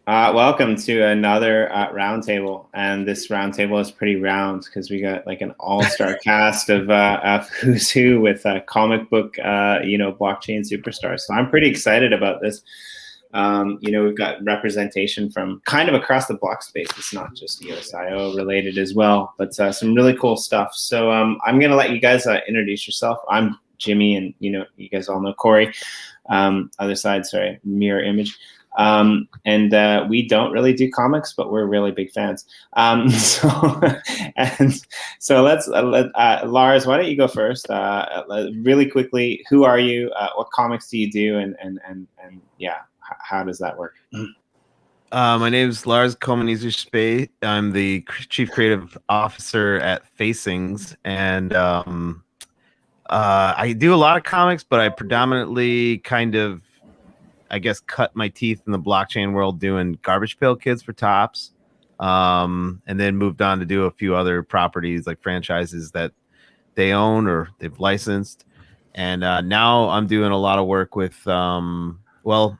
Welcome to another roundtable, and this roundtable is pretty round because we got like an all-star cast of who's who with comic book, blockchain superstars. So I'm pretty excited about this. We've got representation from kind of across the block space. It's not just USIO related as well, but some really cool stuff. So I'm gonna let you guys introduce yourself. I'm Jimmy, and you guys all know Corey. Other side, sorry, mirror image. We don't really do comics, but we're really big fans. So let's Lars, why don't you go first? Really quickly, who are you? What comics do you do? And yeah, how does that work? My name is Lars Kommienezuspadt. I'm the Chief Creative Officer at Facings, and I do a lot of comics, but I predominantly cut my teeth in the blockchain world doing Garbage Pail Kids for Tops, and then moved on to do a few other properties like franchises that they own or they've licensed. And now I'm doing a lot of work with, let's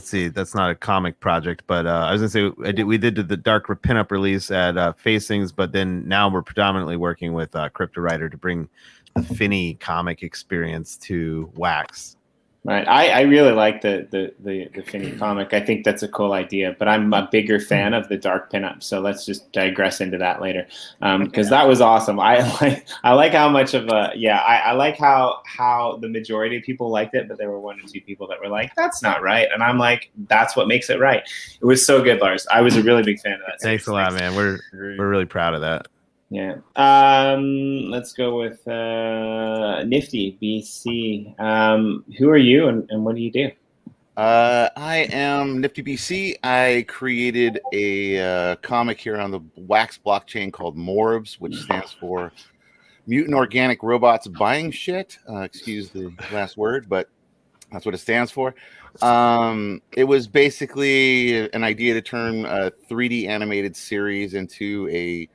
see, that's not a comic project, but I was gonna say we did the Dark Pinup release at Facings, but then now we're predominantly working with Cryptowriter to bring the Finney comic experience to Wax. Right, I really like the Finney comic. I think that's a cool idea, but I'm a bigger fan of the Dark Pinup. So let's just digress into that later, because that was awesome. I like how much of I like how the majority of people liked it, but there were one or two people that were like, "That's not right," and I'm like, "That's what makes it right." It was so good, Lars. I was a really big fan of that. Thanks a lot, man. We're really proud of that. Yeah. Let's go with NiftyBC. Who are you and what do you do? I am NiftyBC. I created a comic here on the Wax blockchain called M.O.R.B.S, which stands for Mutant Organic Robots Buying Shit. Excuse the last word, but that's what it stands for. It was basically an idea to turn a 3D animated series into a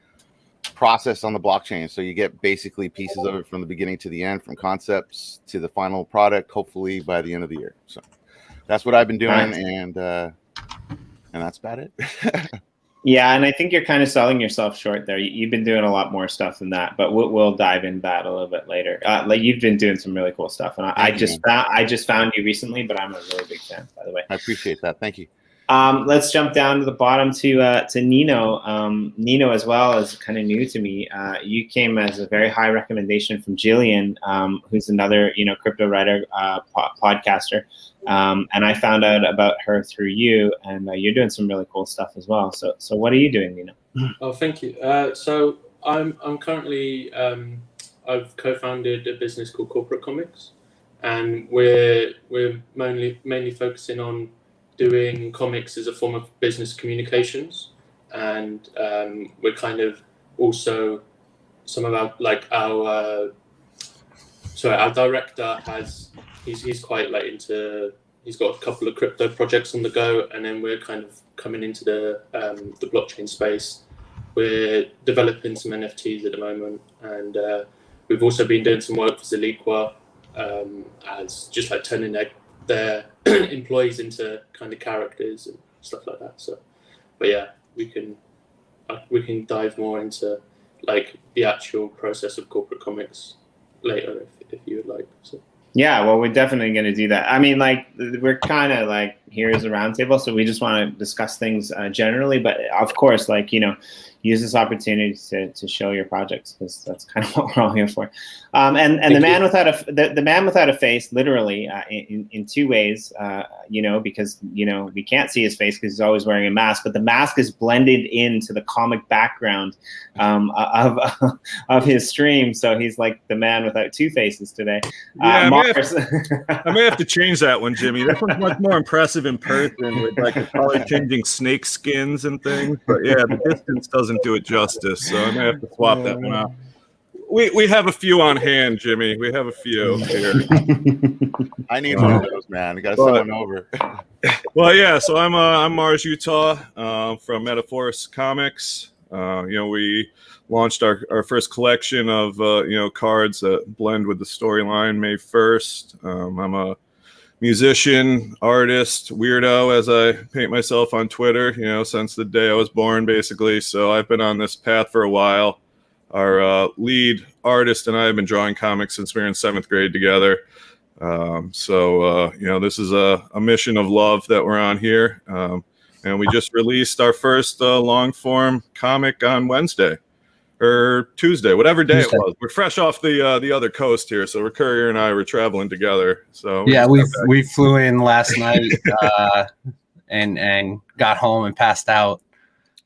process on the blockchain, so you get basically pieces of it from the beginning to the end, from concepts to the final product, hopefully by the end of the year. So that's what I've been doing, and that's about it. Yeah, and I think you're kind of selling yourself short there. You've been doing a lot more stuff than that, but we'll dive into that a little bit later. Like you've been doing some really cool stuff, and I just found you recently, but I'm a really big fan, by the way. I appreciate that. Thank you. Let's jump down to the bottom to Nino. Nino as well is kind of new to me. You came as a very high recommendation from Jillian, who's another crypto writer, podcaster, and I found out about her through you. And you're doing some really cool stuff as well. So what are you doing, Nino? Oh, thank you. So I'm currently I've co-founded a business called Corporate Comics, and we're mainly focusing on doing comics as a form of business communications, and we're kind of also some of our director he's quite he's got a couple of crypto projects on the go, and then we're kind of coming into the blockchain space. We're developing some NFTs at the moment, and we've also been doing some work for Zaliqua, as just like turning their employees into kind of characters and stuff like that. So, but yeah, we can dive more into like the actual process of corporate comics later if you would like. So. Yeah, well, we're definitely going to do that. I mean, like, we're kind of like, here's a roundtable, so we just want to discuss things generally, but of course, like, use this opportunity to show your projects, because that's kind of what we're all here for. And the man without a face, literally, in two ways, because we can't see his face because he's always wearing a mask, but the mask is blended into the comic background of his stream, so he's like the man without two faces today. Yeah, I may have to change that one, Jimmy. This one's much more impressive in person with like the color changing snake skins and things, but yeah, the distance doesn't do it justice, so I may have to swap that one out. We have a few on hand, Jimmy. We have a few here. I need one of those, man. You got to send one over. Well, yeah. So I'm Mars Utah from Metaphorus Comics. We launched our first collection of cards that blend with the storyline May 1st. I'm a musician, artist, weirdo, as I paint myself on Twitter, since the day I was born, basically. So I've been on this path for a while. Our lead artist and I have been drawing comics since we were in 7th grade together. This is a mission of love that we're on here. And we just released our first long form comic on Wednesday or Tuesday, whatever day it was. We're fresh off the other coast here. So Recourier and I were traveling together. So yeah, we flew in last night and got home and passed out.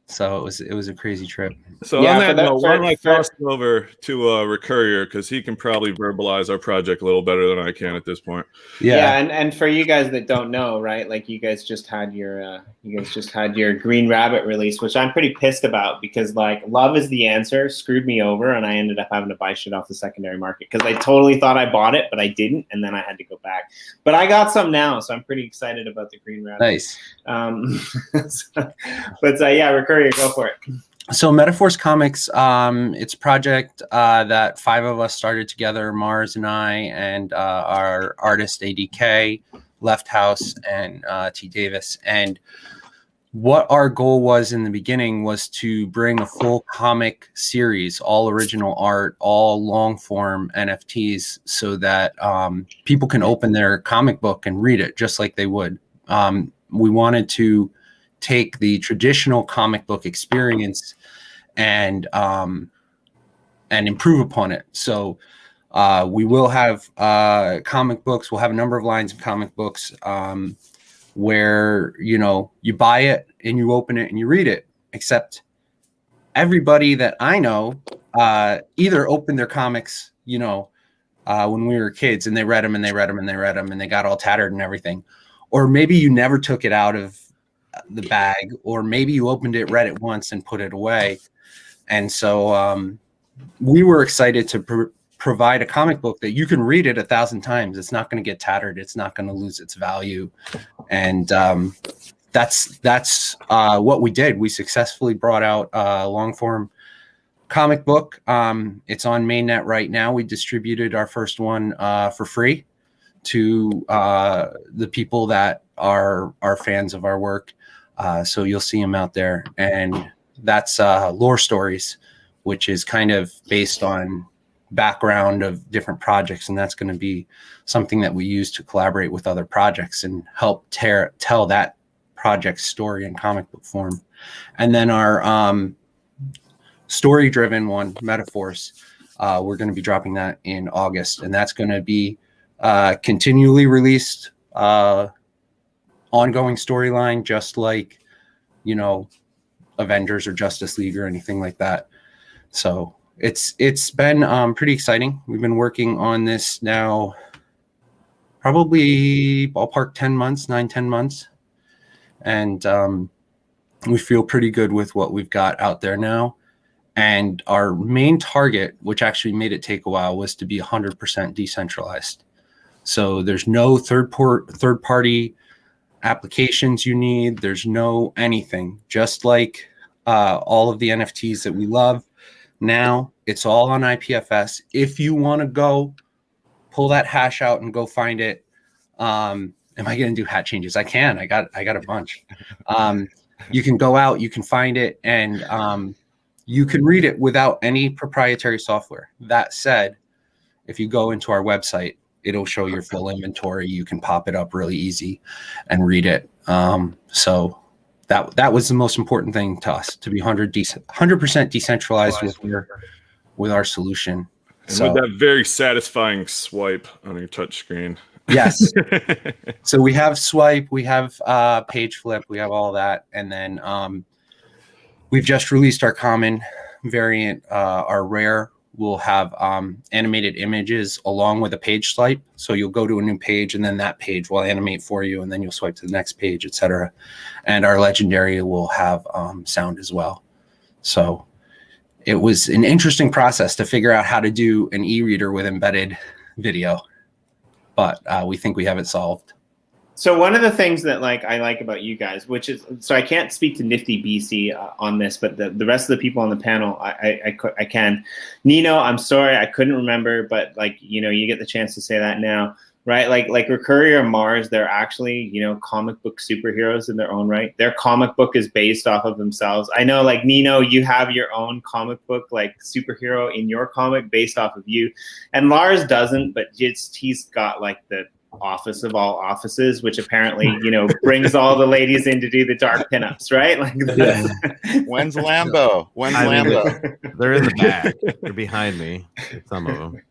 So it was a crazy trip. So on that note, why don't I cross over to Recourier, because he can probably verbalize our project a little better than I can at this point. Yeah, and for you guys that don't know, right? Like you guys just had your Green Rabbit release, which I'm pretty pissed about because like Love Is the Answer screwed me over, and I ended up having to buy shit off the secondary market because I totally thought I bought it, but I didn't, and then I had to go back. But I got some now, so I'm pretty excited about the Green Rabbit. Nice. Yeah, Recourier, go for it. So Metaphors Comics, it's a project that 5 of us started together, Mars and I, and our artist ADK, Left House, and T Davis. And what our goal was in the beginning was to bring a full comic series, all original art, all long form NFTs, so that people can open their comic book and read it just like they would. We wanted to take the traditional comic book experience and improve upon it. So we will have comic books. We'll have a number of lines of comic books where you buy it and you open it and you read it. Except everybody that I know either opened their comics, when we were kids, and they read them and they read them and they read them and they got all tattered and everything, or maybe you never took it out of the bag, or maybe you opened it, read it once, and put it away. And so we were excited to provide a comic book that you can read it 1,000 times. It's not going to get tattered. It's not going to lose its value. And that's what we did. We successfully brought out a long form comic book. It's on mainnet right now. We distributed our first one for free to the people that are fans of our work. So you'll see them out there. And that's Lore Stories, which is kind of based on background of different projects. And that's going to be something that we use to collaborate with other projects and help tell that project's story in comic book form. And then our story-driven one, Metaphors, we're going to be dropping that in August. And that's going to be continually released, ongoing storyline, just like Avengers or Justice League or anything like that. So it's been pretty exciting. We've been working on this now probably ballpark 10 months, and we feel pretty good with what we've got out there now. And our main target, which actually made it take a while, was to be 100% decentralized. So there's no third party applications you need. There's no anything. Just like all of the NFTs that we love now, it's all on IPFS. If you want to go pull that hash out and go find it, am I going to do hat changes? I can. I got a bunch. You can go out, you can find it, and you can read it without any proprietary software. That said, if you go into our website, it'll show your full inventory. You can pop it up really easy and read it. So that was the most important thing to us, to be 100% decentralized with our solution. And with that very satisfying swipe on your touch screen. Yes. So we have swipe, we have page flip, we have all that. And then we've just released our common variant, our rare. We'll have animated images along with a page swipe. So you'll go to a new page and then that page will animate for you, and then you'll swipe to the next page, etc. And our legendary will have sound as well. So it was an interesting process to figure out how to do an e-reader with embedded video, but we think we have it solved. So one of the things that I like about you guys, which is, so I can't speak to NiftyBC on this, but the rest of the people on the panel, I can. Nino, I'm sorry, I couldn't remember, but you get the chance to say that now. right? Like Recourier and M.O.R.B.S, they're actually, you know, comic book superheroes in their own right. Their comic book is based off of themselves. I know, like, Nino, you have your own comic book, like, superhero in your comic based off of you. And Lars doesn't, but he's got, like, the office of all offices, which apparently, you know, brings all the ladies in to do the dark pinups, right? Like, When's Lambo? When's Lambo? They're in the back. They're behind me. Some of them.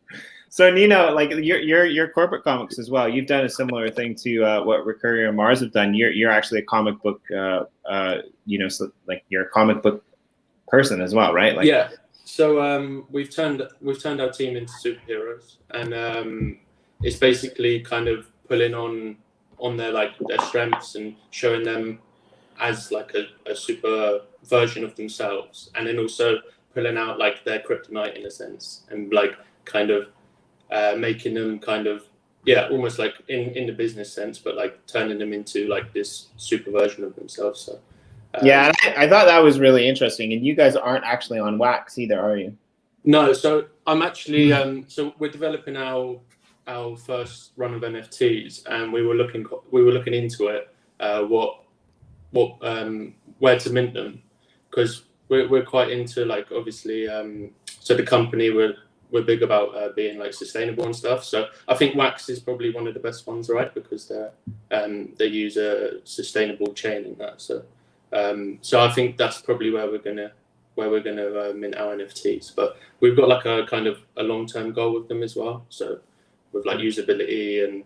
So Nino, like your corporate comics as well. You've done a similar thing to what Recourier and M.O.R.B.S have done. You're actually a comic book, you know, so like you're a comic book person as well, right? Like, yeah. So we've turned our team into superheroes, and it's basically kind of pulling on their strengths and showing them as like a super version of themselves, and then also pulling out like their kryptonite in a sense, and like kind of making them kind of, yeah, almost like in the business sense, but like turning them into like this super version of themselves. So yeah, I thought that was really interesting. And you guys aren't actually on Wax either, are you? No, so I'm actually so we're developing our first run of NFTs, and we were looking into it, where to mint them, because we're quite into, like, obviously, so the company we're big about being like sustainable and stuff. So I think Wax is probably one of the best ones, right? Because they use a sustainable chain in that. So so I think that's probably where we're gonna mint our NFTs. But we've got like a kind of a long-term goal with them as well. So with like usability and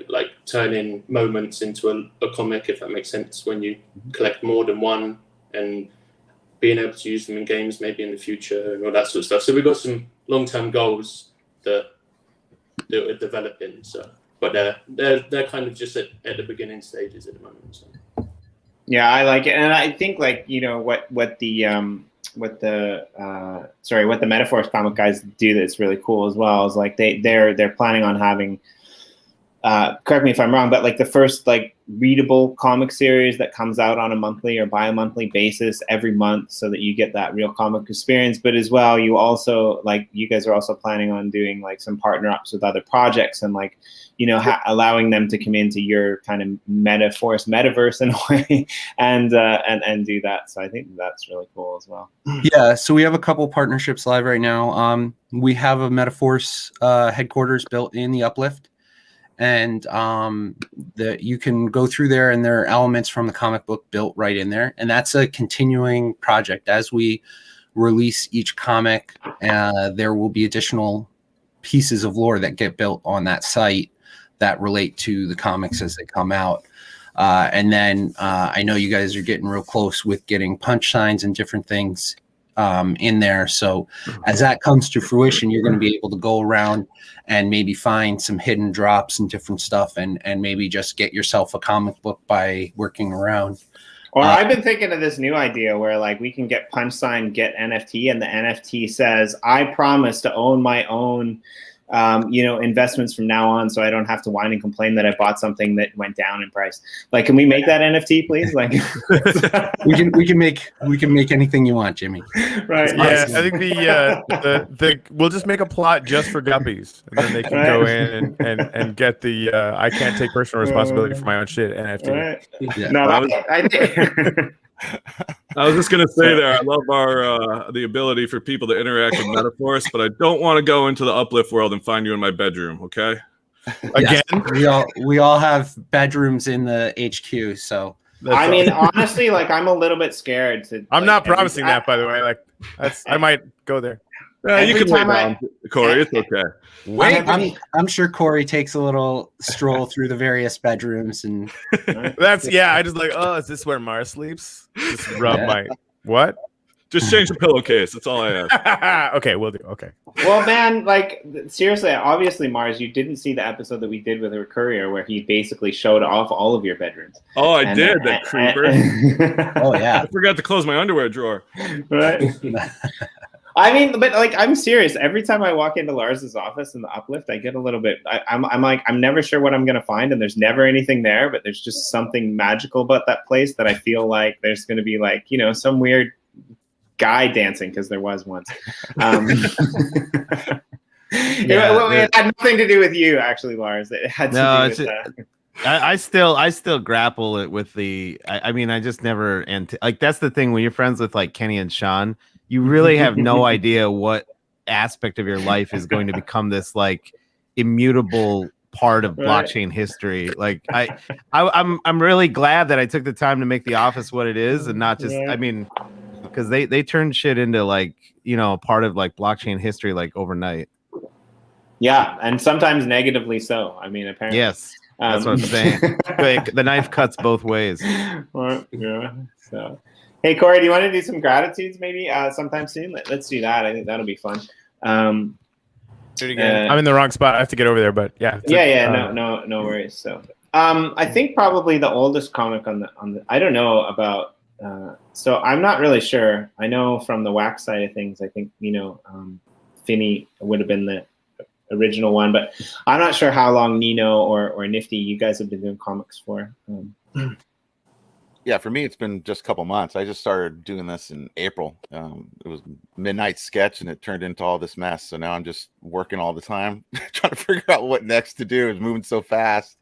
like turning moments into a comic, if that makes sense, when you collect more than one, and being able to use them in games maybe in the future and all that sort of stuff. So we've got some long-term goals that we're developing. So, but they're kind of just at the beginning stages at the moment. So. Yeah, I like it, and I think, like, you know, what the Metaphors comic guys do that's really cool as well is like they're planning on having, correct me if I'm wrong, but like the first like readable comic series that comes out on a monthly or bi-monthly basis every month, so that you get that real comic experience. But as well, you also, like, you guys are also planning on doing like some partner ups with other projects, and like, you know, allowing them to come into your kind of metaverse in a way, and do that. So I think that's really cool as well. Yeah, so we have a couple partnerships live right now. We have a Metaphors headquarters built in the Uplift, and you can go through there, and there are elements from the comic book built right in there. And that's a continuing project. As we release each comic, there will be additional pieces of lore that get built on that site that relate to the comics as they come out. And then I know you guys are getting real close with getting punch signs and different things in there. So as that comes to fruition, you're going to be able to go around and maybe find some hidden drops and different stuff, and maybe just get yourself a comic book by working around. Or I've been thinking of this new idea where, like, we can get punch sign, get NFT, and the NFT says, I promise to own my own, you know, investments from now on, so I don't have to whine and complain that I bought something that went down in price. Like, can we make that NFT, please? Like, we can make anything you want, Jimmy. Right. Yeah, I think the we'll just make a plot just for guppies, and then they can go in and get the I can't take personal responsibility for my own shit NFT. Right. Yeah. No, I was just gonna say there, I love our the ability for people to interact with Metaphors, but I don't want to go into the Uplift world and find you in my bedroom. Okay. Again, we all have bedrooms in the HQ, so. I mean, honestly, like, I'm a little bit scared to. I'm like, not promising that, by the way. Like, I might go there. Yeah, you Every can wait time down, Corey. It's okay. I'm sure Corey takes a little stroll through the various bedrooms, and I just like, oh, is this where Mars sleeps? Just rub my what? Just change the pillowcase. That's all I ask. Okay, we'll do. Okay. Well, man, like, seriously, obviously, Mars, you didn't see the episode that we did with Recourier where he basically showed off all of your bedrooms. Oh, I did, that creeper. oh yeah, I forgot to close my underwear drawer. Right. I mean, but like, I'm serious. Every time I walk into Lars's office in the Uplift, I get a little bit. I'm like, I'm never sure what I'm gonna find, and there's never anything there. But there's just something magical about that place that I feel like there's gonna be, like, you know, some weird guy dancing, because there was once. It had nothing to do with you, actually, Lars. It had to do with. I still grapple it with the. I mean, I just never like that's the thing when you're friends with like Kenny and Sean, you really have no idea what aspect of your life is going to become this like immutable part of blockchain history. Like I'm really glad that I took the time to make the office what it is and not just. I mean, because they turn shit into like part of like blockchain history like overnight. Yeah, and sometimes negatively so. I mean, apparently. Yes. That's what I'm saying. The knife cuts both ways. Yeah. So, hey, Corey, do you want to do some gratitudes maybe sometime soon? Let's do that. I think that'll be fun. Do it again. I'm in the wrong spot. I have to get over there, but yeah. No worries. So, I think probably the oldest comic on the. I don't know about. So I'm not really sure. I know from the wax side of things, I think Finney would have been the original one, but I'm not sure how long Nino or Nifty you guys have been doing comics for. Yeah, for me it's been just a couple months. I just started doing this in April. It was midnight sketch and it turned into all this mess, so now I'm just working all the time trying to figure out what next to do. It's moving so fast,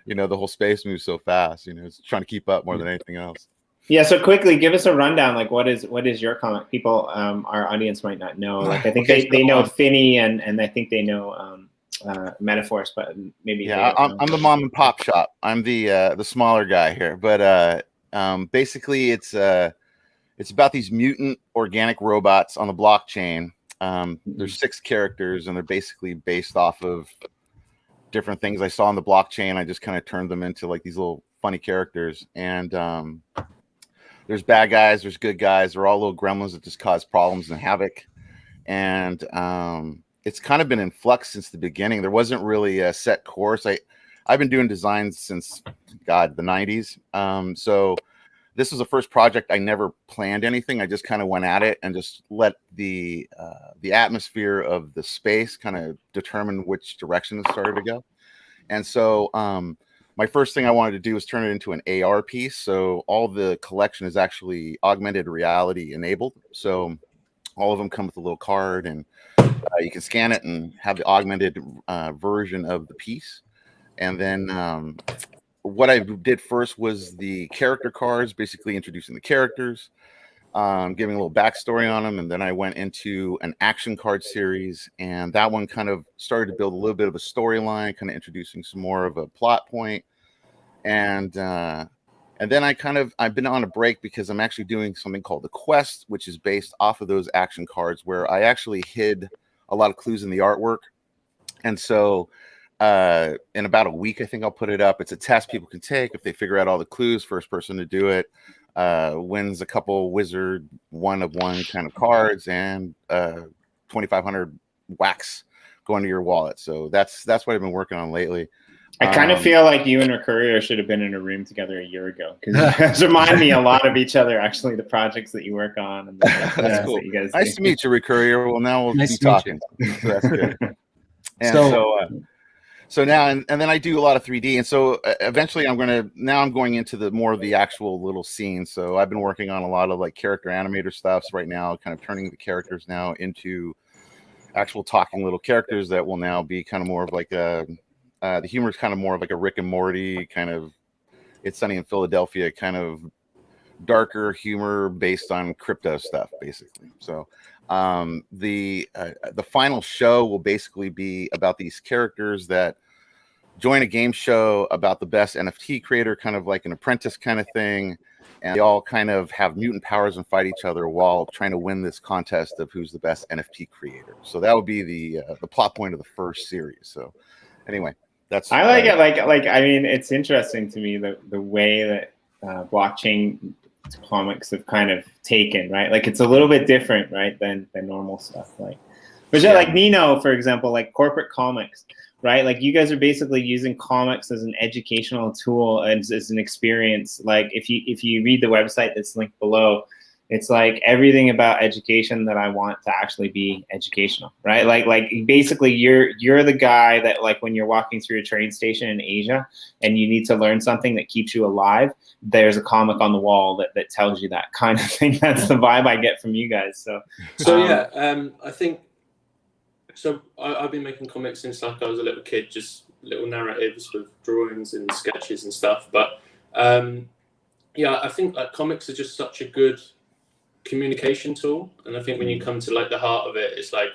the whole space moves so fast, it's trying to keep up more than anything else. Yeah, so quickly give us a rundown. Like, what is your comic? People, our audience might not know. Like, I think they know Finney and I think they know Metaphors, but maybe. Yeah, I'm the mom and pop shop. I'm the smaller guy here, but basically it's about these mutant organic robots on the blockchain. There's 6 characters, and they're basically based off of different things I saw on the blockchain. I just kind of turned them into like these little funny characters, and there's bad guys, there's good guys. They're all little gremlins that just cause problems and havoc. And it's kind of been in flux since the beginning. There wasn't really a set course. I've been doing designs since, the 90s. So this was the first project I never planned anything. I just kind of went at it and just let the atmosphere of the space kind of determine which direction it started to go. And so my first thing I wanted to do was turn it into an AR piece. So all the collection is actually augmented reality enabled. So all of them come with a little card, and you can scan it and have the augmented version of the piece. And then what I did first was the character cards, basically introducing the characters, giving a little backstory on them. And then I went into an action card series, and that one kind of started to build a little bit of a storyline, kind of introducing some more of a plot point. And then I've been on a break because I'm actually doing something called the Quest, which is based off of those action cards, where I actually hid a lot of clues in the artwork. And so in about a week, I think I'll put it up. It's a test people can take. If they figure out all the clues, first person to do it wins a couple wizard 1-of-1 kind of cards and 2,500 wax going to your wallet. So that's what I've been working on lately. I kind of feel like you and Recourier should have been in a room together a year ago, because you guys remind me a lot of each other, actually, the projects that you work on. And that's cool. That you guys nice to meet you, Recourier. Well, now we'll be talking. So that's good. And so now, and then I do a lot of 3D. And so eventually I'm going into the more of the actual little scenes. So I've been working on a lot of like character animator stuffs right now, kind of turning the characters now into actual talking little characters that will now be kind of more of like the humor is kind of more of like a Rick and Morty kind of It's Sunny in Philadelphia kind of darker humor based on crypto stuff, basically. So the final show will basically be about these characters that join a game show about the best NFT creator, kind of like an apprentice kind of thing. And they all kind of have mutant powers and fight each other while trying to win this contest of who's the best NFT creator. So that would be the plot point of the first series. So anyway, that's I like it. Like I mean, it's interesting to me the way that blockchain comics have kind of taken, right? Like it's a little bit different, right, than normal stuff. Like, but yeah, like Nino, for example, like corporate comics, right? Like you guys are basically using comics as an educational tool, as an experience. Like if you read the website that's linked below, it's like everything about education that I want to actually be educational, right? Like basically you're the guy that, like, when you're walking through a train station in Asia and you need to learn something that keeps you alive, there's a comic on the wall that tells you that kind of thing. That's the vibe I get from you guys. So yeah, I think So I've been making comics since like I was a little kid, just little narratives with drawings and sketches and stuff. But yeah, I think like comics are just such a good communication tool, and I think when you come to like the heart of it, it's like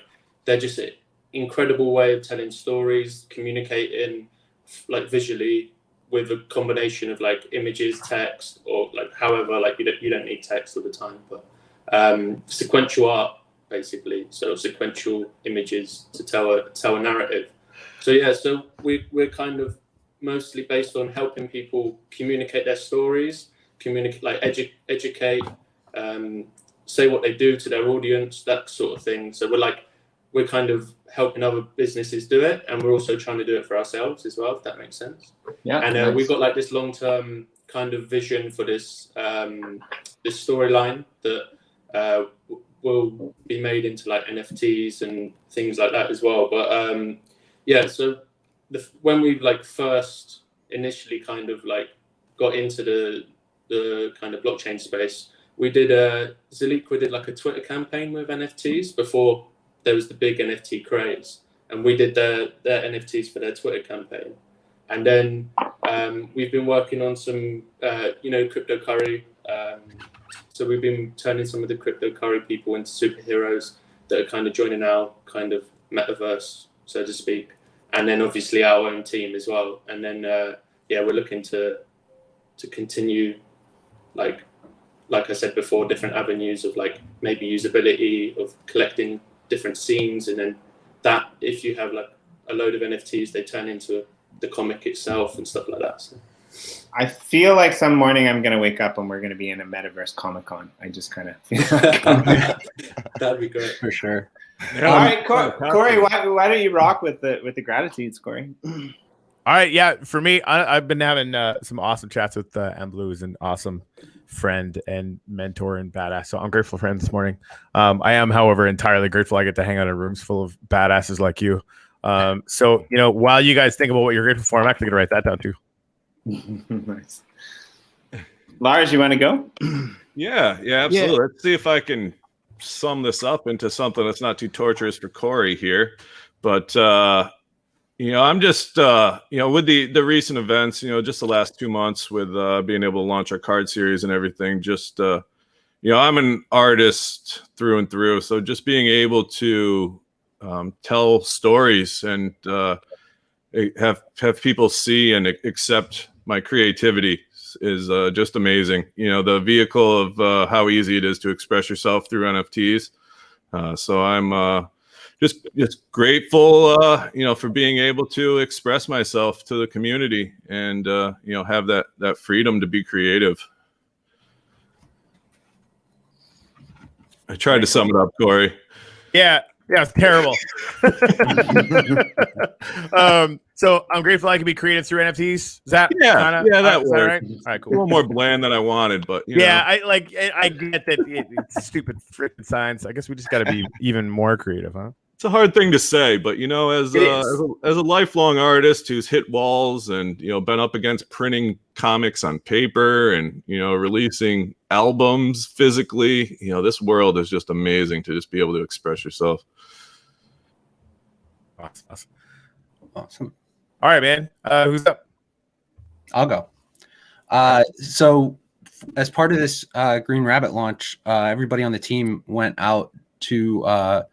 they're just an incredible way of telling stories, communicating like visually with a combination of like images, text, or like however, like you don't need text all the time, but sequential art basically, so sequential images to tell a narrative. So yeah, so we're kind of mostly based on helping people communicate their stories, communicate, like educate, say what they do to their audience, that sort of thing. So we're kind of helping other businesses do it, and we're also trying to do it for ourselves as well, if that makes sense. Yeah. And Nice. we've got like this long-term kind of vision for this this storyline that will be made into like NFTs and things like that as well. But yeah, so when we like first initially kind of like got into the kind of blockchain space, we did Ziliqua did like a Twitter campaign with NFTs before there was the big NFT craze, and we did their NFTs for their Twitter campaign. And then we've been working on some crypto curry. So we've been turning some of the crypto curry people into superheroes that are kind of joining our kind of metaverse, so to speak. And then obviously our own team as well. And then yeah, we're looking to continue like I said before, different avenues of like maybe usability, of collecting different scenes, and then that if you have like a load of NFTs, they turn into the comic itself and stuff like that. So. I feel like some morning I'm gonna wake up and we're gonna be in a metaverse Comic-Con. I just kind of feel like that'd be great for sure. All right, Corey, why don't you rock with the gratitudes, Corey? All right, yeah. For me, I've been having some awesome chats with M.Blue, who's an awesome friend and mentor and badass. So I'm grateful for him this morning. I am, however, entirely grateful I get to hang out in rooms full of badasses like you. So while you guys think about what you're grateful for, I'm actually gonna write that down too. Nice. Lars, you want to go? Yeah, absolutely. Yeah. Let's see if I can sum this up into something that's not too torturous for Corey here. But I'm just with the recent events, just the last 2 months with being able to launch our card series and everything, just I'm an artist through and through. So just being able to tell stories and have people see and accept my creativity is just amazing. The vehicle of how easy it is to express yourself through NFTs. So I'm just grateful, for being able to express myself to the community and have that freedom to be creative. I tried to sum it up, Corey. Yeah, it's terrible. So I'm grateful I can be creative through NFTs. Is that that works. Right? All right, cool. A little more bland than I wanted, but I get that it's stupid freaking science. I guess we just got to be even more creative, huh? It's a hard thing to say, but as a lifelong artist who's hit walls and been up against printing comics on paper and releasing albums physically, this world is just amazing to just be able to express yourself. Awesome. All right, man. Who's up? I'll go. So as part of this Green Rabbit launch, everybody on the team went out to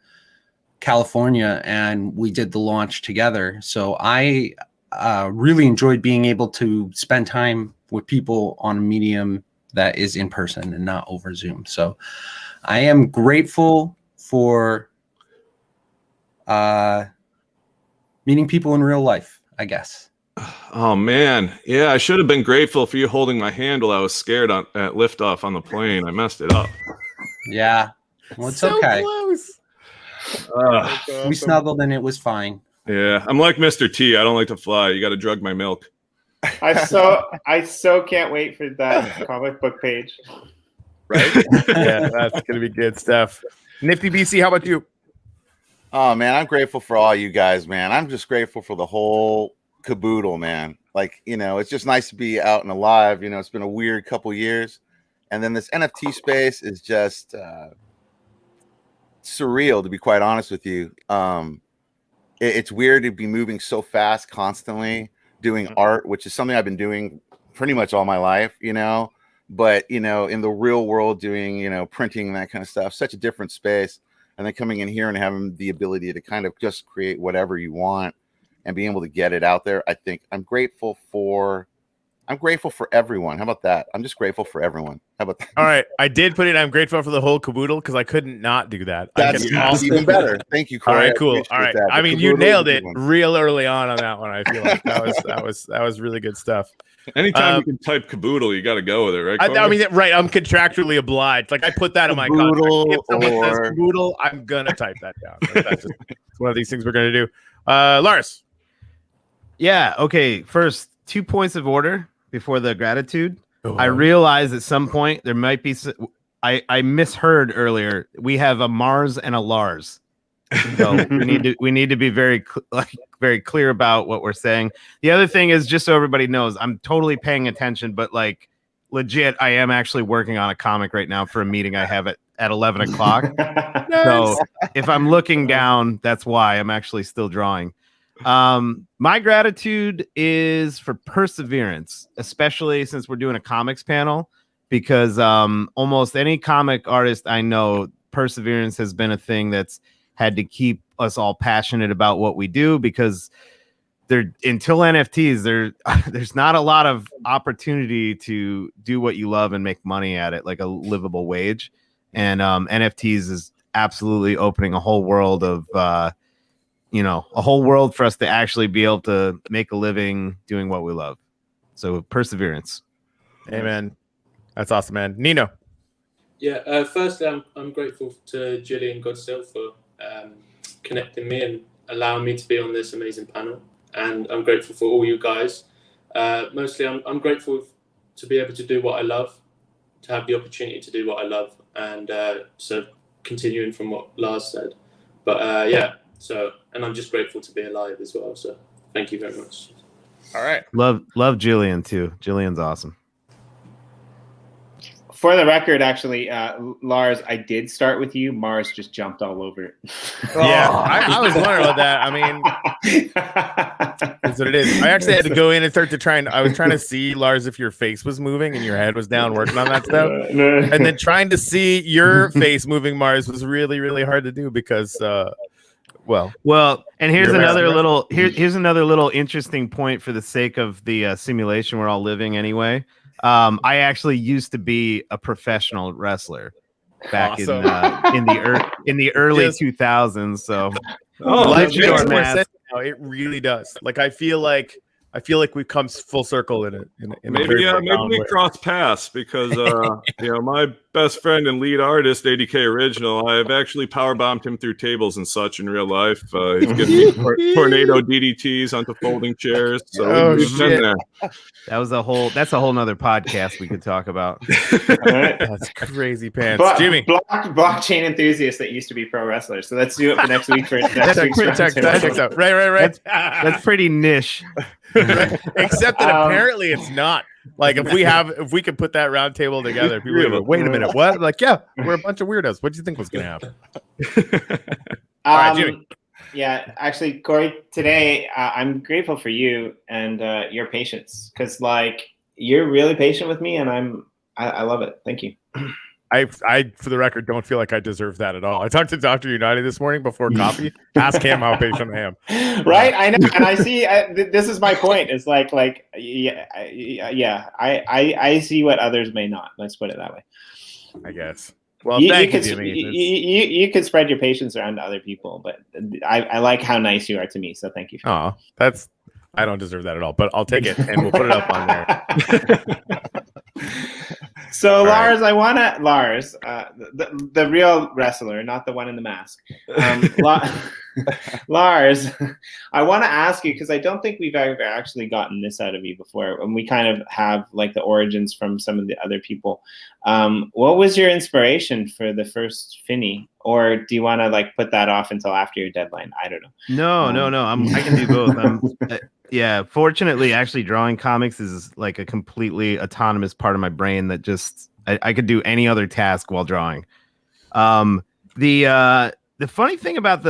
California and we did the launch together. So I really enjoyed being able to spend time with people on a medium that is in person and not over Zoom. So I am grateful for meeting people in real life, I guess. Oh man, yeah, I should have been grateful for you holding my hand while I was scared at liftoff on the plane. I messed it up. Yeah, well, it's so okay. Close. We snuggled and it was fine. Yeah, I'm like Mr. T. I don't like to fly. You got to drug my milk. I so can't wait for that comic book page. Right? Yeah, that's gonna be good stuff. NiftyBC, how about you? Oh man, I'm grateful for all you guys, man. I'm just grateful for the whole caboodle, man. Like, it's just nice to be out and alive. It's been a weird couple years. And then this NFT space is just surreal, to be quite honest with you. it's weird to be moving so fast constantly doing art, which is something I've been doing pretty much all my life, but in the real world doing printing and that kind of stuff, such a different space. And then coming in here and having the ability to kind of just create whatever you want and being able to get it out there. I think I'm grateful for everyone. How about that? I'm just grateful for everyone. How about that? All right. I did put it. I'm grateful for the whole caboodle because I couldn't not do that. That's even better. Thank you, Corey. All right, cool. All right. I mean, you nailed it real early on that one. I feel like that was really good stuff. Anytime you can type caboodle, you got to go with it, right? I mean, right. I'm contractually obliged. Like I put that in my contract. If someone says caboodle, I'm gonna type that down. Like, that's just one of these things we're gonna do. Lars. Yeah. Okay. First, 2 points of order before the gratitude. I realized at some point there might be. I misheard earlier. We have a Mars and a Lars. So we need to be very clear about what we're saying. The other thing is, just so everybody knows, I'm totally paying attention, but like legit, I am actually working on a comic right now for a meeting I have at 11 o'clock. So if I'm looking down, that's why I'm actually still drawing. My gratitude is for perseverance, especially since we're doing a comics panel, because almost any comic artist I know, perseverance has been a thing that's had to keep us all passionate about what we do, because until NFTs, there's not a lot of opportunity to do what you love and make money at it, like a livable wage. And NFTs is absolutely opening a whole world of a whole world for us to actually be able to make a living doing what we love. So perseverance. Amen. That's awesome, man. Nino. Yeah. Firstly, I'm grateful to Gillian Godstill for connecting me and allowing me to be on this amazing panel, and I'm grateful for all you guys. Mostly I'm grateful to be able to do what I love, to have the opportunity to do what I love, and so continuing from what Lars said, but and I'm just grateful to be alive as well, so thank you very much. All right. Love Jillian too. Jillian's awesome. For the record, actually, Lars, I did start with you. Mars just jumped all over it. Yeah, I was wondering about that. I mean, that's what it is. I actually had to go in and start to I was trying to see, Lars, if your face was moving and your head was down working on that stuff. And then trying to see your face moving, Mars, was really, really hard to do because, well, and here's another little interesting point for the sake of the simulation we're all living anyway. I actually used to be a professional wrestler back in the early 2000s. So life makes more sense now. It really does. Like I feel like we've come full circle in it. Maybe we cross paths because my best friend and lead artist, ADK Original, I have actually power bombed him through tables and such in real life. He's getting tornado DDTs onto folding chairs. So we've been there. That's a whole nother podcast we could talk about. That's crazy pants. Jimmy. Blockchain enthusiasts that used to be pro wrestlers. So let's do it for next week. That checks out. Right. That's pretty niche. Except that apparently it's not. Like if we could put that round table together, people would go, wait a minute, what? Like, yeah, we're a bunch of weirdos. What do you think was gonna happen? All right, Jimmy. Yeah, actually, Corey, today I'm grateful for you and your patience, because like you're really patient with me, and I love it. Thank you. I, for the record, don't feel like I deserve that at all. I talked to Dr. United this morning before coffee. Ask him how patient I am. Right, I know, and I see. This is my point. It's like, I see what others may not. Let's put it that way. I guess. Well, thank you, Jimmy. You could spread your patience around to other people, but I like how nice you are to me. So thank you. Oh, I don't deserve that at all, but I'll take it and we'll put it up on there. So all Lars, right. Lars, the real wrestler, not the one in the mask. Lars, I want to ask you, because I don't think we've ever actually gotten this out of you before, and we kind of have like the origins from some of the other people. What was your inspiration for the first Finney? Or do you want to like put that off until after your deadline? I don't know. No. I can do both. Yeah, fortunately, actually drawing comics is like a completely autonomous part of my brain that just I could do any other task while drawing. The the funny thing about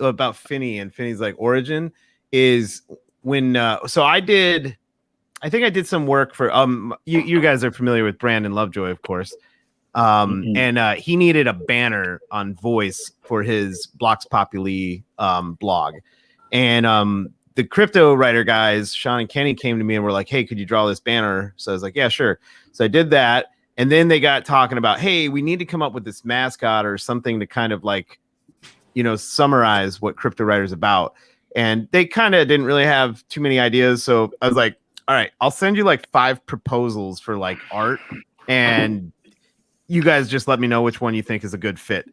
about Finney and Finney's like origin is when so I think I did some work for you guys are familiar with Brandon Lovejoy, of course. And he needed a banner on Voice for his Blocks Populi blog. And the Cryptowriter guys, Sean and Kenny, came to me and were like, hey, could you draw this banner? So I was like, yeah, sure. So I did that. And then they got talking about, hey, we need to come up with this mascot or something to kind of like, you know, summarize what Cryptowriter's about. And they kind of didn't really have too many ideas. So I was like, all right, I'll send you like 5 proposals for like art. And you guys just let me know which one you think is a good fit.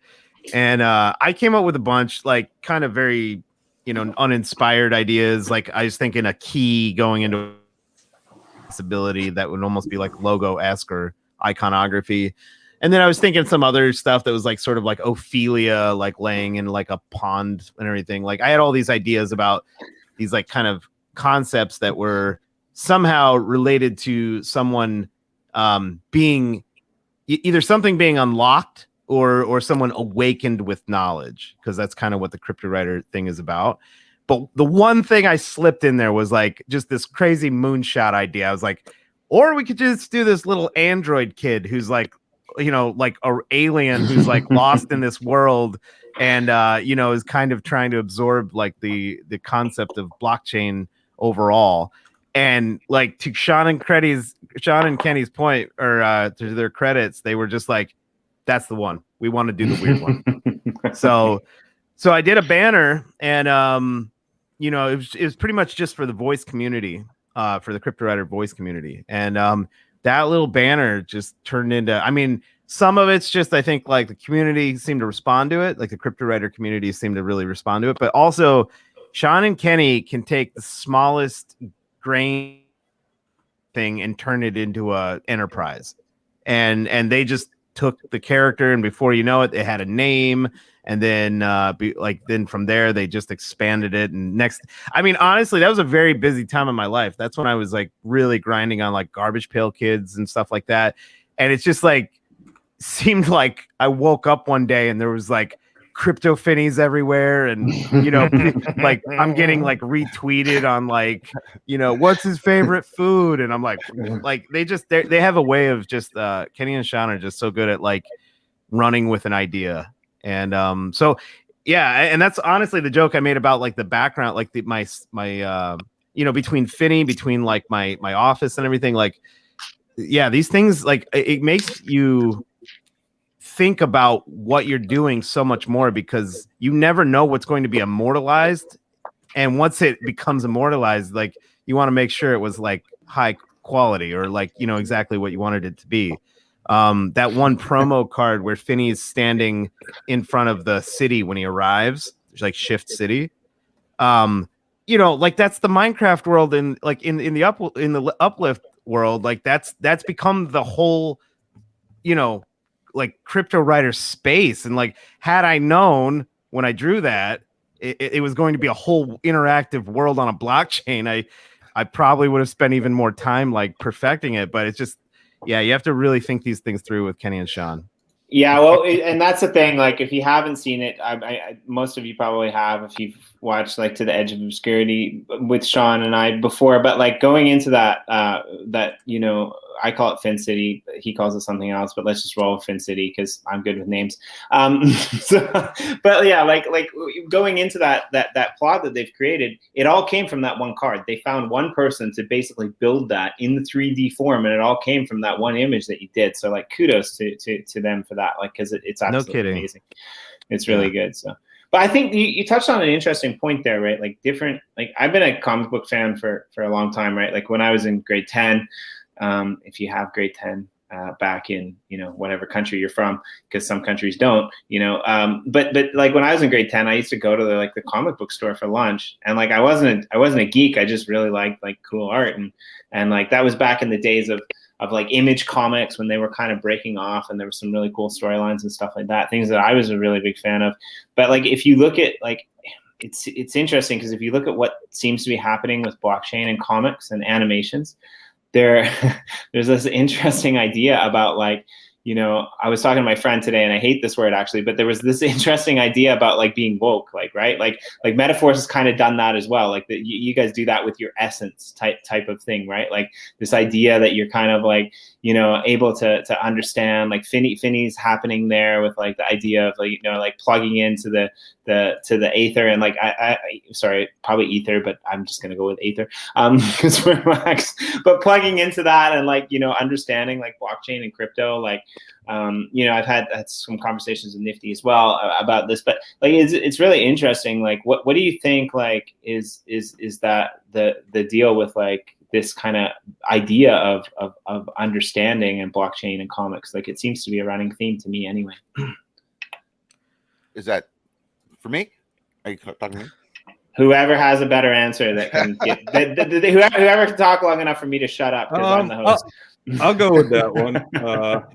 And I came up with a bunch, like kind of very, you know, uninspired ideas. Like I was thinking a key going into possibility that would almost be like logo-esque or iconography. And then I was thinking some other stuff that was like sort of like Ophelia, like laying in like a pond and everything. Like I had all these ideas about these like kind of concepts that were somehow related to someone being either something being unlocked or someone awakened with knowledge, because that's kind of what the Cryptowriter thing is about. But the one thing I slipped in there was like just this crazy moonshot idea. I was like, or we could just do this little android kid who's like, you know, like an alien who's like lost in this world and, you know, is kind of trying to absorb like the concept of blockchain overall. And like to Sean and Kenny's point, or to their credits, they were just like, that's the one. We want to do the weird one. So I did a banner, and you know, it was pretty much just for the voice community, for the Cryptowriter voice community. And that little banner just turned into, I mean, some of it's just, I think like the community seemed to respond to it. Like the Cryptowriter community seemed to really respond to it, but also Sean and Kenny can take the smallest grain thing and turn it into a enterprise. And they just took the character, and before you know it, it had a name. And then then from there they just expanded it. And I mean, honestly, that was a very busy time in my life. That's when I was like really grinding on like Garbage Pail Kids and stuff like that. And it's just like seemed like I woke up one day and there was like Crypto Finneys everywhere, and you know, like I'm getting like retweeted on like, you know, what's his favorite food, and I'm like they have a way of just Kenny and Sean are just so good at like running with an idea. And so yeah, and that's honestly the joke I made about like the background, like my you know, between Finney, between like my office and everything, like yeah, these things, like it makes you think about what you're doing so much more, because you never know what's going to be immortalized. And once it becomes immortalized, like you want to make sure it was like high quality, or like, you know, exactly what you wanted it to be. That one promo card where Finney is standing in front of the city when he arrives, like Shift City. You know, like that's the Minecraft world, and like in the Uplift world, like that's become the whole, you know, like Cryptowriter space. And like, had I known when I drew that it was going to be a whole interactive world on a blockchain, I probably would have spent even more time like perfecting it. But it's just, yeah, you have to really think these things through with Kenny and Sean. Yeah, well, and that's the thing. Like, if you haven't seen it, I most of you probably have if you've watched like To the Edge of Obscurity with Sean and I before. But like going into that, you know, I call it Fin City. He calls it something else, but let's just roll with Fin City because I'm good with names. But yeah, like going into that plot that they've created, it all came from that one card. They found one person to basically build that in the 3D form, and it all came from that one image that you did. So like kudos to them for that, like, because it's absolutely amazing. It's really good. So, but I think you touched on an interesting point there, right? Like different, like I've been a comic book fan for a long time, right? Like when I was in grade 10, if you have grade 10 back in, you know, whatever country you're from, because some countries don't, you know, but like when I was in grade 10, I used to go to the comic book store for lunch, and like I wasn't a geek. I just really liked like cool art, and like that was back in the days of like Image Comics, when they were kind of breaking off, and there were some really cool storylines and stuff like that, things that I was a really big fan of. But like if you look at like it's interesting, because if you look at what seems to be happening with blockchain and comics and animations, there's this interesting idea about like, you know, I was talking to my friend today, and I hate this word actually, but there was this interesting idea about like being woke, like, right? Like Metaphors has kind of done that as well. Like you guys do that with your essence type of thing, right? Like this idea that you're kind of like, you know, able to understand, like Finney's happening there with like the idea of like, you know, like plugging into the Aether, and like I sorry, probably Ether, but I'm just gonna go with Aether because we're Wax, but plugging into that and like, you know, understanding like blockchain and crypto, like you know, I've had some conversations with Nifty as well about this, but like it's really interesting. Like what do you think like is that the deal with like this kind of idea of understanding and blockchain and comics? Like it seems to be a running theme to me anyway. Is that for me? Are you talking to me? Whoever has a better answer that can get whoever can talk long enough for me to shut up, because I'm the host. I'll go with that one.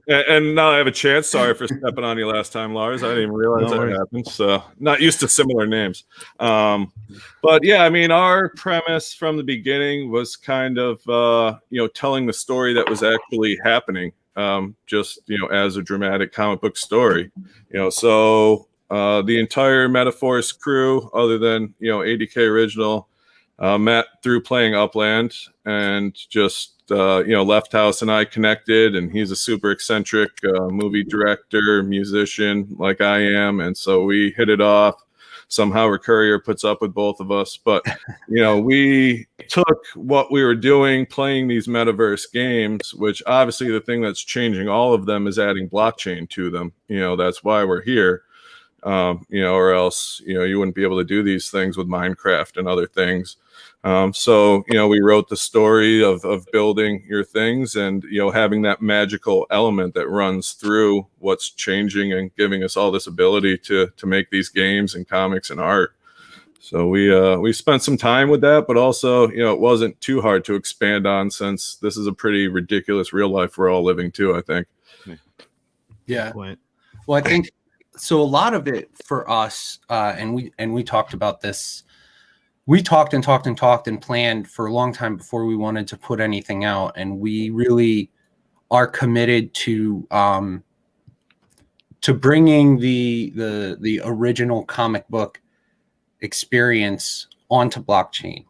And now I have a chance. Sorry for stepping on you last time, Lars. I didn't even realize that happened. So not used to similar names. But yeah, I mean, our premise from the beginning was kind of, you know, telling the story that was actually happening, just, you know, as a dramatic comic book story, you know, so the entire Metaphors crew, other than, you know, ADK Original, met through playing Upland, and just, you know, Left House and I connected, and he's a super eccentric movie director, musician like I am. And so we hit it off. Somehow Recourier puts up with both of us. But, you know, we took what we were doing, playing these metaverse games, which obviously the thing that's changing all of them is adding blockchain to them. You know, that's why we're here. You know, or else, you know, you wouldn't be able to do these things with Minecraft and other things. So, you know, we wrote the story of building your things and, you know, having that magical element that runs through what's changing and giving us all this ability to make these games and comics and art. So we spent some time with that, but also, you know, it wasn't too hard to expand on, since this is a pretty ridiculous real life we're all living too, I think. Yeah. Well, I think so. A lot of it for us, and we talked about this. We talked and planned for a long time before we wanted to put anything out, and we really are committed to bringing the original comic book experience onto blockchain.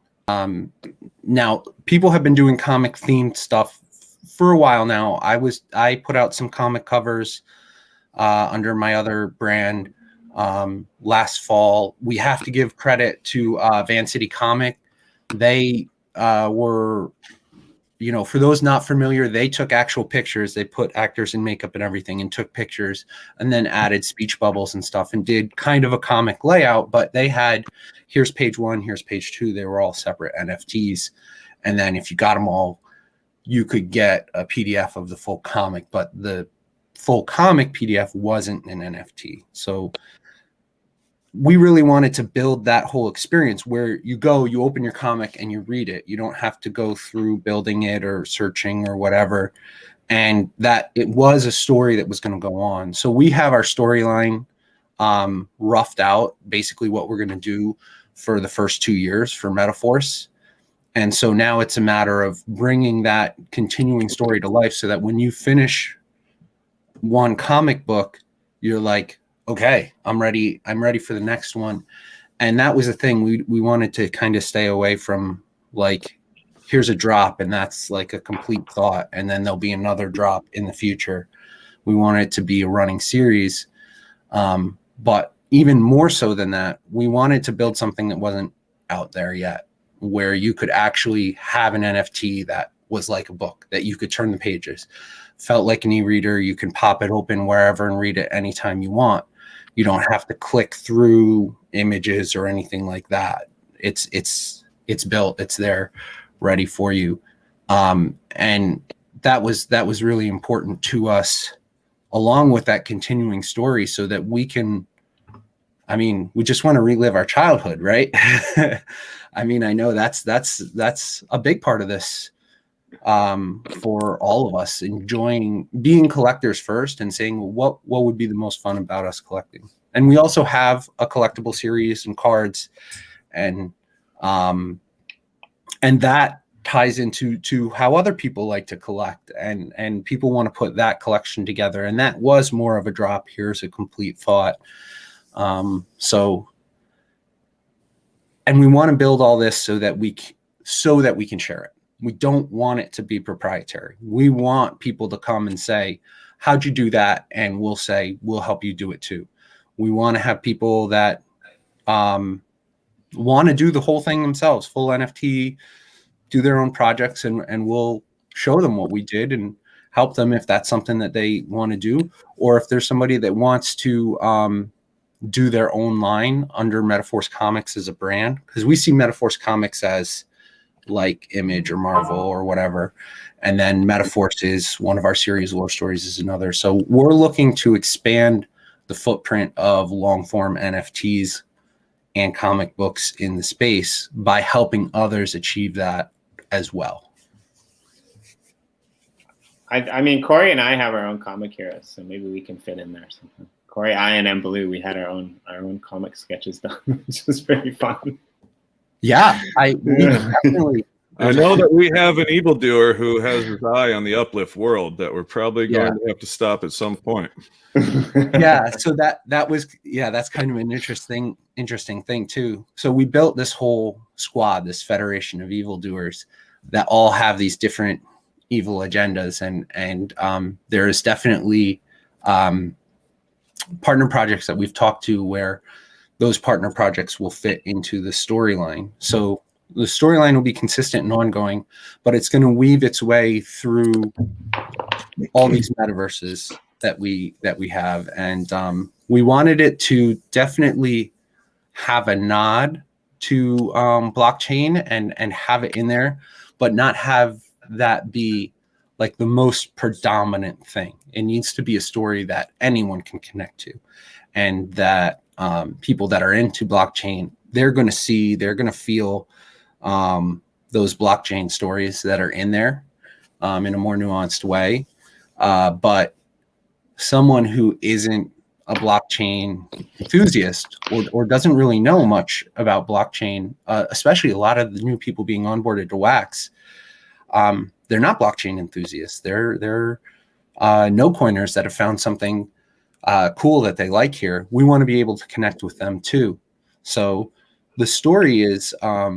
Now, people have been doing comic themed stuff for a while now. I put out some comic covers under my other brand last fall. We have to give credit to Van City Comic. They were, you know, for those not familiar, they took actual pictures. They put actors in makeup and everything and took pictures, and then added speech bubbles and stuff and did kind of a comic layout. But they had, here's page 1, here's page 2. They were all separate NFTs. And then if you got them all, you could get a PDF of the full comic, but the full comic PDF wasn't an NFT. So we really wanted to build that whole experience where you go, you open your comic and you read it. You don't have to go through building it or searching or whatever. And that it was a story that was going to go on. So we have our storyline roughed out, basically what we're going to do for the first 2 years for Metaphors. And so now it's a matter of bringing that continuing story to life, so that when you finish one comic book, you're like, okay, I'm ready for the next one. And that was the thing. We wanted to kind of stay away from like, here's a drop and that's like a complete thought, and then there'll be another drop in the future. We want it to be a running series. But even more so than that, we wanted to build something that wasn't out there yet, where you could actually have an NFT that was like a book, that you could turn the pages, felt like an e-reader. You can pop it open wherever and read it anytime you want. You don't have to click through images or anything like that. It's built, it's there, ready for you. And that was really important to us, along with that continuing story, so that we can, I mean, we just want to relive our childhood, right? I mean, I know that's a big part of this, for all of us, enjoying being collectors first and saying, what would be the most fun about us collecting. And we also have a collectible series and cards, and that ties into how other people like to collect, and people want to put that collection together. And that was more of a drop. Here's a complete thought. And we want to build all this so that we can share it. We don't want it to be proprietary. We want people to come and say, how'd you do that? And we'll say, we'll help you do it too. We want to have people that want to do the whole thing themselves, full NFT, do their own projects, and we'll show them what we did and help them if that's something that they want to do. Or if there's somebody that wants to do their own line under Metaforce Comics as a brand, because we see Metaforce Comics as like Image or Marvel or whatever, and then Metaforce is one of our series, Lore Stories is another. So we're looking to expand the footprint of long form NFTs and comic books in the space by helping others achieve that as well. I mean, Corey and I have our own comic heroes, so maybe we can fit in there sometime. Corey, I, and M. Blue, we had our own comic sketches done, which was pretty fun. Yeah, definitely. I know that we have an evildoer who has his eye on the uplift world that we're probably going to have to stop at some point. Yeah, so that was that's kind of an interesting thing too. So we built this whole squad, this federation of evildoers that all have these different evil agendas, and there is definitely partner projects that we've talked to where those partner projects will fit into the storyline. So the storyline will be consistent and ongoing, but it's going to weave its way through all these metaverses that we have. And we wanted it to definitely have a nod to blockchain and have it in there, but not have that be like the most predominant thing. It needs to be a story that anyone can connect to, and that people that are into blockchain, they're going to feel those blockchain stories that are in there in a more nuanced way. But someone who isn't a blockchain enthusiast or doesn't really know much about blockchain, especially a lot of the new people being onboarded to Wax, they're not blockchain enthusiasts. They're no-coiners that have found something cool that they like here. We want to be able to connect with them too. So the story is a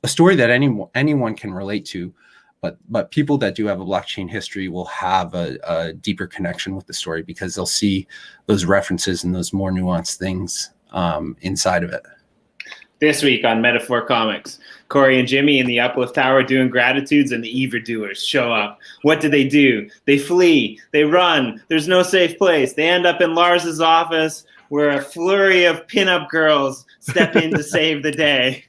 story that anyone can relate to, but people that do have a blockchain history will have a deeper connection with the story because they'll see those references and those more nuanced things inside of it. This week on Metaphor Comics, Corey and Jimmy in the Uplift Tower doing gratitudes, and the evildoers show up. What do? They flee. They run. There's no safe place. They end up in Lars's office where a flurry of pinup girls step in to save the day.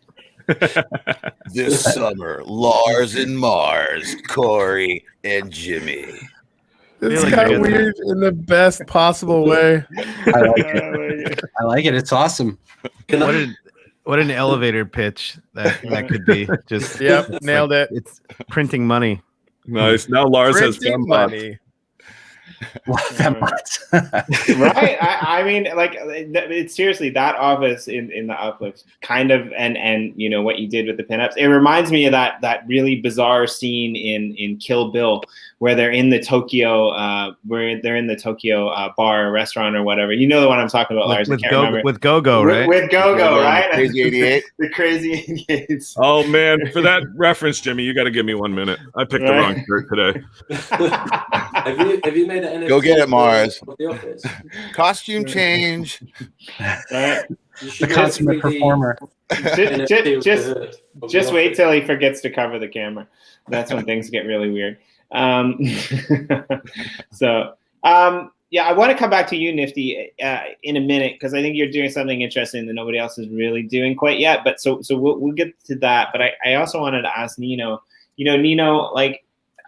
This summer, Lars and Mars, Corey and Jimmy. It's kind of weird in the best possible way. I like it. I like it. It's awesome. What an elevator pitch that could be. Just nailed it. It's printing money. Nice. Now Lars has money. Right? I mean, like, it's seriously that office in the Uplift kind of, and you know what you did with the pinups. It reminds me of that really bizarre scene in Kill Bill where they're in the Tokyo bar or restaurant or whatever. You know the one I'm talking about, Lars. With Go-Go, right? With Go-Go, right? Crazy 88. The Crazy 88s. Oh man, for that reference, Jimmy, you got to give me 1 minute. I picked the wrong shirt today. Have you made an NFT? Go get it, Mars. Of the office? Costume change. Right. The consummate performer. Just wait till he forgets to cover the camera. That's when things get really weird. Yeah, I want to come back to you, Nifty, in a minute, because I think you're doing something interesting that nobody else is really doing quite yet. But so we'll get to that. But I also wanted to ask Nino. You know, Nino, like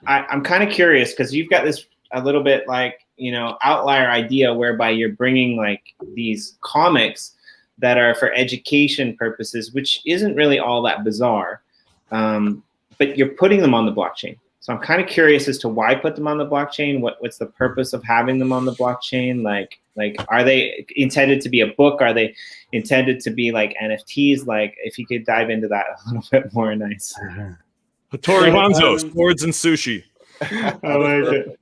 I'm kind of curious because you've got this a little bit like, you know, outlier idea whereby you're bringing like these comics that are for education purposes, which isn't really all that bizarre, but you're putting them on the blockchain. So I'm kind of curious as to why put them on the blockchain. What's the purpose of having them on the blockchain? Like, are they intended to be a book? Are they intended to be like NFTs? Like, if you could dive into that a little bit more, nice. Hattori Hanzo, So, swords and sushi. I like it.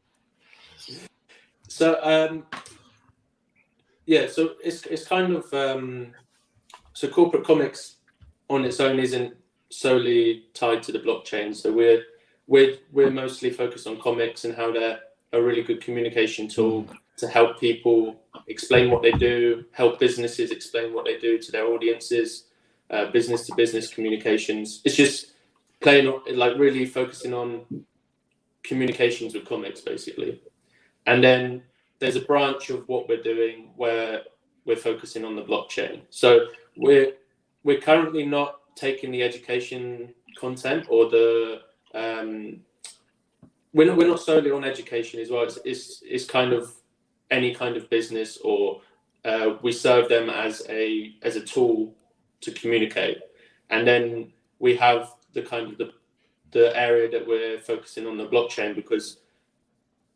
So yeah, so it's kind of so corporate comics on its own isn't solely tied to the blockchain. So we're mostly focused on comics and how they're a really good communication tool to help people explain what they do, help businesses explain what they do to their audiences, business to business communications. It's just playing like really focusing on communications with comics basically. And then there's a branch of what we're doing where we're focusing on the blockchain. So we're currently not taking the education content or the we're not solely on education as well. It's kind of any kind of business, or we serve them as a tool to communicate. And then we have the kind of the area that we're focusing on the blockchain, because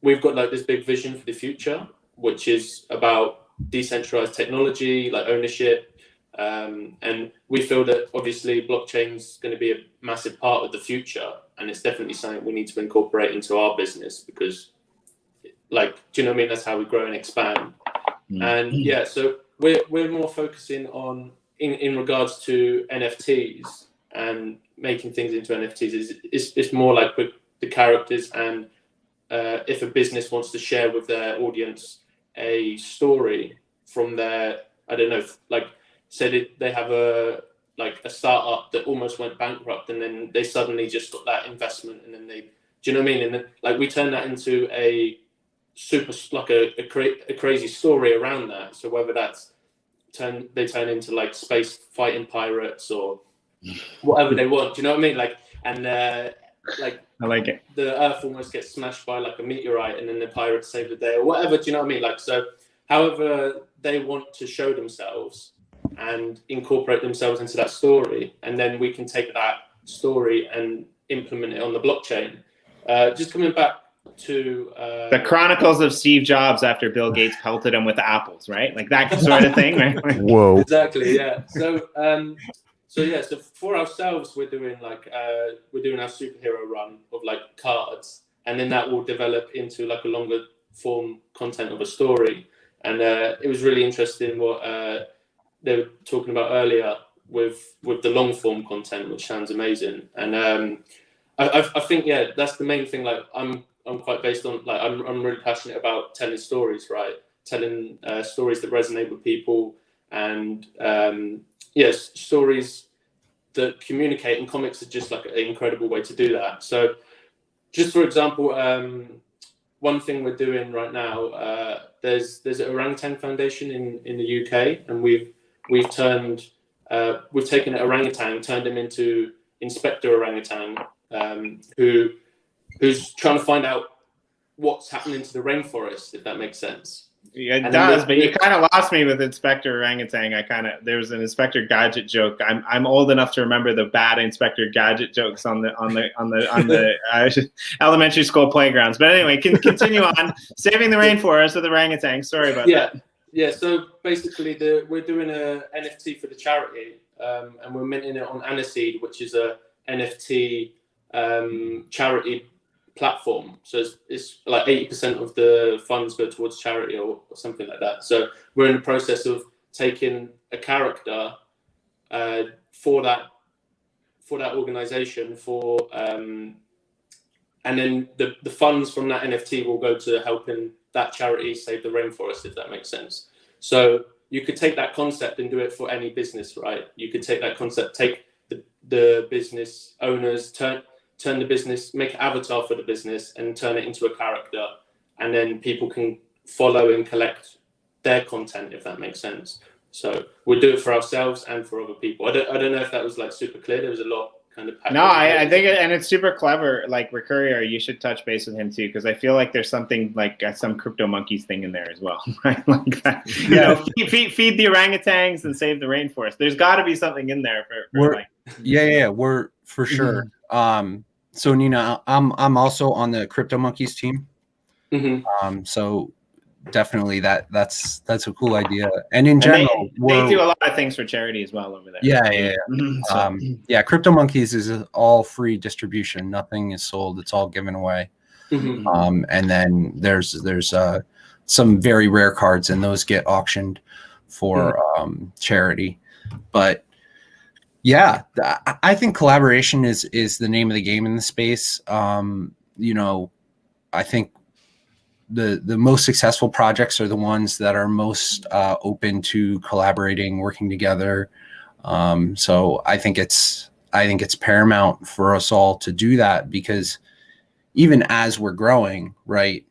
we've got like this big vision for the future, which is about decentralized technology, like ownership. And we feel that obviously blockchain is going to be a massive part of the future, and it's definitely something we need to incorporate into our business because, like, do you know what I mean? That's how we grow and expand. And yeah, so we're more focusing on in regards to NFTs and making things into NFTs. It's more like with the characters, and if a business wants to share with their audience a story from their, I don't know, like say they have a startup that almost went bankrupt, and then they suddenly just got that investment, and then they, do you know what I mean? And then like we turn that into a super, like a crazy story around that. So whether that's they turn into like space fighting pirates or whatever they want, do you know what I mean? Like, and like I like it. the Earth almost gets smashed by like a meteorite, and then the pirates save the day or whatever. Do you know what I mean? Like, so however they want to show themselves and incorporate themselves into that story, and then we can take that story and implement it on the blockchain. Just coming back to the Chronicles of Steve Jobs after Bill Gates pelted him with apples, right? Like that sort of thing, right? Whoa. Exactly, yeah. So so for ourselves, we're doing our superhero run of like cards, and then that will develop into like a longer form content of a story. And it was really interesting what they were talking about earlier with the long form content, which sounds amazing. And I think that's the main thing. Like I'm quite based on, like, I'm really passionate about telling stories, right? Telling stories that resonate with people, and stories that communicate, and comics are just like an incredible way to do that. So just for example, one thing we're doing right now, there's an orangutan foundation in the UK, and we've taken an orangutan, turned him into Inspector Orangutan, who's trying to find out what's happening to the rainforest, if that makes sense. Yeah, it does, but you kind of lost me with Inspector Orangutan. There was an Inspector Gadget joke. I'm old enough to remember the bad Inspector Gadget jokes on the elementary school playgrounds. But anyway, continue on. Saving the rainforest with orangutan. Sorry about that. Yeah. So basically, we're doing a NFT for the charity, and we're minting it on Aniseed, which is a NFT charity platform. So it's like 80% of the funds go towards charity or something like that. So we're in the process of taking a character for that organization and then the funds from that NFT will go to helping that charity save the rainforest, if that makes sense. So you could take that concept and do it for any business, right? You could take that concept, take the business owners, turn the business, make an avatar for the business and turn it into a character, and then people can follow and collect their content, if that makes sense. So we'll do it for ourselves and for other people. I don't know if that was like super clear. There was a lot kind of packaged. No, I think and it's super clever. Like Recourier, you should touch base with him too, because I feel like there's something like some Crypto Monkeys thing in there as well, right? Like that. You know, feed the orangutans and save the rainforest. There's got to be something in there for like. Yeah, we're for sure. So Nina, I'm also on the Crypto Monkeys team. So definitely that's a cool idea. And in general, they do a lot of things for charity as well over there. Yeah. So. Crypto Monkeys is all free distribution. Nothing is sold. It's all given away. And then there's some very rare cards, and those get auctioned for charity. But yeah, I think collaboration is the name of the game in the space. I think the most successful projects are the ones that are most open to collaborating, working together. So I think it's paramount for us all to do that, because even as we're growing, right,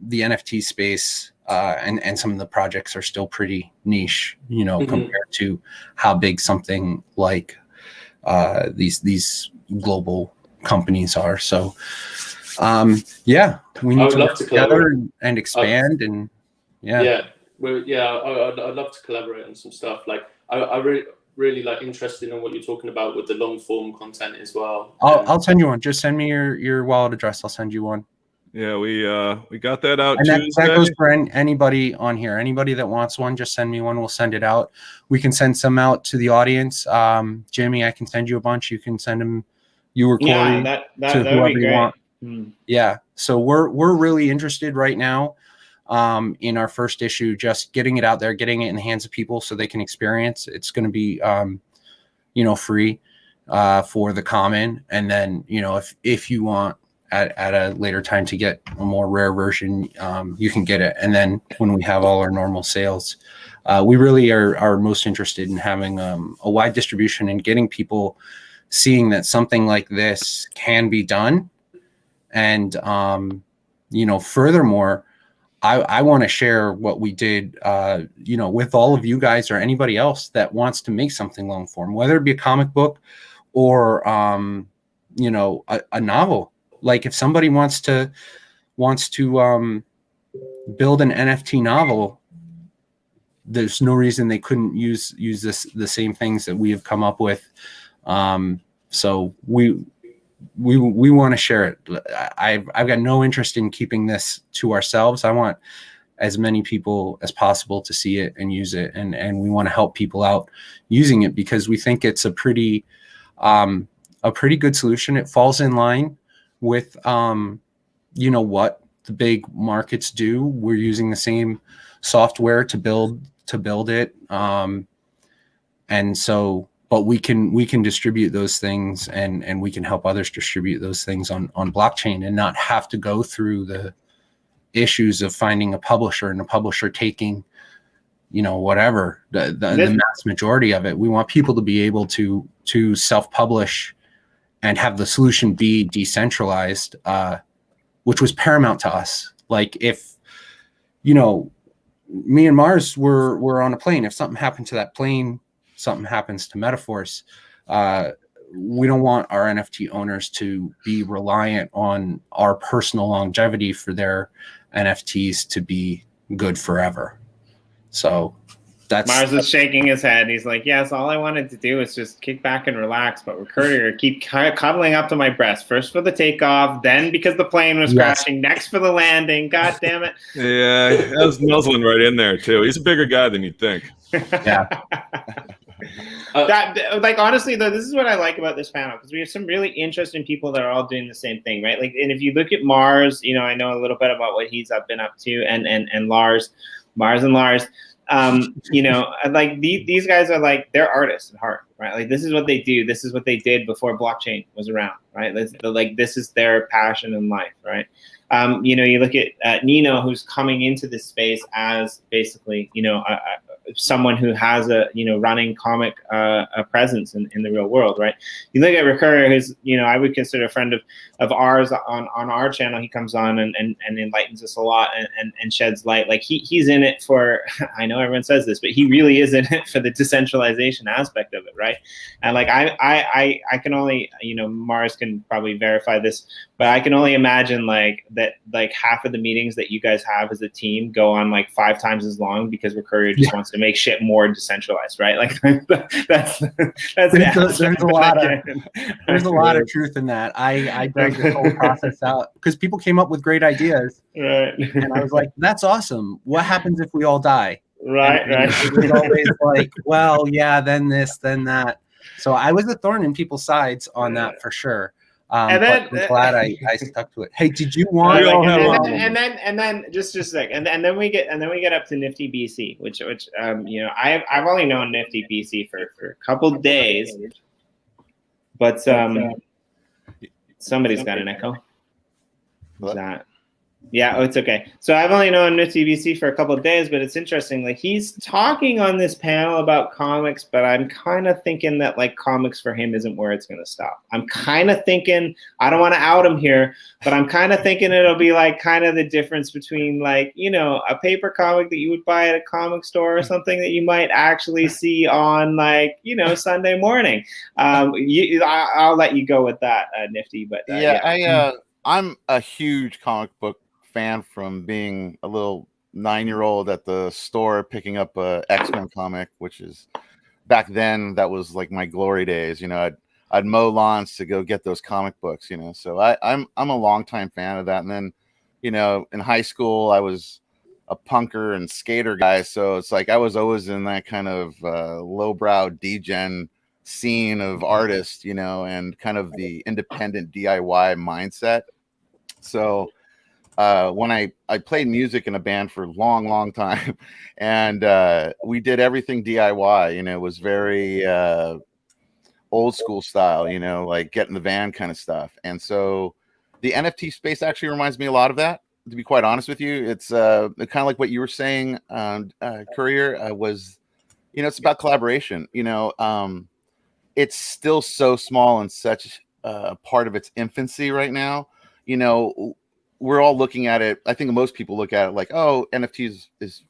the NFT space and some of the projects are still pretty niche, compared to how big something like these global companies are. So we need to work together and expand. I'd love to collaborate on some stuff. Like I really like interested in what you're talking about with the long form content as well. I'll send you one. Just send me your wallet address. I'll send you one. Yeah, we got that out and Tuesday. that goes for anybody on here. Anybody that wants one, just send me one. We'll send it out. We can send some out to the audience. Jimmy, I can send you a bunch. You can send them, you or Corey, that to would whoever be you great. want. Yeah. So we're really interested right now in our first issue, just getting it out there, getting it in the hands of people so they can experience. It's going to be free for the common. And then, if you want at a later time to get a more rare version, you can get it. And then when we have all our normal sales, we really are most interested in having a wide distribution and getting people seeing that something like this can be done. And, furthermore, I want to share what we did, with all of you guys or anybody else that wants to make something long form, whether it be a comic book or, a novel. Like if somebody wants to build an NFT novel, there's no reason they couldn't use the same things that we have come up with. So we want to share it. I've got no interest in keeping this to ourselves. I want as many people as possible to see it and use it, and we want to help people out using it because we think it's a pretty good solution. It falls in line with what the big markets do. We're using the same software to build it, and so. But we can distribute those things and we can help others distribute those things on blockchain and not have to go through the issues of finding a publisher and a publisher taking, whatever the mass majority of it. We want people to be able to self-publish and have the solution be decentralized, which was paramount to us. Like if, me and Mars were on a plane, if something happened to that plane, something happens to Metaforce, we don't want our NFT owners to be reliant on our personal longevity for their NFTs to be good forever. So that's Mars is shaking his head. He's like, yes, all I wanted to do is just kick back and relax, but Recourier keep cuddling up to my breast, first for the takeoff, then because the plane was crashing, next for the landing. God damn it. Yeah, that was nuzzling right in there too. He's a bigger guy than you'd think. Yeah. Honestly though, this is what I like about this panel, because we have some really interesting people that are all doing the same thing, right? Like, and if you look at Mars, I know a little bit about what he's been up to, and Lars, Mars and Lars, like these guys are like, they're artists at heart, right? Like this is what they do. This is what they did before blockchain was around, right? This is their passion in life, right? You look at Nino, who's coming into this space as basically, someone who has a running comic presence in the real world, right? You look at Recourier, who's I would consider a friend of ours on our channel. He comes on and enlightens us a lot and sheds light. Like he's in it for, I know everyone says this, but he really is in it for the decentralization aspect of it, right? And like I can only, Mars can probably verify this, but I can only imagine like half of the meetings that you guys have as a team go on like 5 times as long because Recourier just wants to to make shit more decentralized, right? Like that's there's a lot of truth in that. I dug this whole process out because people came up with great ideas, right? And I was like, that's awesome. What happens if we all die? Right. It was always like, well, yeah, then this, then that. So I was a thorn in people's sides on that for sure. And then, but I'm glad I stuck to it. Hey, did you want? And then just a sec, and then we get up to NiftyBC, which I've only known NiftyBC for a couple days, but somebody's got an echo. What's that? Yeah, it's okay. So I've only known NiftyBC for a couple of days, but it's interesting. Like he's talking on this panel about comics, but I'm kind of thinking that like comics for him isn't where it's going to stop. I'm kind of thinking, I don't want to out him here, but I'm kind of thinking it'll be like kind of the difference between like, a paper comic that you would buy at a comic store or something that you might actually see on like, Sunday morning. I'll let you go with that, Nifty. But I'm a huge comic book fan from being a little 9-year-old at the store picking up a X-Men comic, which is back then that was like my glory days. I'd mow lawns to go get those comic books. So I'm a longtime fan of that. And then in high school I was a punker and skater guy, so it's like I was always in that kind of lowbrow degen scene of artists, and kind of the independent DIY mindset. So when I played music in a band for a long time, and we did everything DIY, it was very old school style, like get in the van kind of stuff. And so the NFT space actually reminds me a lot of that, to be quite honest with you. It's kind of like what you were saying, Courier, was, it's about collaboration. It's still so small and such part of its infancy right now. We're all looking at it. I think most people look at it like, oh, NFTs is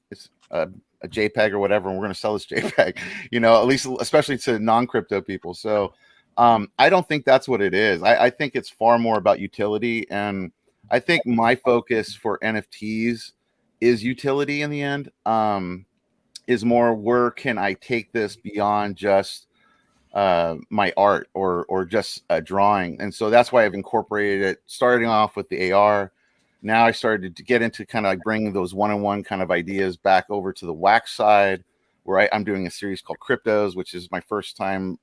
a JPEG or whatever, and we're going to sell this JPEG, at least, especially to non-crypto people. So I don't think that's what it is. I think it's far more about utility. And I think my focus for NFTs is utility in the end, is more where can I take this beyond just my art or just a drawing. And so that's why I've incorporated it, starting off with the AR. Now I started to get into kind of like bringing those one-on-one kind of ideas back over to the wax side, where I'm doing a series called Cryptos, which is my first time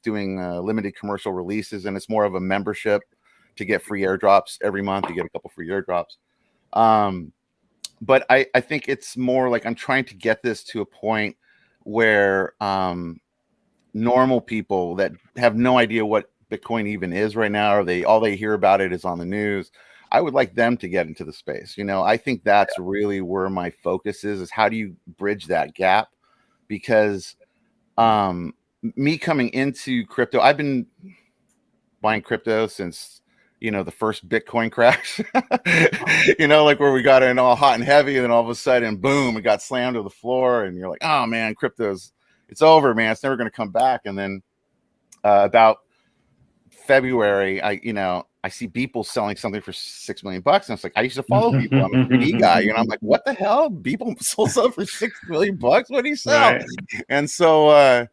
doing limited commercial releases. And it's more of a membership to get free airdrops every month. You get a couple free airdrops. But I think it's more like I'm trying to get this to a point where normal people that have no idea what Bitcoin even is right now, or all they hear about it is on the news, I would like them to get into the space. I think that's really where my focus is how do you bridge that gap? Because me coming into crypto, I've been buying crypto since the first Bitcoin crash, like where we got in all hot and heavy, and then all of a sudden, boom, it got slammed to the floor, and you're like, oh man, it's over, man. It's never going to come back. And then about February, I see Beeple selling something for $6 million. And it's like, I used to follow Beeple. I'm a 3D guy. I'm like, what the hell? Beeple sold something for $6 million? What do you sell? Right. And so,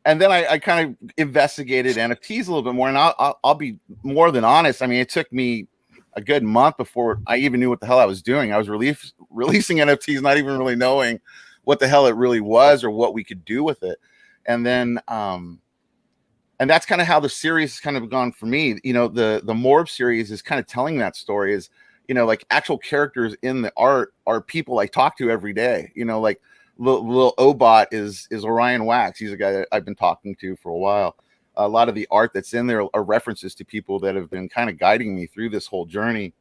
and then I kind of investigated NFTs a little bit more. And I'll be more than honest. I mean, it took me a good month before I even knew what the hell I was doing. I was releasing NFTs, not even really knowing what the hell it really was or what we could do with it. And then, and that's kind of how the series has kind of gone for me. The M.O.R.B.S series is kind of telling that story, is, like actual characters in the art are people I talk to every day. Like little Obot is Orion Wax. He's a guy that I've been talking to for a while. A lot of the art that's in there are references to people that have been kind of guiding me through this whole journey.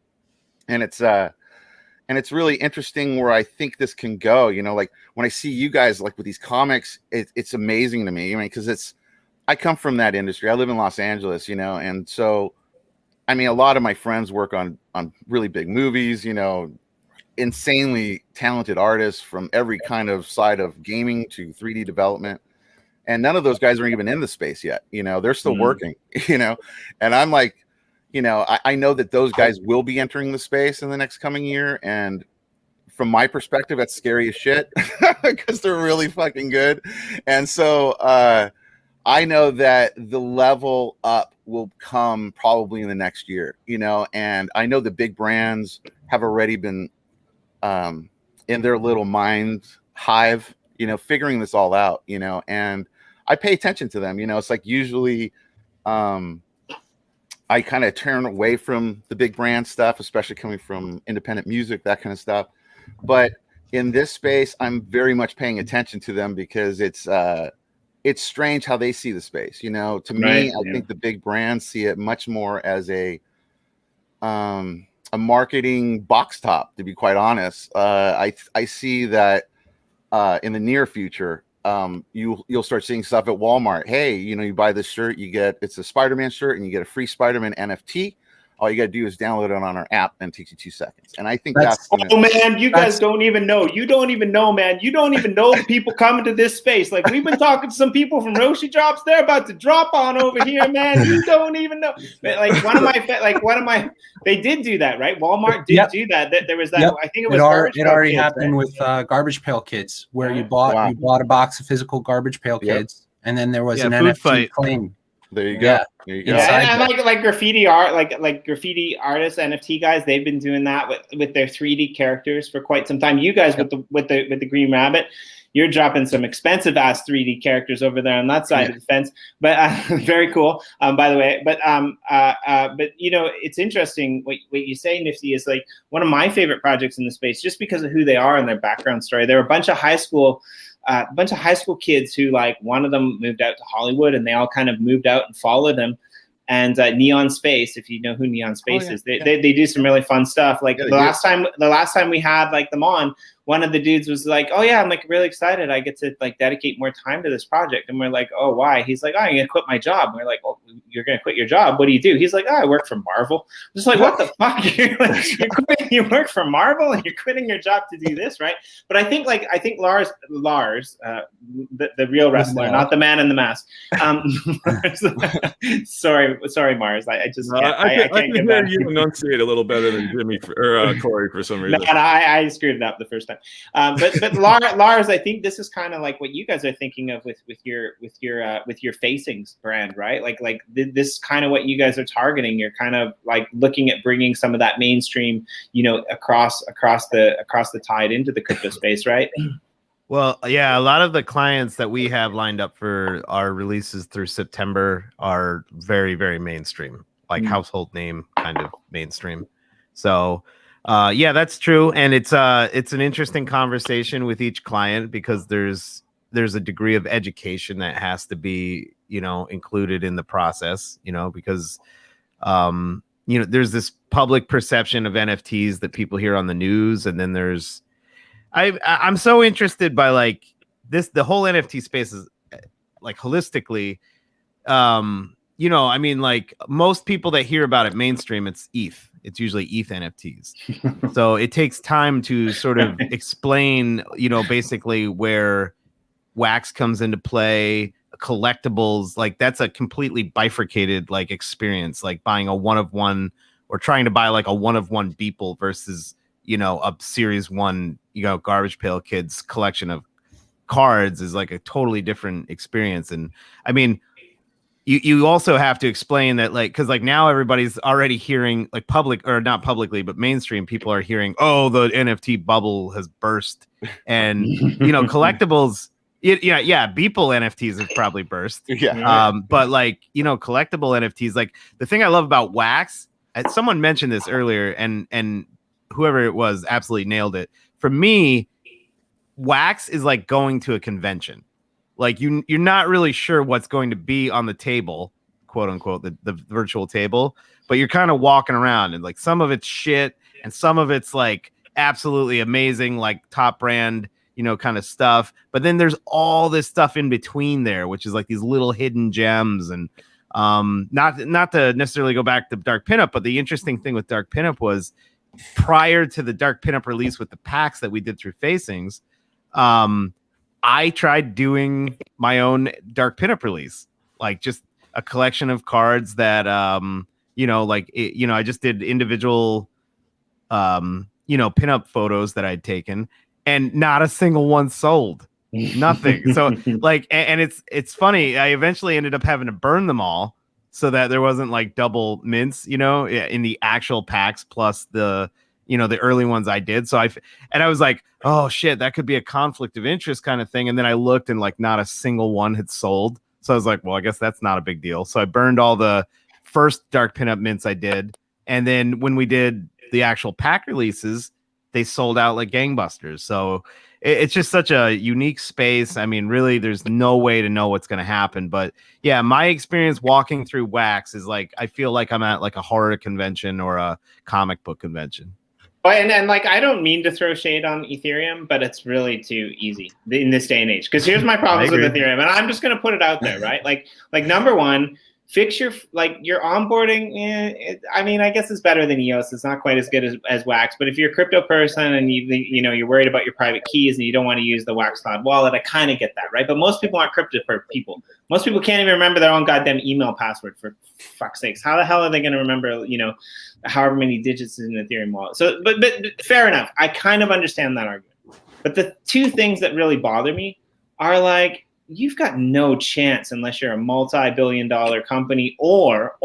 And it's really interesting where I think this can go. Like when I see you guys like with these comics, it's amazing to me. I mean, because I come from that industry. I live in Los Angeles, and so, I mean, a lot of my friends work on really big movies, insanely talented artists from every kind of side of gaming to 3D development. And none of those guys are even in the space yet. They're still working, and I'm like, I know that those guys will be entering the space in the next coming year. And from my perspective, that's scary as shit because they're really fucking good. And so I know that the level up will come probably in the next year, and I know the big brands have already been in their little mind hive, figuring this all out, and I pay attention to them. It's like usually I kind of turn away from the big brand stuff, especially coming from independent music, that kind of stuff. But in this space, I'm very much paying attention to them because it's strange how they see the space. To me, I think the big brands see it much more as a marketing box top, to be quite honest. I see that in the near future, you'll start seeing stuff at Walmart. Hey, you buy this shirt, it's a Spider-Man shirt, and you get a free Spider-Man NFT. All you got to do is download it on our app, and it takes you 2 seconds. And I think that's man, you guys don't even know. You don't even know, man. You don't even know the people coming to this space. Like, we've been talking to some people from Roshi Drops. They're about to drop on over here, man. You don't even know. Like, one of my, they did do that, right? Walmart did do that. There was that. I think it was. It already happened with Garbage Pail Kids, where you bought a box of physical Garbage Pail Kids, and then there was an NFT claim. There you go. There you go. Yeah, and like graffiti art, like graffiti artists, NFT guys, they've been doing that with their 3D characters for quite some time. You guys with the Green Rabbit, you're dropping some expensive ass 3D characters over there on that side of the fence. But very cool, by the way. But it's interesting what you say, Nifty, is like one of my favorite projects in the space, just because of who they are and their background story. They're a bunch of high school kids who, like, one of them moved out to Hollywood, and they all kind of moved out and followed him. And Neon Space, if you know who Neon Space is, they do some really fun stuff. Like the last time we had like them on, one of the dudes was like, "Oh yeah, I'm like really excited. I get to like dedicate more time to this project." And we're like, "Oh, why?" He's like, "Oh, I'm gonna quit my job." And we're like, "Oh, you're gonna quit your job? What do you do?" He's like, "Oh, I work for Marvel." I'm just like, what the fuck? You work for Marvel and you're quitting your job to do this, right? But I think Lars, the real wrestler, not the man in the mask. Sorry, Mars. I can hear you enunciate a little better than Jimmy or Corey for some reason. No, I screwed it up the first time. But Lars, I think this is kind of like what you guys are thinking of with your Facings brand, right? Like this is kind of what you guys are targeting. You're kind of like looking at bringing some of that mainstream, across the tide into the crypto space, right? Well, yeah, a lot of the clients that we have lined up for our releases through September are very, very mainstream, like household name kind of mainstream. So, yeah, that's true, and it's an interesting conversation with each client because there's a degree of education that has to be included in the process, because there's this public perception of NFTs that people hear on the news, and then there's I'm so interested by like the whole NFT space is like holistically, I mean, like most people that hear about it mainstream, it's ETH. It's usually ETH NFTs. So it takes time to sort of explain, basically where wax comes into play, collectibles, like that's a completely bifurcated like experience, like buying a one of one or trying to buy like a one of one Beeple versus, a series 1, Garbage Pail Kids collection of cards is like a totally different experience. And I mean, you also have to explain that, like, because like now everybody's already hearing like public or not publicly, but mainstream people are hearing, oh, the NFT bubble has burst, and collectibles. Beeple NFTs have probably burst. But like collectible NFTs, like the thing I love about wax, someone mentioned this earlier, and whoever it was absolutely nailed it. For me, wax is like going to a convention. Like you're not really sure what's going to be on the table, quote unquote, the virtual table, but you're kind of walking around and like some of it's shit and some of it's like absolutely amazing, like top brand, kind of stuff. But then there's all this stuff in between there, which is like these little hidden gems. And not to necessarily go back to Dark Pinup, but the interesting thing with Dark Pinup was prior to the Dark Pinup release with the packs that we did through Facings, I tried doing my own Dark Pinup release, like just a collection of cards that, I just did individual, pinup photos that I'd taken, and not a single one sold. Nothing. So like, and it's funny. I eventually ended up having to burn them all so that there wasn't like double mints, in the actual packs plus the the early ones I did. So I was like, oh shit, that could be a conflict of interest kind of thing. And then I looked and like not a single one had sold. So I was like, well, I guess that's not a big deal. So I burned all the first dark pinup mints I did. And then when we did the actual pack releases, they sold out like gangbusters. So it's just such a unique space. I mean, really, there's no way to know what's going to happen. But yeah, my experience walking through Wax is like, I feel like I'm at like a horror convention or a comic book convention. And like, I don't mean to throw shade on Ethereum, but it's really too easy in this day and age. Because here's my problems with Ethereum, and I'm just going to put it out there, right? Like number one, fix your onboarding. I mean, I guess it's better than EOS. It's not quite as good as Wax. But if you're a crypto person and you're worried about your private keys and you don't want to use the Wax Cloud wallet, I kind of get that, right? But most people aren't crypto people. Most people can't even remember their own goddamn email password, for fuck's sakes. How the hell are they going to remember, however many digits is in an Ethereum wallet? So, but fair enough. I kind of understand that argument. But the two things that really bother me are like, you've got no chance unless you're a multi-billion-dollar company or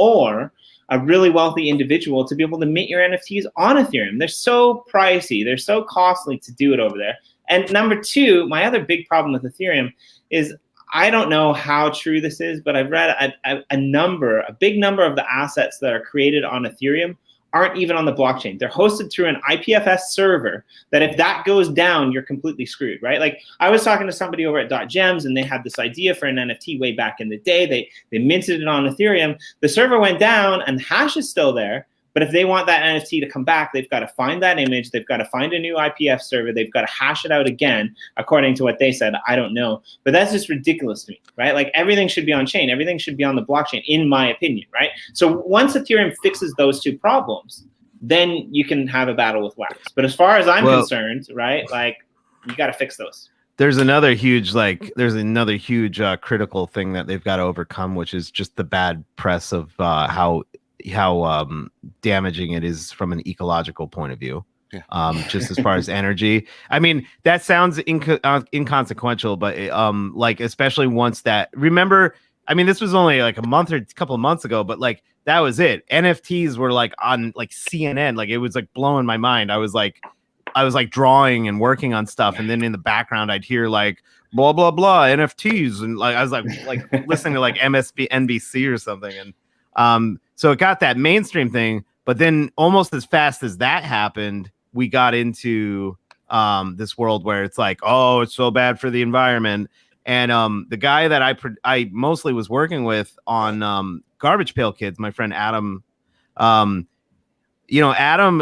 a really wealthy individual to be able to mint your NFTs on Ethereum. They're so pricey. They're so costly to do it over there. And number two, my other big problem with Ethereum is I don't know how true this is, but I've read a big number of the assets that are created on Ethereum aren't even on the blockchain. They're hosted through an IPFS server that if that goes down, you're completely screwed, right? Like I was talking to somebody over at .gems and they had this idea for an NFT way back in the day. They minted it on Ethereum. The server went down and the hash is still there. But if they want that NFT to come back, they've got to find that image. They've got to find a new IPF server. They've got to hash it out again, according to what they said. I don't know. But that's just ridiculous to me, right? Like everything should be on chain. Everything should be on the blockchain, in my opinion, right? So once Ethereum fixes those two problems, then you can have a battle with Wax. But as far as I'm concerned, right, like you got to fix those. There's another huge critical thing that they've got to overcome, which is just the bad press of how damaging it is from an ecological point of view. Just as far as energy. I mean, that sounds inconsequential, but like especially once that, remember, I mean, this was only like a month or a couple of months ago, but like that was it. NFTs were like on like CNN, like it was like blowing my mind. I was like drawing and working on stuff, and then in the background I'd hear like blah blah blah NFTs, and like I was like listening to like NBC or something, and so it got that mainstream thing. But then almost as fast as that happened, we got into this world where it's like, oh, it's so bad for the environment. And the guy that I mostly was working with on Garbage Pail Kids, my friend Adam, Adam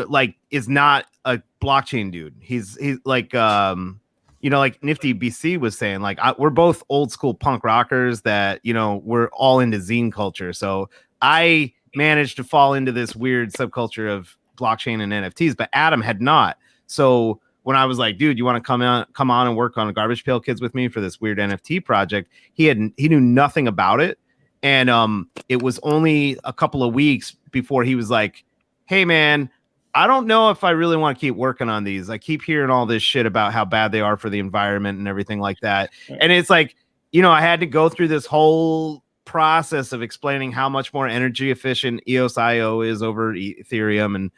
like is not a blockchain dude. He's like like NiftyBC was saying, like we're both old school punk rockers that we're all into zine culture. So I managed to fall into this weird subculture of blockchain and NFTs, but Adam had not. So when I was like, dude, you want to come on and work on Garbage Pail Kids with me for this weird NFT project, he knew nothing about it. And it was only a couple of weeks before he was like, hey man, I don't know if I really want to keep working on these. I keep hearing all this shit about how bad they are for the environment and everything like that. And it's like, I had to go through this whole process of explaining how much more energy efficient EOS.io is over Ethereum. And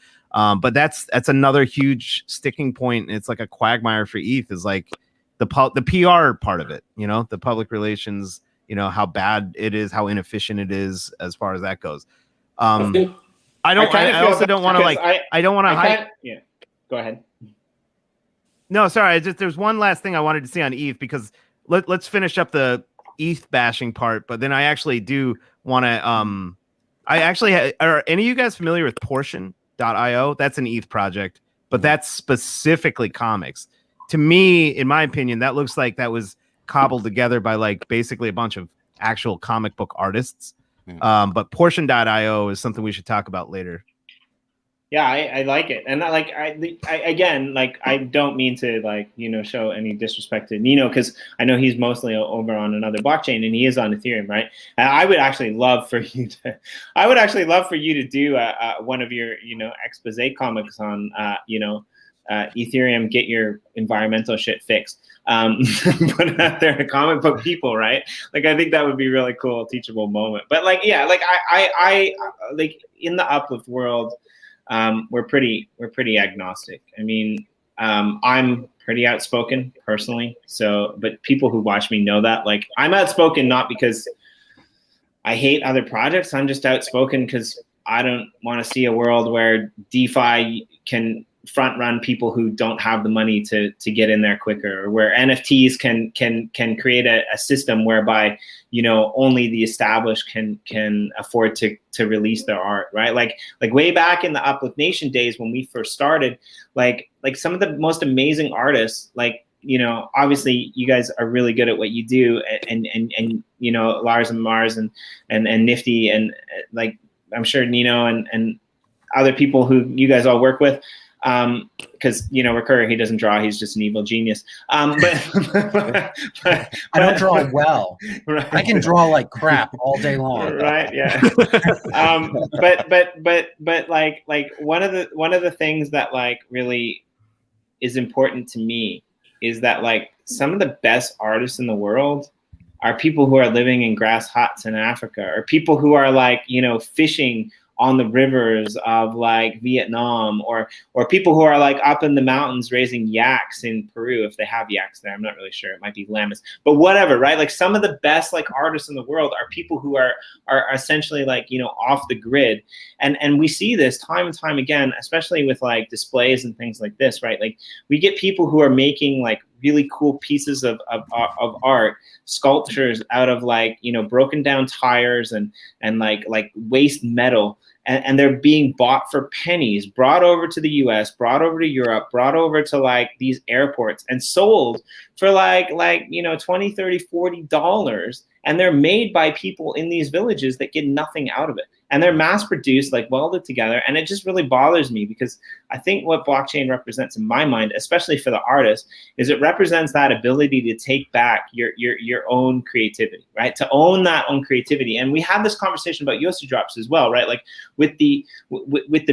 but that's another huge sticking point. It's like a quagmire for ETH is like the PR part of it, the public relations, how bad it is, how inefficient it is as far as that goes. I also don't want to hype. Yeah, go ahead. No, sorry. There's one last thing I wanted to see on ETH because let's finish up the ETH bashing part, but then I actually do want to are any of you guys familiar with Portion.io? That's an ETH project, but that's specifically comics. To me, in my opinion, that looks like that was cobbled together by like basically a bunch of actual comic book artists. But Portion.io is something we should talk about later. Yeah, I like it. And I don't mean to show any disrespect to Nino, because I know he's mostly over on another blockchain and he is on Ethereum, right? And I would actually love for you to do one of your expose comics on Ethereum, get your environmental shit fixed. Put it out there to comic book people, right? Like, I think that would be really cool, teachable moment. But like, yeah, like I like in the uplift world, we're pretty agnostic. I mean, I'm pretty outspoken personally. So, but people who watch me know that. Like, I'm outspoken not because I hate other projects. I'm just outspoken because I don't want to see a world where DeFi can front run people who don't have the money to get in there quicker, or where NFTs can create a system whereby, you know, only the established can afford to release their art, right? Like way back in the Uplift Nation days when we first started, like some of the most amazing artists, like, you know, obviously you guys are really good at what you do, and you know, Lars and Mars and Nifty, and like I'm sure Nino and other people who you guys all work with, because, you know, Recourier, he doesn't draw, he's just an evil genius. But I don't draw well. Right. I can draw like crap all day long. Right. Yeah. But like one of the things that like really is important to me is that like some of the best artists in the world are people who are living in grass huts in Africa, or people who are like, you know, fishing on the rivers of like Vietnam, or people who are like up in the mountains raising yaks in Peru, if they have yaks there. I'm not really sure. It might be llamas, but whatever, right? Like some of the best like artists in the world are people who are essentially like, you know, off the grid. And we see this time and time again, especially with like displays and things like this, right? Like we get people who are making like really cool pieces of art, sculptures out of like, you know, broken down tires and like waste metal. And they're being bought for pennies, brought over to the US, brought over to Europe, brought over to like these airports and sold for like, you know, $20, $30, $40. And they're made by people in these villages that get nothing out of it. And they're mass produced, like welded together. And it just really bothers me, because I think what blockchain represents in my mind, especially for the artist, is it represents that ability to take back your own creativity, right? To own that own creativity. And we had this conversation about Yossi drops as well, right? Like with the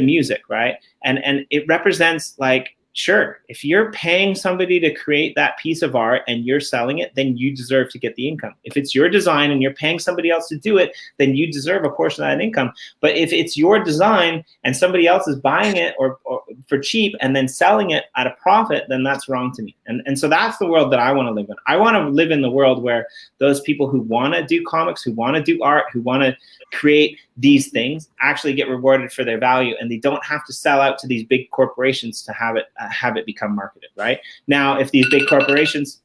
music, right? And it represents like, sure, if you're paying somebody to create that piece of art and you're selling it, then you deserve to get the income. If it's your design and you're paying somebody else to do it, then you deserve a portion of that income. But if it's your design and somebody else is buying it or for cheap and then selling it at a profit, then that's wrong to me. And so that's the world that I want to live in. I want to live in the world where those people who want to do comics, who want to do art, who want to create these things actually get rewarded for their value, and they don't have to sell out to these big corporations to have it become marketed, right? Now, if these big corporations,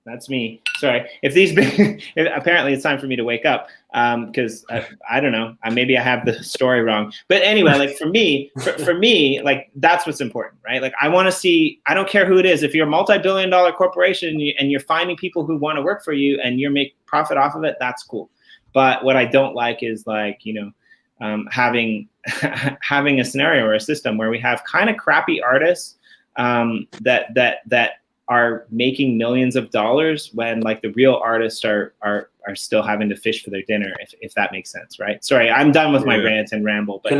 that's me, sorry. If these big, apparently it's time for me to wake up, because I don't know, maybe I have the story wrong. But anyway, like for me, like that's what's important, right? Like I want to see, I don't care who it is. If you're a multi-billion-dollar corporation and you're finding people who want to work for you and you're making profit off of it, that's cool. But what I don't like is like, you know, having a scenario or a system where we have kind of crappy artists that are making millions of dollars when like the real artists are still having to fish for their dinner, if that makes sense, right? Sorry, I'm done with my rant and ramble. But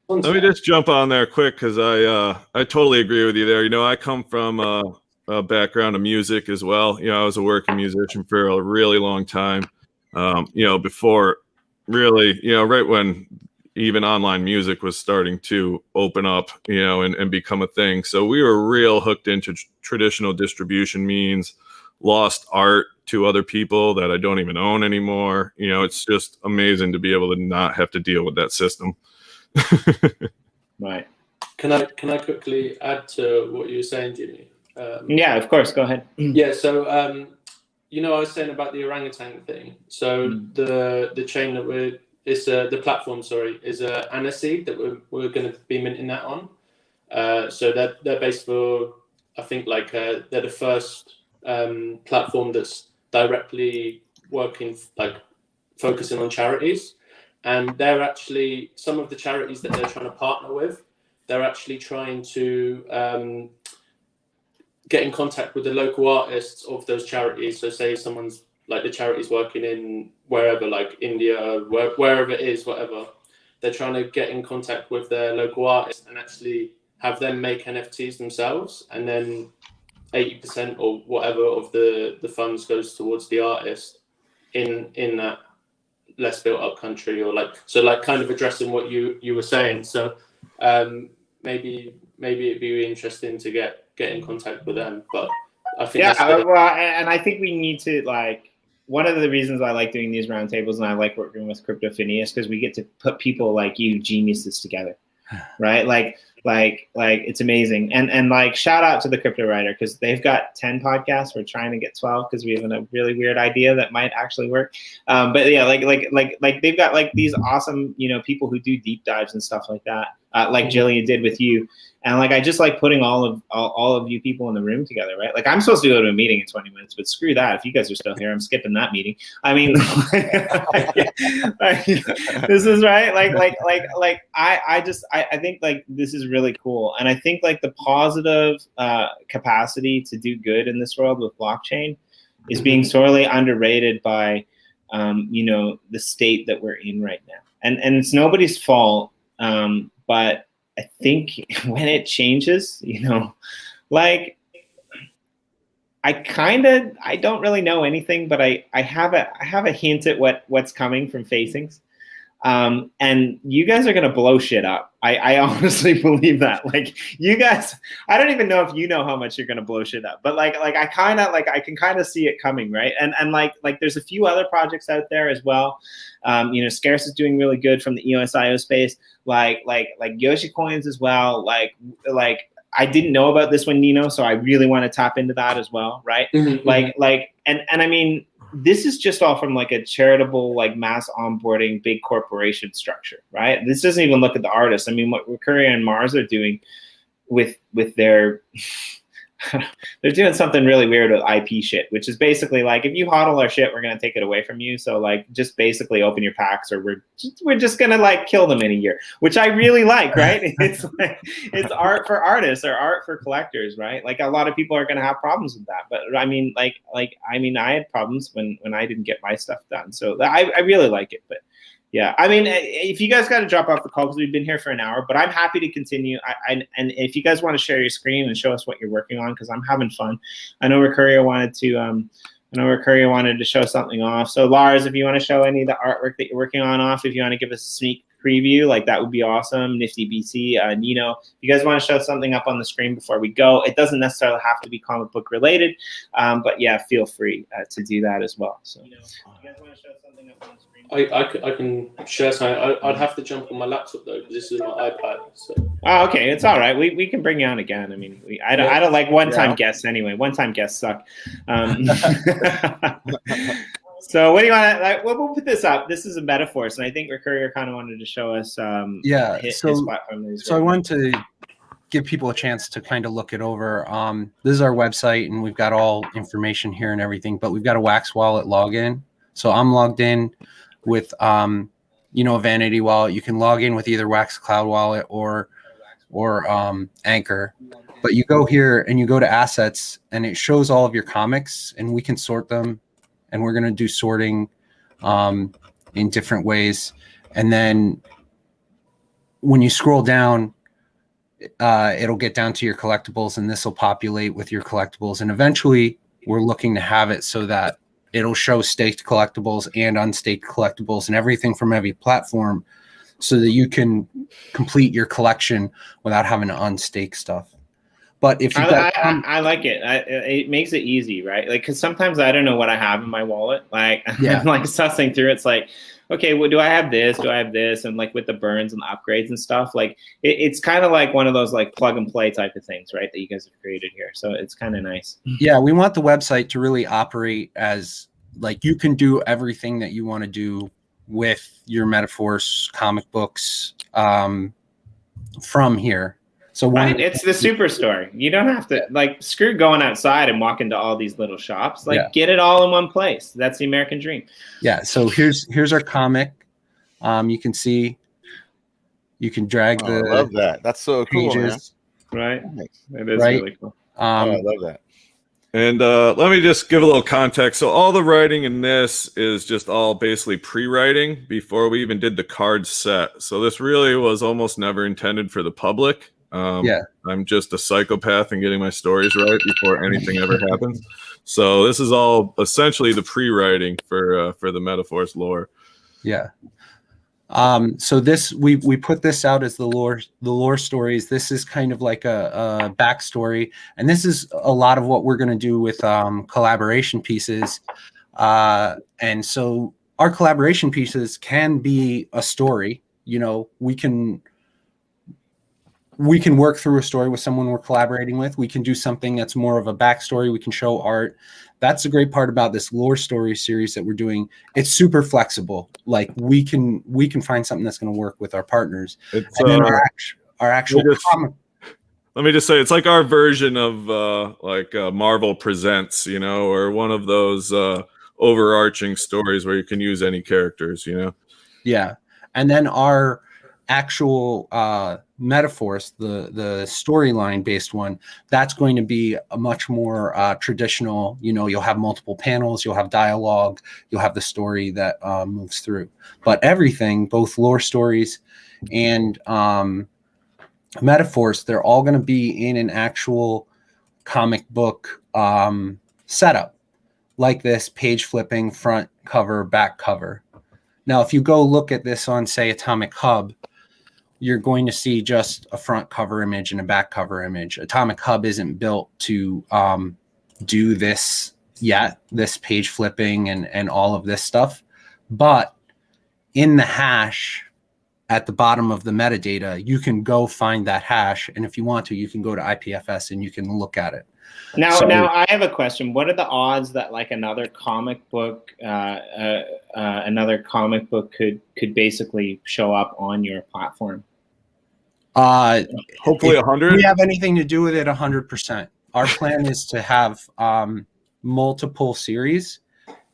let me just jump on there quick, because I totally agree with you there. You know, I come from a background of music as well. You know, I was a working musician for a really long time. You know, before really, you know, right when even online music was starting to open up, you know, and become a thing. So we were real hooked into traditional distribution means, lost art to other people that I don't even own anymore. You know, it's just amazing to be able to not have to deal with that system. Right. Can I quickly add to what you were saying, Jimmy? Yeah, of course. Go ahead. Yeah. So, you know, I was saying about the orangutan thing. So the chain that the platform, sorry, is Aniseed that we're going to be minting that on. So they're based for, I think, like they're the first platform that's directly working, like focusing on charities. And they're actually, some of the charities that they're trying to partner with, they're actually trying to get in contact with the local artists of those charities. So say someone's like the charity's working in wherever, like India, wherever it is, whatever. They're trying to get in contact with their local artists and actually have them make NFTs themselves, and then 80% or whatever of the funds goes towards the artist in that less built up country, or like kind of addressing what you were saying. So maybe it'd be interesting to get in contact with them. But I think and I think we need to, like, one of the reasons I like doing these roundtables and I like working with Crypto Finney is because we get to put people like you geniuses together, right? Like it's amazing. And like, shout out to the Cryptowriter, because they've got 10 podcasts. We're trying to get 12 because we have a really weird idea that might actually work. But yeah, like they've got like these awesome, you know, people who do deep dives and stuff like that, like Jillian did with you. And like, I just like putting all of you people in the room together, right? Like, I'm supposed to go to a meeting in 20 minutes, but screw that. If you guys are still here, I'm skipping that meeting. I mean, this is right. I think like this is really cool. And I think like the positive capacity to do good in this world with blockchain is being sorely underrated by, you know, the state that we're in right now. And it's nobody's fault, but I think when it changes, you know, like I don't really know anything, but I have a hint at what's coming from Facings. And you guys are going to blow shit up. I honestly believe that. Like, you guys, I don't even know if you know how much you're going to blow shit up, but like I can kind of see it coming, right? And like there's a few other projects out there as well. You know, Scarce is doing really good from the EOS.io space, like Yoshi Coins as well. Like I didn't know about this one, Nino, so I really want to tap into that as well, right? And I mean, this is just all from like a charitable, like mass onboarding big corporation structure, right? This doesn't even look at the artists. I mean, what Recourier and M.O.R.B.S are doing with their, they're doing something really weird with IP shit, which is basically like, if you hodl our shit, we're going to take it away from you. So like, just basically open your packs, or we're just going to like kill them in a year, which I really like, right? It's like, it's art for artists or art for collectors, right? Like, a lot of people are going to have problems with that. But I mean, I had problems when I didn't get my stuff done. So I really like it. But yeah, I mean, if you guys got to drop off the call because we've been here for an hour, but I'm happy to continue. And if you guys want to share your screen and show us what you're working on, because I'm having fun. I know Recourier wanted to show something off. So Lars, if you want to show any of the artwork that you're working on off, if you want to give us a sneak preview, like, that would be awesome. NiftyBC, Nino, if you guys want to show something up on the screen before we go, it doesn't necessarily have to be comic book related, but yeah, feel free to do that as well. So, if you guys want to show something up on the screen. I can share something. I'd have to jump on my laptop though, because this is my iPad. So. Oh, okay, it's all right. We can bring you on again. I mean, I don't like one-time guests anyway. One-time guests suck. So what do you want to like? We'll put this up. This is a metaphor, and I think Recourier kind of wanted to show us. His platform. So I wanted to give people a chance to kind of look it over. This is our website, and we've got all information here and everything. But we've got a Wax Wallet login. So I'm logged in with you know, a Vanity wallet. You can log in with either Wax Cloud Wallet or Anchor. But you go here and you go to assets, and it shows all of your comics, and we can sort them. And we're going to do sorting in different ways. And then when you scroll down, it'll get down to your collectibles, and this will populate with your collectibles. And eventually we're looking to have it so that it'll show staked collectibles and unstaked collectibles and everything from every platform, so that you can complete your collection without having to unstake stuff. But if you I like it. It makes it easy, right? Like, because sometimes I don't know what I have in my wallet. Like, yeah. I'm like sussing through. It's like, okay, well, do I have this? Do I have this? And like with the burns and the upgrades and stuff, like it's kind of like one of those like plug and play type of things, right? That you guys have created here. So it's kind of nice. Yeah, we want the website to really operate as like you can do everything that you want to do with your metaphors, comic books from here. So it's the superstore. You don't have to like screw going outside and walk into all these little shops. Like, get it all in one place. That's the American dream. Yeah. So here's our comic. You can see. You can drag the. I love that. That's so cool, man. Right. It is right? really cool. I love that. And let me just give a little context. So all the writing in this is just all basically pre-writing before we even did the card set. So this really was almost never intended for the public. I'm just a psychopath and getting my stories right before anything ever happens. So this is all essentially the pre-writing for the Metaphors lore. Yeah. So this we put this out as the lore stories. This is kind of like a backstory, and this is a lot of what we're going to do with collaboration pieces. And so our collaboration pieces can be a story. You know, we can work through a story with someone we're collaborating with. We can do something that's more of a backstory. We can show art. That's the great part about this lore story series that we're doing. It's super flexible. Like we can find something that's going to work with our partners. And then our actual comic. Let me just say, it's like our version of Marvel Presents, you know, or one of those overarching stories where you can use any characters, you know. Yeah, and then our actual Metaphors, the storyline based one, that's going to be a much more traditional. You know, you'll have multiple panels, you'll have dialogue, you'll have the story that moves through. But everything, both lore stories and Metaphors, they're all going to be in an actual comic book setup, like this: page flipping, front cover, back cover. Now, if you go look at this on, say, Atomic Hub, you're going to see just a front cover image and a back cover image. Atomic Hub isn't built to do this yet, this page flipping and all of this stuff. But in the hash at the bottom of the metadata, you can go find that hash. And if you want to, you can go to IPFS and you can look at it. Now I have a question. What are the odds that like another comic book could basically show up on your platform? Hopefully 100. If we have anything to do with it, 100%. Our plan is to have multiple series,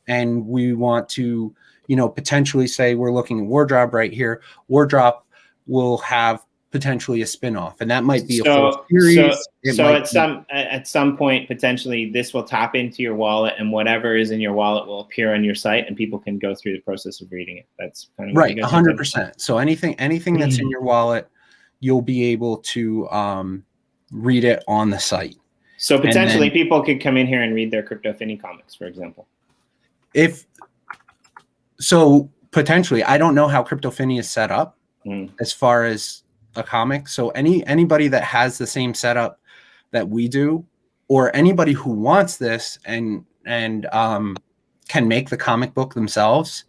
and we want to, you know, potentially say we're looking at Wardrop right here. Wardrop will have potentially a spin-off, and that might be a full series. At some point, potentially this will tap into your wallet, and whatever is in your wallet will appear on your site, and people can go through the process of reading it. That's kind of right, 100%. So anything that's in your wallet, you'll be able to read it on the site. So potentially people could come in here and read their Crypto Finney comics, for example. Potentially, I don't know how Crypto Finney is set up as far as a comic. So anybody that has the same setup that we do, or anybody who wants this and can make the comic book themselves,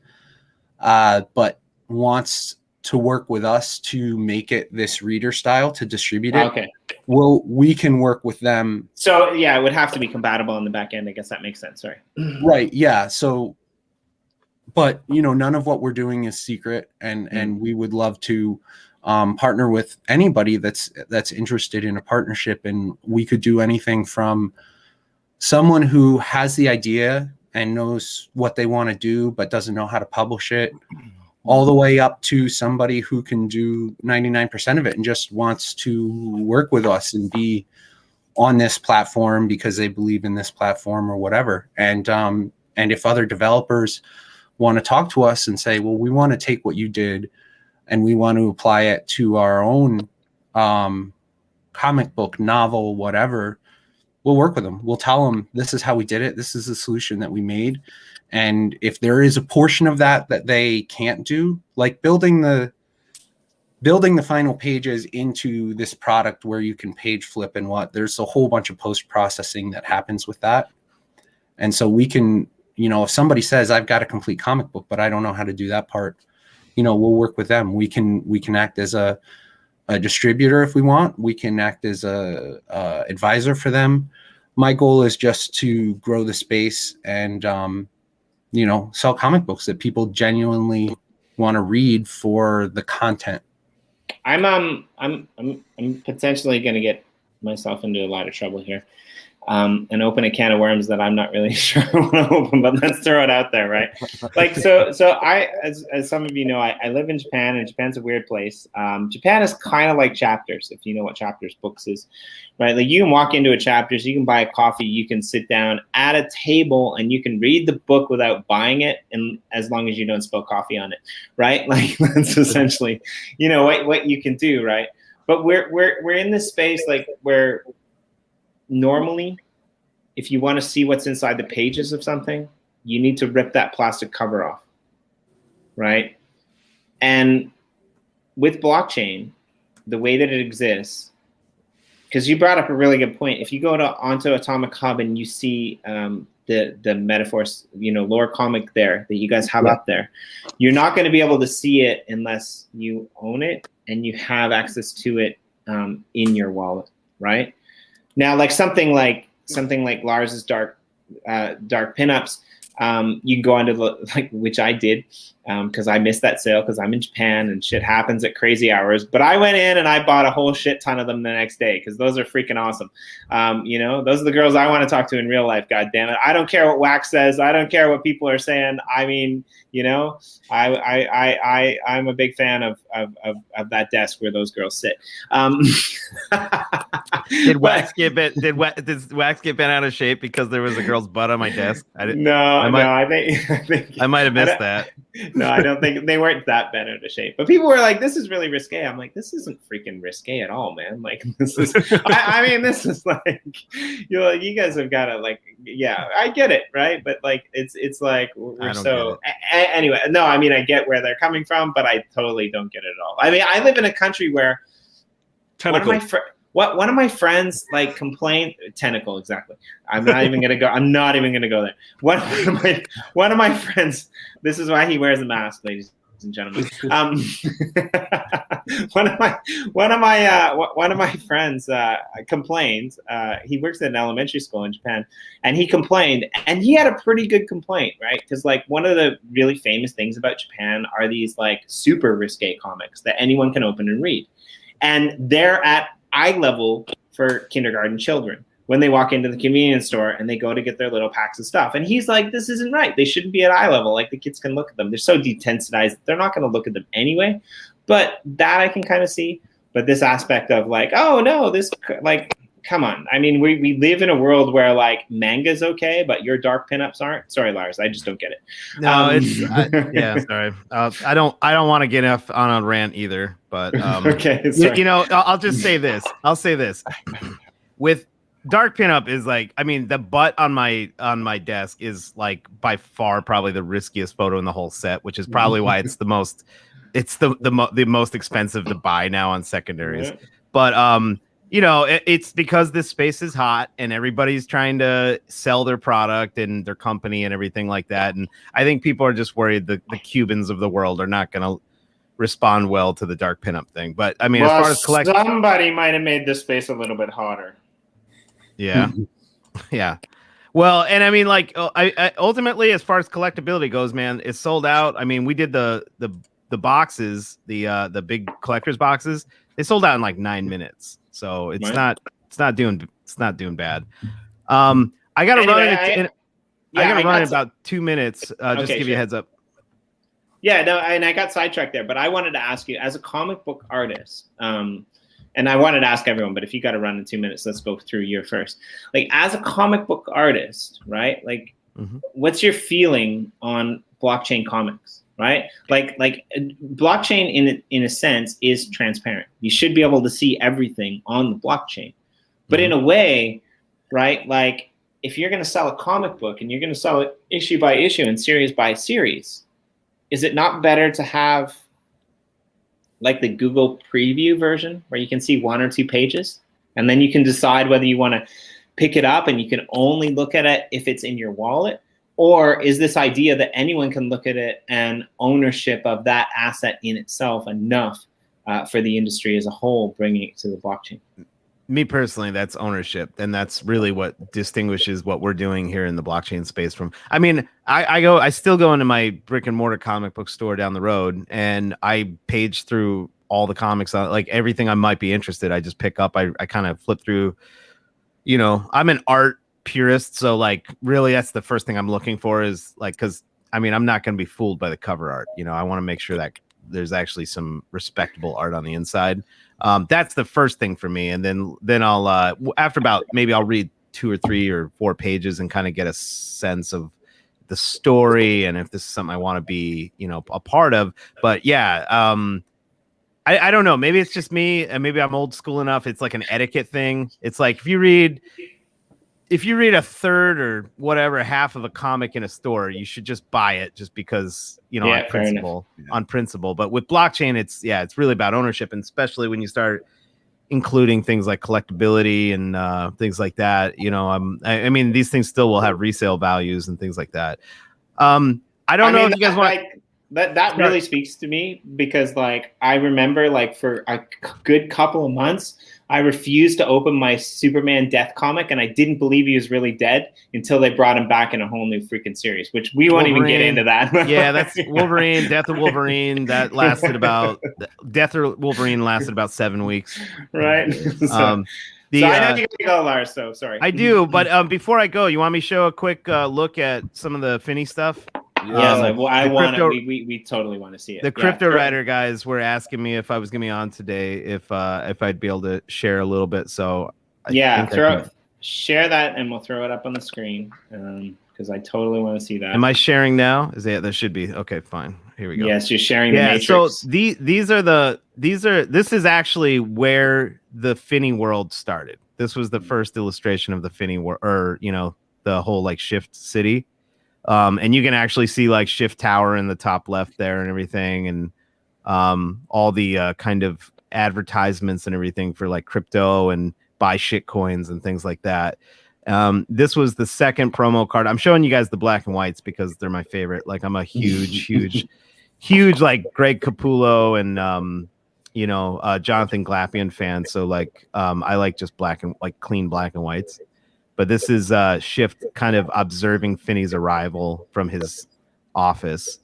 but wants to work with us to make it this reader style to distribute it. Okay. We can work with them. So yeah, it would have to be compatible on the back end. I guess that makes sense. Sorry. Right. Yeah. So, but you know, none of what we're doing is secret, and we would love to partner with anybody that's interested in a partnership. And we could do anything from someone who has the idea and knows what they want to do, but doesn't know how to publish it, all the way up to somebody who can do 99% of it and just wants to work with us and be on this platform because they believe in this platform or whatever. And if other developers want to talk to us and say, well, we want to take what you did and we want to apply it to our own comic book, novel, whatever, we'll work with them. We'll tell them this is how we did it. This is the solution that we made. And if there is a portion of that they can't do, like building the final pages into this product where you can page flip and there's a whole bunch of post-processing that happens with that. And so we can, you know, if somebody says, I've got a complete comic book, but I don't know how to do that part, you know, we'll work with them. We can act as a distributor if we want. We can act as a advisor for them. My goal is just to grow the space and, you know, sell comic books that people genuinely want to read for the content. I'm potentially going to get myself into a lot of trouble here. And open a can of worms that I'm not really sure I want to open, but let's throw it out there, right? Like, so I, as some of you know, I live in Japan, and Japan's a weird place. Japan is kind of like Chapters, if you know what Chapters Books is, right? Like, you can walk into a Chapters, you can buy a coffee, you can sit down at a table, and you can read the book without buying it, and as long as you don't spill coffee on it, right? Like, that's essentially, you know, what you can do, right? But we're in this space like where normally, if you want to see what's inside the pages of something, you need to rip that plastic cover off, right? And with blockchain, the way that it exists, because you brought up a really good point. If you go onto Atomic Hub and you see the metaphors, lore comic there that you guys have up there, you're not going to be able to see it unless you own it and you have access to it in your wallet, right? Now, like something like Lars's dark pinups, you can go onto which I did because I missed that sale because I'm in Japan and shit happens at crazy hours. But I went in and I bought a whole shit ton of them the next day because those are freaking awesome. Those are the girls I want to talk to in real life. God damn it! I don't care what Wax says. I don't care what people are saying. I mean, I'm a big fan of that desk where those girls sit. Did Wax get bent? Did Wax get bent out of shape because there was a girl's butt on my desk? I think I might have missed that. No, I don't think they weren't that bent out of shape. But people were like, "This is really risque." I'm like, "This isn't freaking risque at all, man. Like, this is. I mean, this is like, you guys have got to like, yeah, I get it, right? But like, it's like we're so anyway. No, I mean, I get where they're coming from, but I totally don't get it at all. I mean, I live in a country where one of my friends like complained tentacle exactly. I'm not even gonna go there. One of my friends. This is why he wears a mask, ladies and gentlemen. One of my friends complained. He works at an elementary school in Japan, and he complained, and he had a pretty good complaint, right? Because like one of the really famous things about Japan are these like super risque comics that anyone can open and read, and they're at eye level for kindergarten children when they walk into the convenience store and they go to get their little packs of stuff. And he's like, this isn't right. They shouldn't be at eye level. Like the kids can look at them. They're so desensitized. They're not going to look at them anyway. But that I can kind of see. But this aspect of like, oh no, this like, come on. I mean, we live in a world where like manga's okay, but your dark pinups aren't. Sorry, Lars, I just don't get it. No, sorry. I don't want to get off on a rant either. But okay, I'll just say this. I'll say this. With dark pinup is like, I mean, the butt on my desk is like by far probably the riskiest photo in the whole set, which is probably why it's the most expensive to buy now on secondaries. Yeah. But it's because this space is hot and everybody's trying to sell their product and their company and everything like that. And I think people are just worried the Cubans of the world are not going to respond well to the dark pinup thing. But I mean, as far as collecting, somebody might have made this space a little bit hotter. Yeah. Yeah. Well, and I mean, like, I ultimately, as far as collectability goes, man, it's sold out. I mean, we did the boxes, the big collector's boxes. They sold out in like 9 minutes. So it's not doing bad. I got to run in about 2 minutes. Just to give you a heads up. Yeah, no, and I got sidetracked there, but I wanted to ask you, as a comic book artist, and I wanted to ask everyone, but if you got to run in 2 minutes, let's go through your first. Like, as a comic book artist, right? Like, what's your feeling on blockchain comics, right? Like blockchain in a sense is transparent. You should be able to see everything on the blockchain. But in a way, right? Like, if you're going to sell a comic book and you're going to sell it issue by issue and series by series, is it not better to have like the Google preview version where you can see 1 or 2 pages and then you can decide whether you want to pick it up and you can only look at it if it's in your wallet? Or is this idea that anyone can look at it and ownership of that asset in itself enough for the industry as a whole, bringing it to the blockchain? Me personally, that's ownership, and that's really what distinguishes what we're doing here in the blockchain space from. I mean, I still go into my brick and mortar comic book store down the road, and I page through all the comics on like everything I might be interested. I just pick up. I kind of flip through. I'm an art purist, so like really, that's the first thing I'm looking for is like, because I mean, I'm not going to be fooled by the cover art. I want to make sure that there's actually some respectable art on the inside. That's the first thing for me. And then I'll, after about, maybe I'll read 2 or 3 or 4 pages and kind of get a sense of the story and if this is something I want to be, a part of. But yeah, I don't know. Maybe it's just me, and maybe I'm old school enough. It's like an etiquette thing. It's like if you read a third or whatever half of a comic in a store, you should just buy it just because, on principle. But with blockchain, it's really about ownership, and especially when you start including things like collectability and things like that. I mean, these things still will have resale values and things like that. I don't know if you guys want. That really speaks to me because, like, I remember, like, for a good couple of months, I refused to open my Superman death comic, and I didn't believe he was really dead until they brought him back in a whole new freaking series, which we won't even get into that. Yeah, that's Wolverine, Death of Wolverine. That lasted Death of Wolverine lasted about 7 weeks. Right. So I know you gotta go, Lars, so sorry. I do, but before I go, you want me to show a quick look at some of the Finney stuff? Yes, we totally want to see it. The Cryptowriter guys were asking me if I was going to be on today, if I'd be able to share a little bit. So share that, and we'll throw it up on the screen because I totally want to see that. Am I sharing now? That should be okay. Fine. Here we go. Yes, you're sharing the matrix. So this is actually where the Finney world started. This was the first illustration of the Finney world, or the whole like Shift City. And you can actually see like Shift Tower in the top left there and everything, and all the kind of advertisements and everything for like crypto and buy shit coins and things like that. This was the second promo card. I'm showing you guys the black and whites because they're my favorite. Like I'm a huge like Greg Capullo and Jonathan Glapian fan. So like I like just clean black and whites. But this is Shift kind of observing Finney's arrival from his office,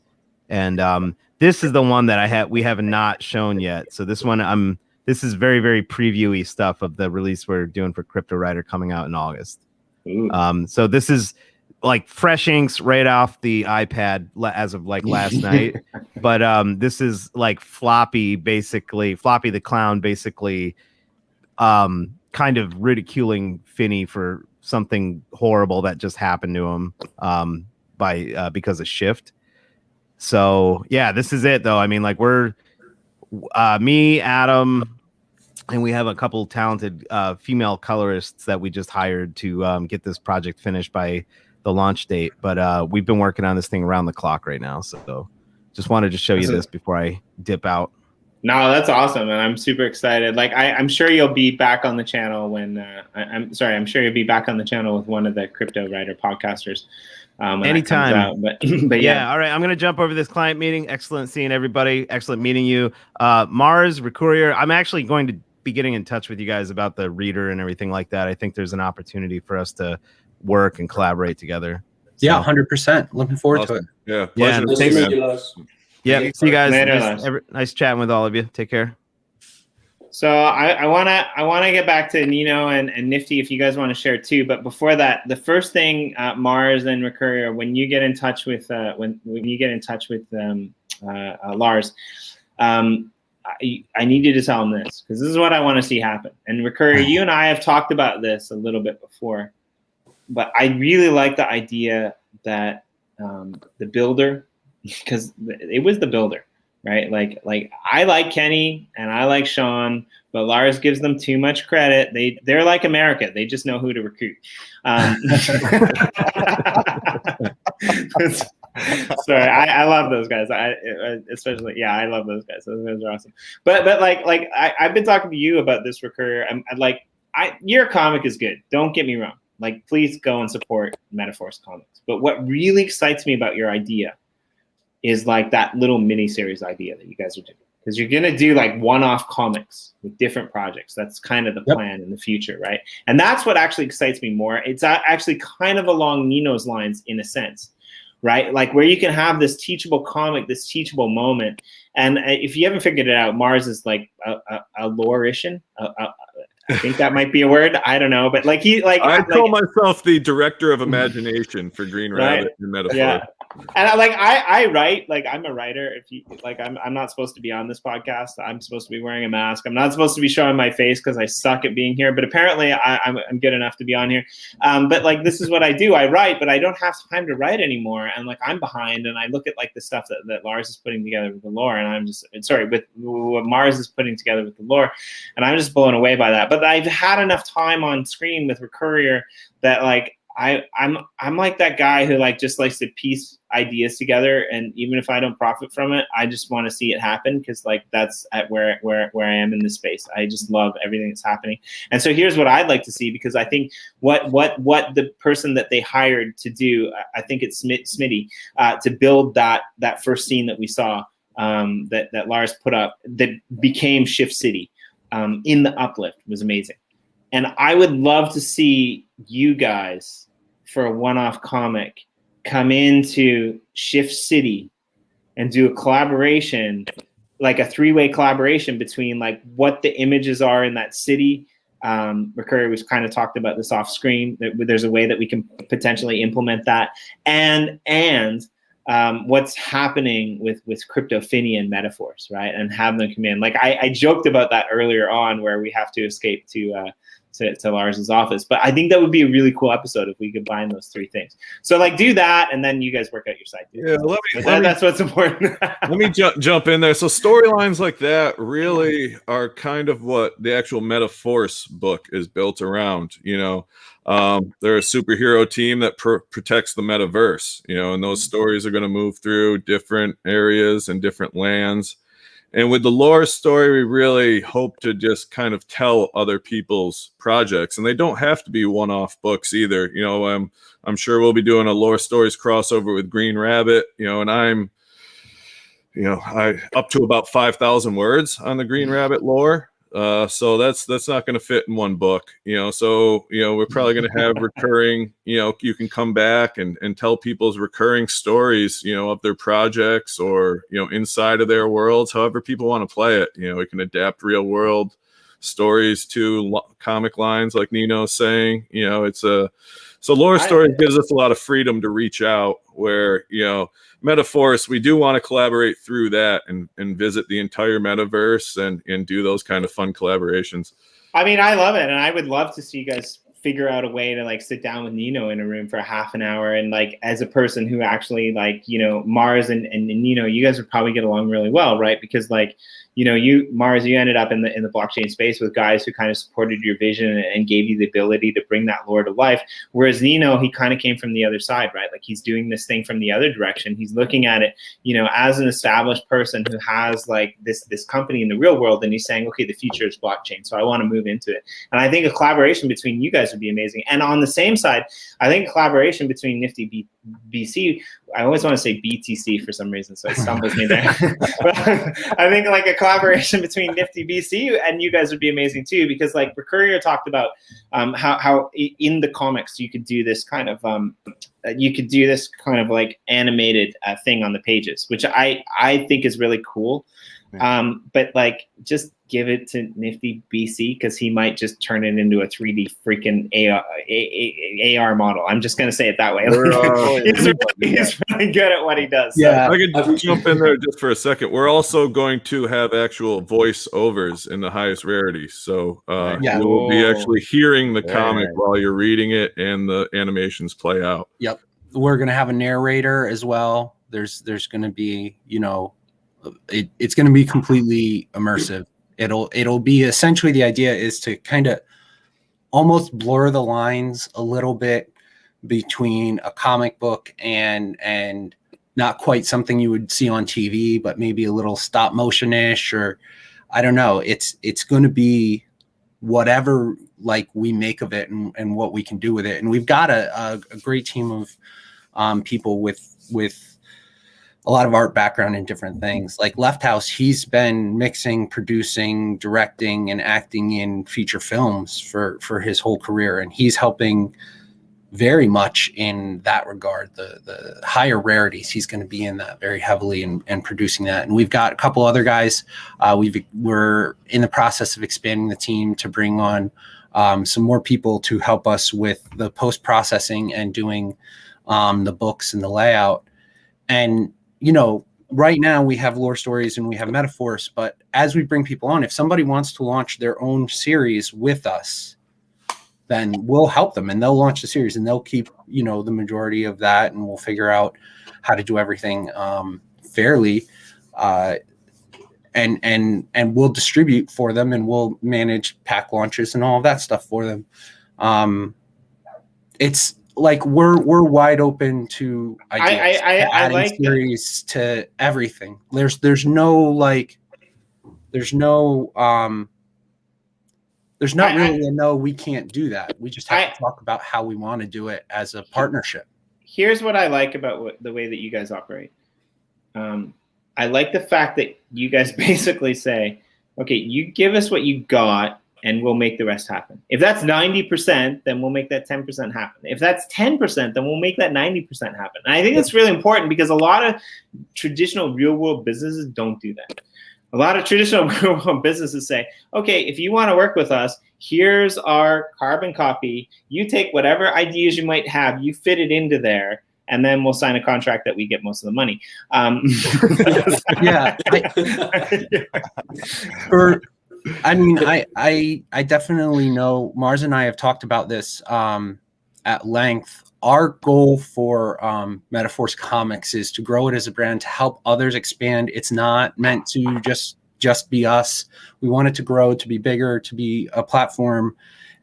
and this is the one that we have not shown yet. So this one, this is very, very previewy stuff of the release we're doing for Cryptowriter coming out in August. So this is like fresh inks right off the iPad as of like last night. But this is like Floppy the Clown, basically, kind of ridiculing Finney for something horrible that just happened to him because of Shift. So yeah, this is it though. I mean, like we're me, Adam, and we have a couple talented female colorists that we just hired to get this project finished by the launch date. But we've been working on this thing around the clock right now. So just wanted to show you this before I dip out. No, that's awesome, and I'm super excited. Like I'm sure you'll be back on the channel when I'm sure you'll be back on the channel with one of the Cryptowriter podcasters. Anytime. But yeah. All right, I'm gonna jump over this client meeting. Excellent seeing everybody. Excellent meeting you, Mars Recourier. I'm actually going to be getting in touch with you guys about the reader and everything like that. I think there's an opportunity for us to work and collaborate together. So. Yeah, 100%. Looking forward to it. Yeah, pleasure. Thanks. Yeah, see you guys. Nice chatting with all of you. Take care. So I wanna get back to Nino and Nifty if you guys want to share too. But before that, the first thing, Mars and Recourier, when you get in touch with Lars, I need you to tell him this because this is what I want to see happen. And Recourier, you and I have talked about this a little bit before, but I really like the idea that the builder. Because it was the builder, right? Like I like Kenny and I like Sean, but Lars gives them too much credit. They're like America. They just know who to recruit. Sorry, I love those guys. I love those guys. Those guys are awesome. But I've been talking to you about this Recourier. Your comic is good. Don't get me wrong. Like, please go and support Metaforce Comics. But what really excites me about your idea is like that little mini series idea that you guys are doing, because you're going to do like one-off comics with different projects. That's kind of the plan in the future, right? And that's what actually excites me more. It's actually kind of along Nino's lines in a sense, right? Like where you can have this teachable comic, this teachable moment. And if you haven't figured it out, Mars is like a lore-ishin. I think that might be a word. I don't know, but I call myself the director of imagination for Green Rabbit and Metaphor. Yeah. And I write, like I'm a writer. If you like, I'm not supposed to be on this podcast. I'm supposed to be wearing a mask. I'm not supposed to be showing my face because I suck at being here. But apparently, I'm good enough to be on here. But like, this is what I do. I write, but I don't have time to write anymore. And like, I'm behind. And I look at like the stuff that Lars is putting together with the lore, and I'm just with what Mars is putting together with the lore, and I'm just blown away by that. But I've had enough time on screen with Recourier that like. I'm like that guy who like just likes to piece ideas together, and even if I don't profit from it, I just want to see it happen because like that's at where I am in this space. I just love everything that's happening. And so here's what I'd like to see, because I think what the person that they hired to do, I think it's Smitty, to build that first scene that we saw that Lars put up that became Shift City in the Uplift was amazing. And I would love to see you guys, for a one-off comic, come into Shift City and do a collaboration, like a 3-way collaboration between like what the images are in that city. Recourier was kind of talked about this off screen. There's a way that we can potentially implement that, and what's happening with Crypto Finney and Metaforce, right? And have them come in. Like I joked about that earlier on, where we have to escape to Lars's office. But I think that would be a really cool episode if we combine those 3 things. So like do that, and then you guys work out your side. Yeah, that's what's important. Let me jump in there. So storylines like that really are kind of what the actual Metaforce book is built around. You know, they're a superhero team that protects the metaverse. You know, and those stories are going to move through different areas and different lands. And with the lore story, we really hope to just kind of tell other people's projects, and they don't have to be one-off books either. You know, I'm sure we'll be doing a lore stories crossover with Green Rabbit. You know, and I'm up to about 5,000 words on the Green Rabbit lore. So that's not going to fit in one book, you know. So, you know, we're probably going to have recurring, you know, you can come back and tell people's recurring stories, you know, of their projects, or, you know, inside of their worlds, however people want to play it. You know, we can adapt real world stories to comic lines, like Nino's saying. You know, so lore stories gives us a lot of freedom to reach out, where, you know, Metaforce, we do want to collaborate through that and visit the entire metaverse and do those kind of fun collaborations. I mean, I love it, and I would love to see you guys figure out a way to like sit down with Nino in a room for half an hour, and like, as a person who actually, like, you know, Mars and Nino, you guys would probably get along really well, right? Because like, you know, Mars, you ended up in the blockchain space with guys who kind of supported your vision and gave you the ability to bring that lore to life. Whereas Nino, he kind of came from the other side, right? Like, he's doing this thing from the other direction. He's looking at it, you know, as an established person who has like this company in the real world, and he's saying, okay, the future is blockchain, so I want to move into it. And I think a collaboration between you guys would be amazing. And on the same side, I think a collaboration between NiftyBC, I always want to say BTC for some reason, so it stumbles me there. But I think like a collaboration between NiftyBC and you guys would be amazing too, because like Recourier talked about how in the comics you could do this kind of like animated thing on the pages, which I think is really cool. But like, just give it to NiftyBC, because he might just turn it into a 3D freaking AR model. I'm just going to say it that way. He's really good at what he does. Yeah. So. I could jump in there just for a second. We're also going to have actual voiceovers in the highest rarity. So you will be actually hearing the comic while you're reading it, and the animations play out. Yep. We're going to have a narrator as well. There's going to be, you know, it's going to be completely immersive. It'll be essentially, the idea is to kind of almost blur the lines a little bit between a comic book and not quite something you would see on TV, but maybe a little stop motion-ish, or I don't know. It's going to be whatever like we make of it and what we can do with it. And we've got a great team of people with a lot of art background in different things. Like Left House, he's been mixing, producing, directing, and acting in feature films for his whole career, and he's helping very much in that regard. The higher rarities, he's going to be in that very heavily and producing that. And we've got a couple other guys. We're in the process of expanding the team to bring on some more people to help us with the post-processing and doing the books and the layout. And, you know, right now we have lore stories and we have metaphors, but as we bring people on, if somebody wants to launch their own series with us, then we'll help them and they'll launch the series and they'll keep, you know, the majority of that, and we'll figure out how to do everything fairly. And we'll distribute for them, and we'll manage pack launches and all of that stuff for them. It's like we're wide open to ideas, I like series to everything. There's not really a no, we can't do that. We just have to talk about how we want to do it as a partnership. Here's what I like about the way that you guys operate. I like the fact that you guys basically say, okay, you give us what you got and we'll make the rest happen. If that's 90%, then we'll make that 10% happen. If that's 10%, then we'll make that 90% happen. And I think that's really important because a lot of traditional real world businesses don't do that. A lot of traditional real world businesses say, okay, if you want to work with us, here's our carbon copy. You take whatever ideas you might have, you fit it into there, and then we'll sign a contract that we get most of the money. Yeah. I definitely know Mars and I have talked about this at length. Our goal for Metaphors Comics is to grow it as a brand, to help others expand. It's not meant to just be us. We want it to grow, to be bigger, to be a platform,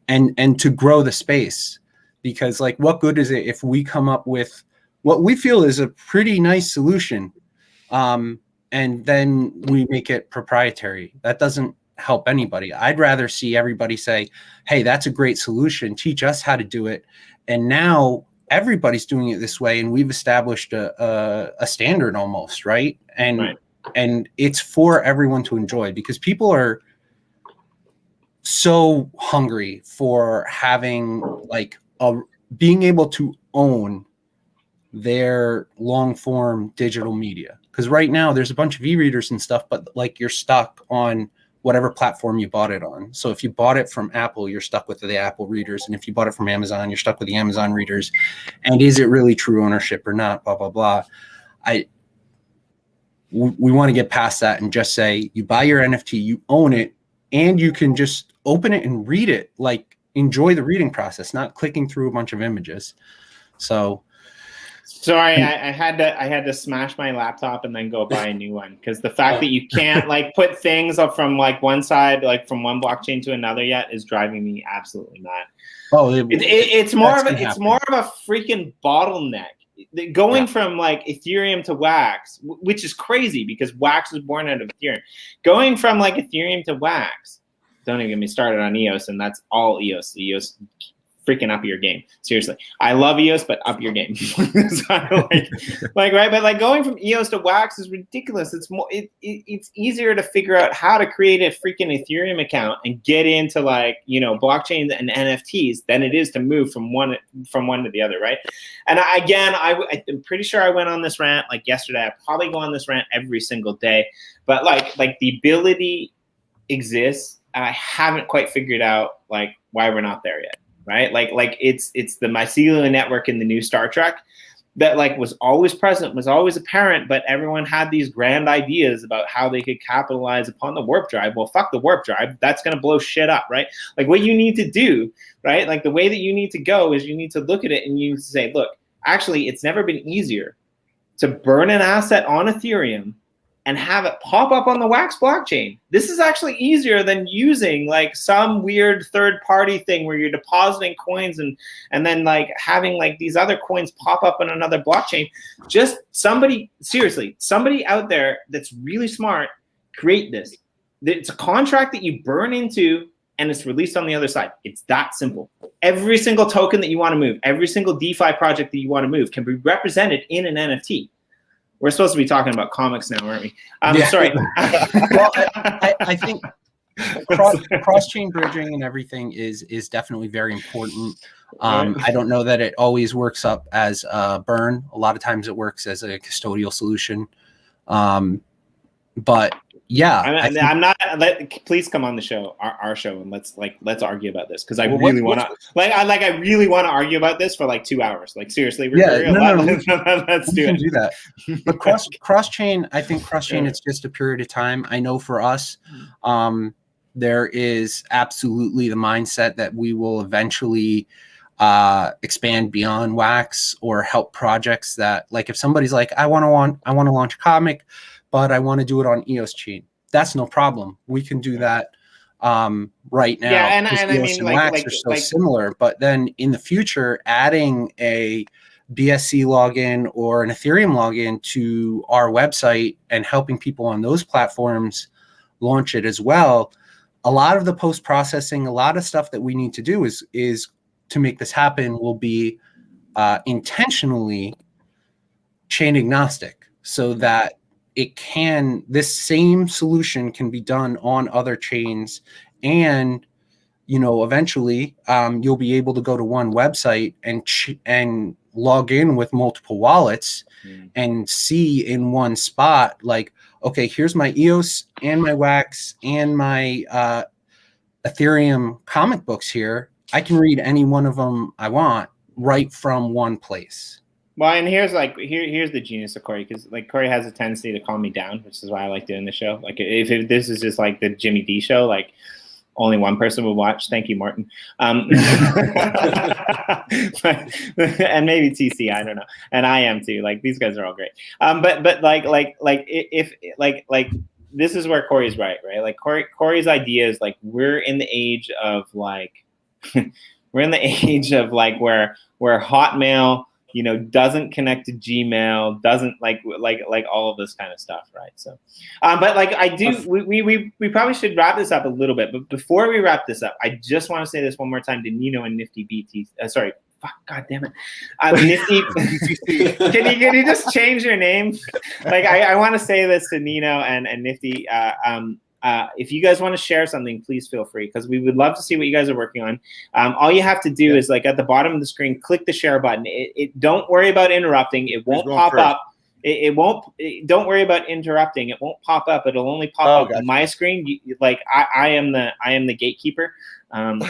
and to grow the space. Because like, what good is it if we come up with what we feel is a pretty nice solution, and then we make it proprietary? That doesn't help anybody. I'd rather see everybody say, hey, that's a great solution, teach us how to do it. And now everybody's doing it this way, and we've established a standard almost, right? And it's for everyone to enjoy, because people are so hungry for having like being able to own their long form digital media. Because right now there's a bunch of e-readers and stuff, but like you're stuck on whatever platform you bought it on. So if you bought it from Apple, you're stuck with the Apple readers. And if you bought it from Amazon, you're stuck with the Amazon readers. And is it really true ownership or not? Blah, blah, blah. We want to get past that and just say, you buy your NFT, you own it, and you can just open it and read it. Like, enjoy the reading process, not clicking through a bunch of images. So sorry, I had to smash my laptop and then go buy a new one, because the fact that you can't like put things up from like one side, like from one blockchain to another yet, is driving me absolutely mad. Oh, it's more of a freaking bottleneck. Going from like Ethereum to Wax, which is crazy because Wax was born out of Ethereum. Going from like Ethereum to Wax, don't even get me started on EOS, and that's all EOS. EOS freaking up your game. Seriously. I love EOS, but up your game. So right, but like going from EOS to Wax is ridiculous. It's more it's easier to figure out how to create a freaking Ethereum account and get into like, you know, blockchains and NFTs than it is to move from one to the other, right? And I'm pretty sure I went on this rant like yesterday. I probably go on this rant every single day, but like the ability exists, and I haven't quite figured out like why we're not there yet. Right, like it's the mycelial network in the new Star Trek that like was always present, was always apparent, but everyone had these grand ideas about how they could capitalize upon the warp drive. Well, fuck the warp drive. That's gonna blow shit up, right? Like what you need to do, right? Like the way that you need to go is you need to look at it and you need to say, look, actually, it's never been easier to burn an asset on Ethereum and have it pop up on the Wax blockchain. This is actually easier than using like some weird third-party thing where you're depositing coins and then like having like these other coins pop up on another blockchain. Just somebody out there that's really smart, create this. It's a contract that you burn into and it's released on the other side. It's that simple. Every single token that you want to move, every single DeFi project that you want to move can be represented in an NFT. We're supposed to be talking about comics now, aren't we? Sorry. Well, I think cross-chain bridging and everything is definitely very important. I don't know that it always works up as a burn. A lot of times it works as a custodial solution. But I'm not. Please come on the show, our show, and let's argue about this because I really want to. I really want to argue about this for like 2 hours. Like seriously, let's do that. But cross chain, I think cross chain it's just a period of time. I know for us, there is absolutely the mindset that we will eventually expand beyond Wax or help projects that, like, if somebody's like, I want to launch a comic, but I want to do it on EOS chain. That's no problem. We can do that right now. Yeah, and I mean, Wax are so similar. But then in the future, adding a BSC login or an Ethereum login to our website and helping people on those platforms launch it as well. A lot of the post processing, a lot of stuff that we need to do is to make this happen will be intentionally chain agnostic, so that this same solution can be done on other chains, and eventually you'll be able to go to one website and log in with multiple wallets and see in one spot, like, okay, here's my EOS and my Wax and my Ethereum comic books here. I can read any one of them I want right from one place. Well, and here's the genius of Corey, because like Corey has a tendency to calm me down, which is why I like doing the show. Like if this is just like the Jimmy D show, like only one person would watch. Thank you, Martin. And maybe TC, I don't know. And I am too. Like these guys are all great. But if this is where Corey's right? Like Corey's idea is like we're in the age of like where Hotmail doesn't connect to Gmail, doesn't like all of this kind of stuff, right? So, but like we probably should wrap this up a little bit. But before we wrap this up, I just want to say this one more time to Nino and NiftyBC. God damn it, Nifty. can you just change your name? Like I want to say this to Nino and Nifty. If you guys want to share something, please feel free, because we would love to see what you guys are working on. All you have to do is like at the bottom of the screen, click the share button. Don't worry about interrupting. It won't pop up. It won't. Don't worry about interrupting. It won't pop up. It'll only pop up on my screen. I am the gatekeeper.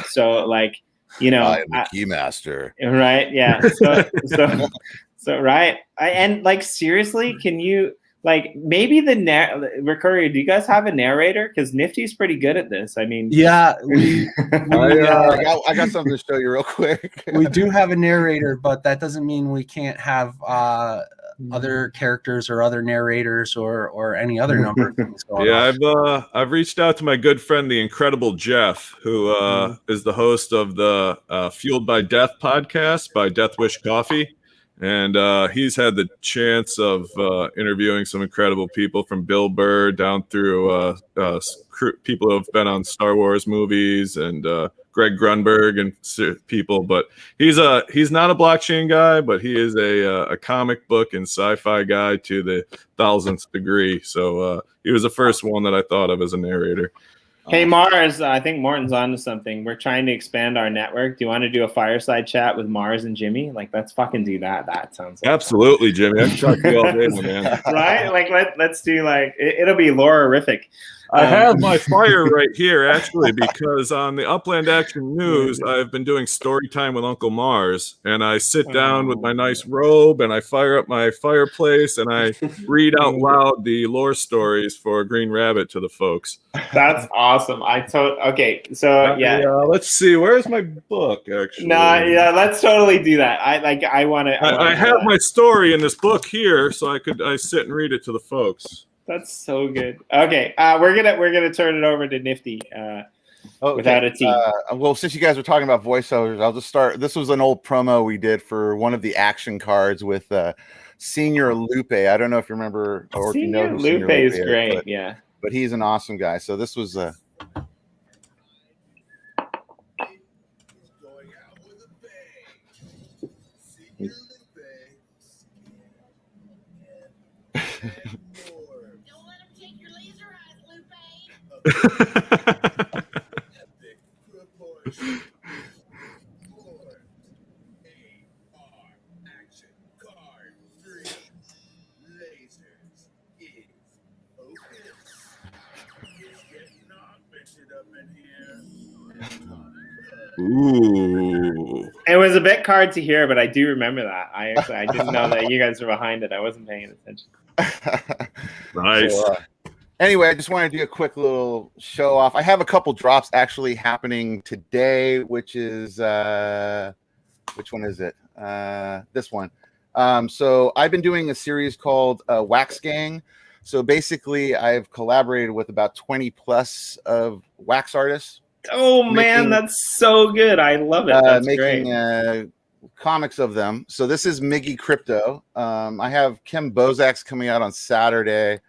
So like I am the key master. Right. Yeah. So right. And like seriously, can you? Like maybe the Recourier, do you guys have a narrator? Because Nifty's pretty good at this. I mean, yeah, I got something to show you real quick. We do have a narrator, but that doesn't mean we can't have other characters or other narrators or any other number of things going on. I've reached out to my good friend, the incredible Jeff, who is the host of the Fueled by Death podcast by Death Wish Coffee. And he's had the chance of interviewing some incredible people, from Bill Burr down through people who have been on Star Wars movies, and Greg Grunberg and people. But he's not a blockchain guy, but he is a comic book and sci-fi guy to the 1000th degree. So he was the first one that I thought of as a narrator. Hey, Mars, I think Morton's onto something. We're trying to expand our network. Do you want to do a fireside chat with Mars and Jimmy? Like, let's fucking do that. That sounds like absolutely, Jimmy. I can talk to you all day, man. Right? Like, let's do like it'll be Laura-rific. I have my fire right here, actually, because on the Upland Action News, I've been doing story time with Uncle Mars, and I sit down with my nice robe, and I fire up my fireplace, and I read out loud the lore stories for Green Rabbit to the folks. That's awesome. Okay, so yeah. Let's see. Where's my book? Actually, let's totally do that. I want to. I have my story in this book here, so I sit and read it to the folks. That's so good. Okay, we're gonna turn it over to Nifty. Without a T. Well, since you guys were talking about voiceovers, I'll just start. This was an old promo we did for one of the action cards with Senior Lupe. I don't know if you remember or if you know who Lupe is great. But he's an awesome guy. So this was Ooh. It was a bit hard to hear, but I do remember that. I didn't know that you guys were behind it. I wasn't paying attention. Nice. So, anyway, I just wanted to do a quick little show off. I have a couple drops actually happening today, which is which one is it? This one. So I've been doing a series called Wax Gang. So basically, I've collaborated with about 20 plus of wax artists. Oh man, that's so good! I love it. That's making great. Comics of them. So this is Miggy Crypto. I have Kim Bozak's coming out on Saturday,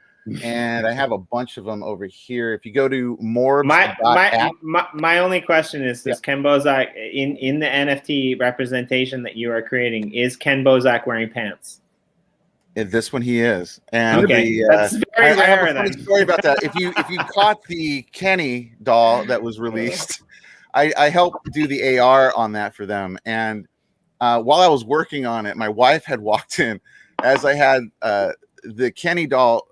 and I have a bunch of them over here. If you go to morbs.app. My only question is: does Ken Bozak in the NFT representation that you are creating, is Ken Bozak wearing pants? This one he is, and okay, that's very rare. I have a funny story about that. If you caught the Kenny doll that was released, I helped do the AR on that for them. And while I was working on it, my wife had walked in as I had the Kenny doll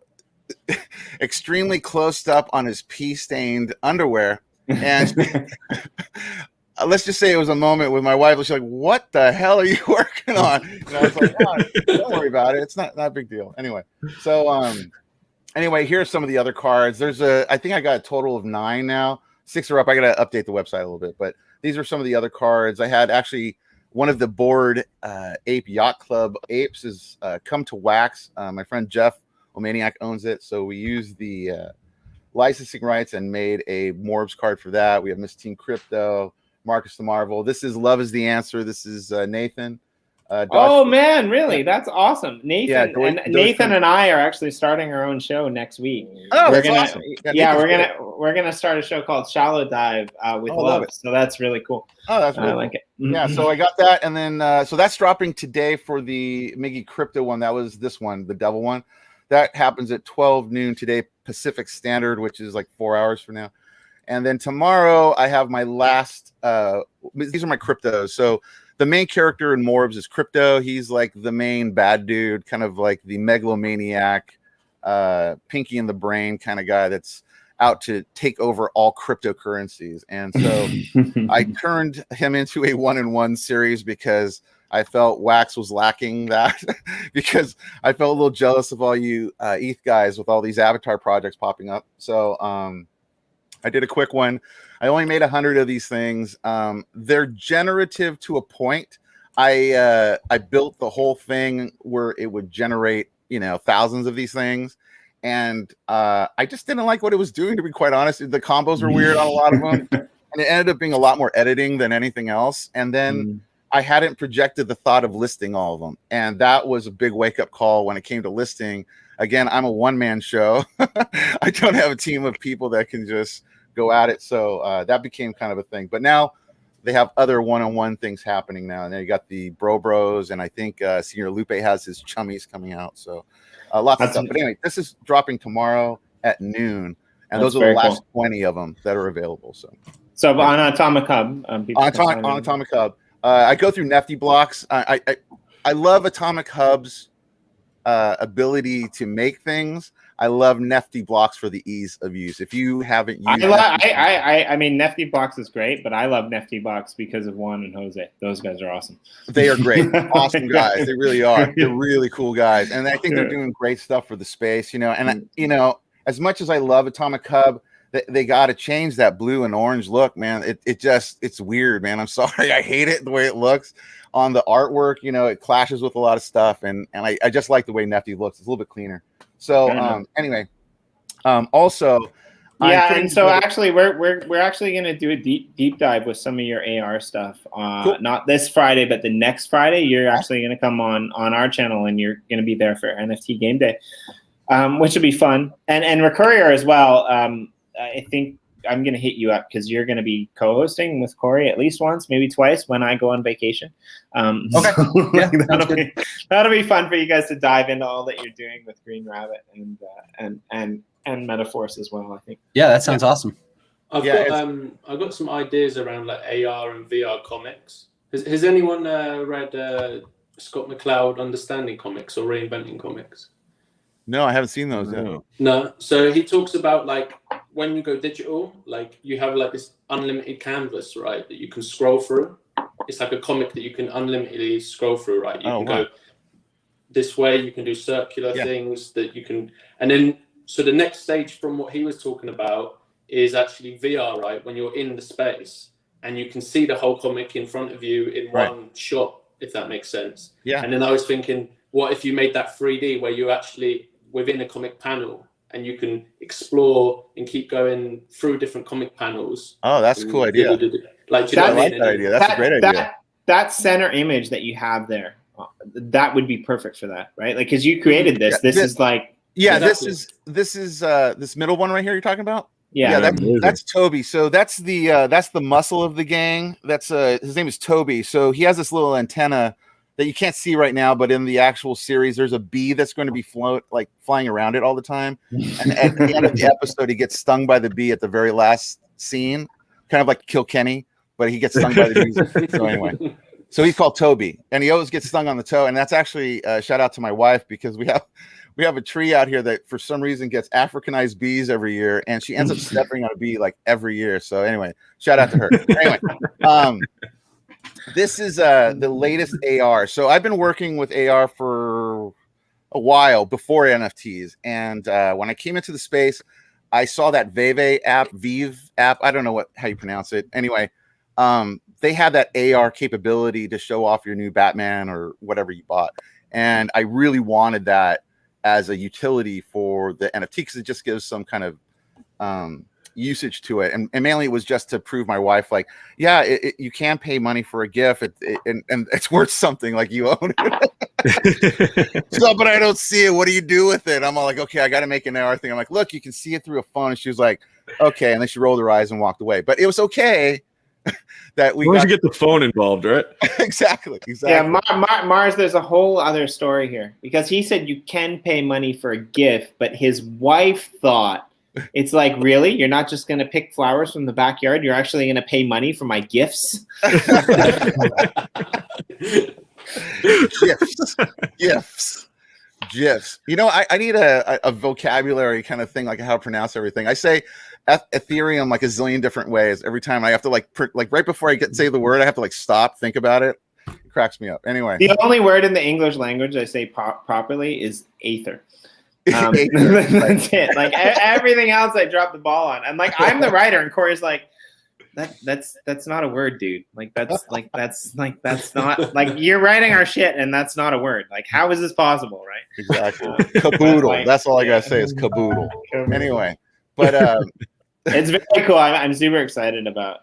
extremely closed up on his pee-stained underwear, and let's just say it was a moment with my wife. She's like, "What the hell are you working on?" And I was like, "Oh, don't worry about it. It's not a big deal." Anyway, so anyway, here's some of the other cards. I think I got a total of 9 now. 6 are up. I got to update the website a little bit, but these are some of the other cards. I had actually one of the Bored Ape Yacht Club apes is come to wax. My friend Jeff Omaniac owns it, so we used the licensing rights and made a Morbs card for that. We have Miss Team Crypto, Marcus the Marvel. This is Love is the Answer. This is Nathan. Oh man, really? That's awesome. Nathan yeah, Nathan and I are actually starting our own show next week. Oh, that's awesome. We're gonna start a show called Shallow Dive with Love. So that's really cool. Oh, that's really I like it. Yeah, so I got that, and then so that's dropping today for the Miggy Crypto one. That was this one, the Devil one. That happens at 12 noon today Pacific Standard, which is like 4 hours from now. And then tomorrow I have my last, these are my cryptos. So the main character in Morbs is Crypto. He's like the main bad dude, kind of like the megalomaniac, pinky in the brain kind of guy that's out to take over all cryptocurrencies. And so I turned him into a 1-in-1 series because I felt Wax was lacking that because I felt a little jealous of all you ETH guys with all these avatar projects popping up. So I did a quick one. I only made 100 of these things. They're generative to a point. I built the whole thing where it would generate, thousands of these things. And I just didn't like what it was doing, to be quite honest. The combos were weird on a lot of them. And it ended up being a lot more editing than anything else. And then I hadn't projected the thought of listing all of them. And that was a big wake-up call when it came to listing. Again, I'm a one-man show. I don't have a team of people that can just go at it. So that became kind of a thing. But now they have other one-on-one things happening now. And then you got the Bros, and I think Senior Lupe has his chummies coming out. So lots of stuff. But anyway, this is dropping tomorrow at noon. And those are the last 20 of them that are available. So on Atomic Hub. On Atomic Hub. I go through Nifty blocks. I love Atomic Hub's ability to make things. I love Nifty blocks for the ease of use. If you haven't used, I mean, Nifty blocks is great, but I love Nifty blocks because of Juan and Jose. Those guys are awesome. They are great, awesome guys. They really are. They're really cool guys, and I think they're doing great stuff for the space. And as much as I love Atomic Hub, they got to change that blue and orange look, man. It's weird, man. I'm sorry, I hate it the way it looks on the artwork. It clashes with a lot of stuff, and I just like the way Nifty looks. It's a little bit cleaner. So anyway, also, and so actually we're actually going to do a deep dive with some of your AR stuff. Cool. Not this Friday, but the next Friday. You're actually going to come on our channel, and you're going to be there for NFT Game Day, which will be fun. And Recourier as well. I think I'm going to hit you up because you're going to be co-hosting with Corey at least once, maybe twice when I go on vacation. Okay. So Yeah, that'll be fun for you guys to dive into all that you're doing with Green Rabbit and Metaforce as well, I think. Yeah, that sounds awesome. I've got some ideas around like AR and VR comics. Has anyone read Scott McCloud Understanding Comics or Reinventing Comics? No, I haven't seen those yet. No. So he talks about like when you go digital, like you have like this unlimited canvas, right, that you can scroll through. It's like a comic that you can unlimitedly scroll through, right? You can go this way, you can do circular things that you can, and then so the next stage from what he was talking about is actually VR, right? When you're in the space and you can see the whole comic in front of you in one shot, if that makes sense. Yeah. And then I was thinking, what if you made that 3D where you're actually within a comic panel and you can explore and keep going through different comic panels? Oh, that's a cool idea. Like, I like that idea. That's a great idea. That center image that you have there, that would be perfect for that, right? Like, because you created this. This is like, this is this middle one right here you're talking about. Yeah, that's Toby. So that's the muscle of the gang. That's his name is Toby. So he has this little antenna that you can't see right now, but in the actual series, there's a bee that's going to be flying around it all the time. And at the end of the episode, he gets stung by the bee at the very last scene, kind of like Kilkenny, but he gets stung by the bees. So anyway, so he's called Toby, and he always gets stung on the toe. And that's actually shout out to my wife, because we have a tree out here that for some reason gets Africanized bees every year, and she ends up stepping on a bee like every year. So anyway, shout out to her. Anyway, this is the latest AR. So I've been working with AR for a while before NFTs, and when I came into the space, I saw that Vive app. I don't know how you pronounce it. Anyway, they had that AR capability to show off your new Batman or whatever you bought, and I really wanted that as a utility for the NFT, because it just gives some kind of usage to it, and mainly it was just to prove my wife, like, you can pay money for a GIF, and it's worth something, like you own it. So, but I don't see it. What do you do with it? I'm all like, okay, I got to make an AR thing. I'm like, look, you can see it through a phone. And she was like, okay, and then she rolled her eyes and walked away. But it was okay. That we got to get the phone involved, right? Exactly. Yeah, Mars, there's a whole other story here, because he said you can pay money for a gift, but his wife thought it's like, really? You're not just going to pick flowers from the backyard? You're actually going to pay money for my gifts? Gifs. You know, I need a vocabulary kind of thing, like how to pronounce everything. I say Ethereum like a zillion different ways. Every time I have to like right before I say the word, I have to like stop, think about it. It cracks me up. Anyway, the only word in the English language I say properly is aether. That's it. Like everything else I drop the ball on. I'm like, I'm the writer, and Corey's like, that's not a word, dude. That's not like, you're writing our shit and that's not a word. Like, how is this possible, right? Exactly. Caboodle. Like, that's all I gotta say is caboodle. Anyway, but it's very cool. I'm super excited about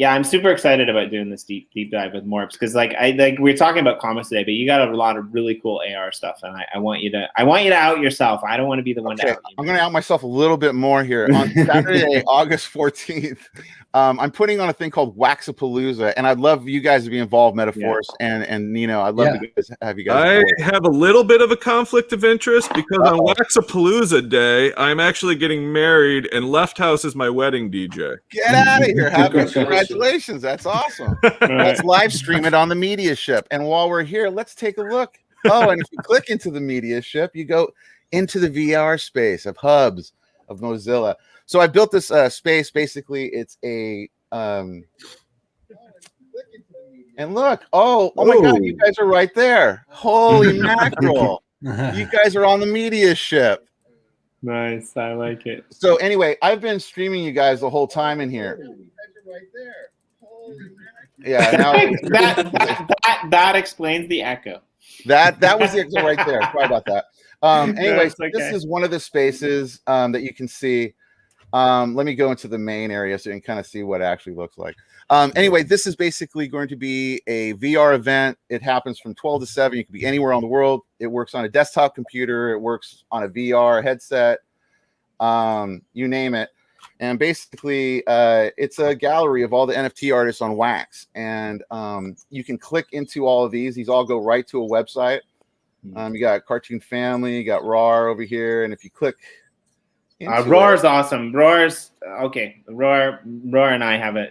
I'm super excited about doing this deep dive with M.O.R.B.S, because like we're talking about comics today, but you got a lot of really cool AR stuff, and I want you to out yourself. I don't want to be the one to out you. I'm going to out myself a little bit more here. On Saturday, August 14th, I'm putting on a thing called Waxapalooza, and I'd love you guys to be involved, Metaforce and Nino. I'd love to have you guys. I have a little bit of a conflict of interest, because on Waxapalooza Day, I'm actually getting married, and Left House is my wedding DJ. Get out of here! Congratulations! That's awesome. Let's live stream it on the Media Ship, and while we're here, let's take a look. Oh, and if you click into the Media Ship, you go into the VR space of hubs of Mozilla. So I built this space. Basically, it's a and look, oh my God, you guys are right there. Holy mackerel. You guys are on the Media Ship. Nice. I like it. So anyway, I've been streaming you guys the whole time in here. You guys are right there. Holy mackerel. Yeah, that explains the echo. That was the echo right there. Sorry about that. Anyway, this is one of the spaces that you can see. Let me go into the main area so you can kind of see what it actually looks like. Anyway, this is basically going to be a VR event. It happens from 12 to 7. You can be anywhere on the world. It works on a desktop computer. It works on a VR headset. You name it. And basically, it's a gallery of all the NFT artists on Wax. And you can click into all of these. These all go right to a website. You got Cartoon Family. You got RAR over here. And if you click... Roar's awesome. Roar's okay. Roar and I have a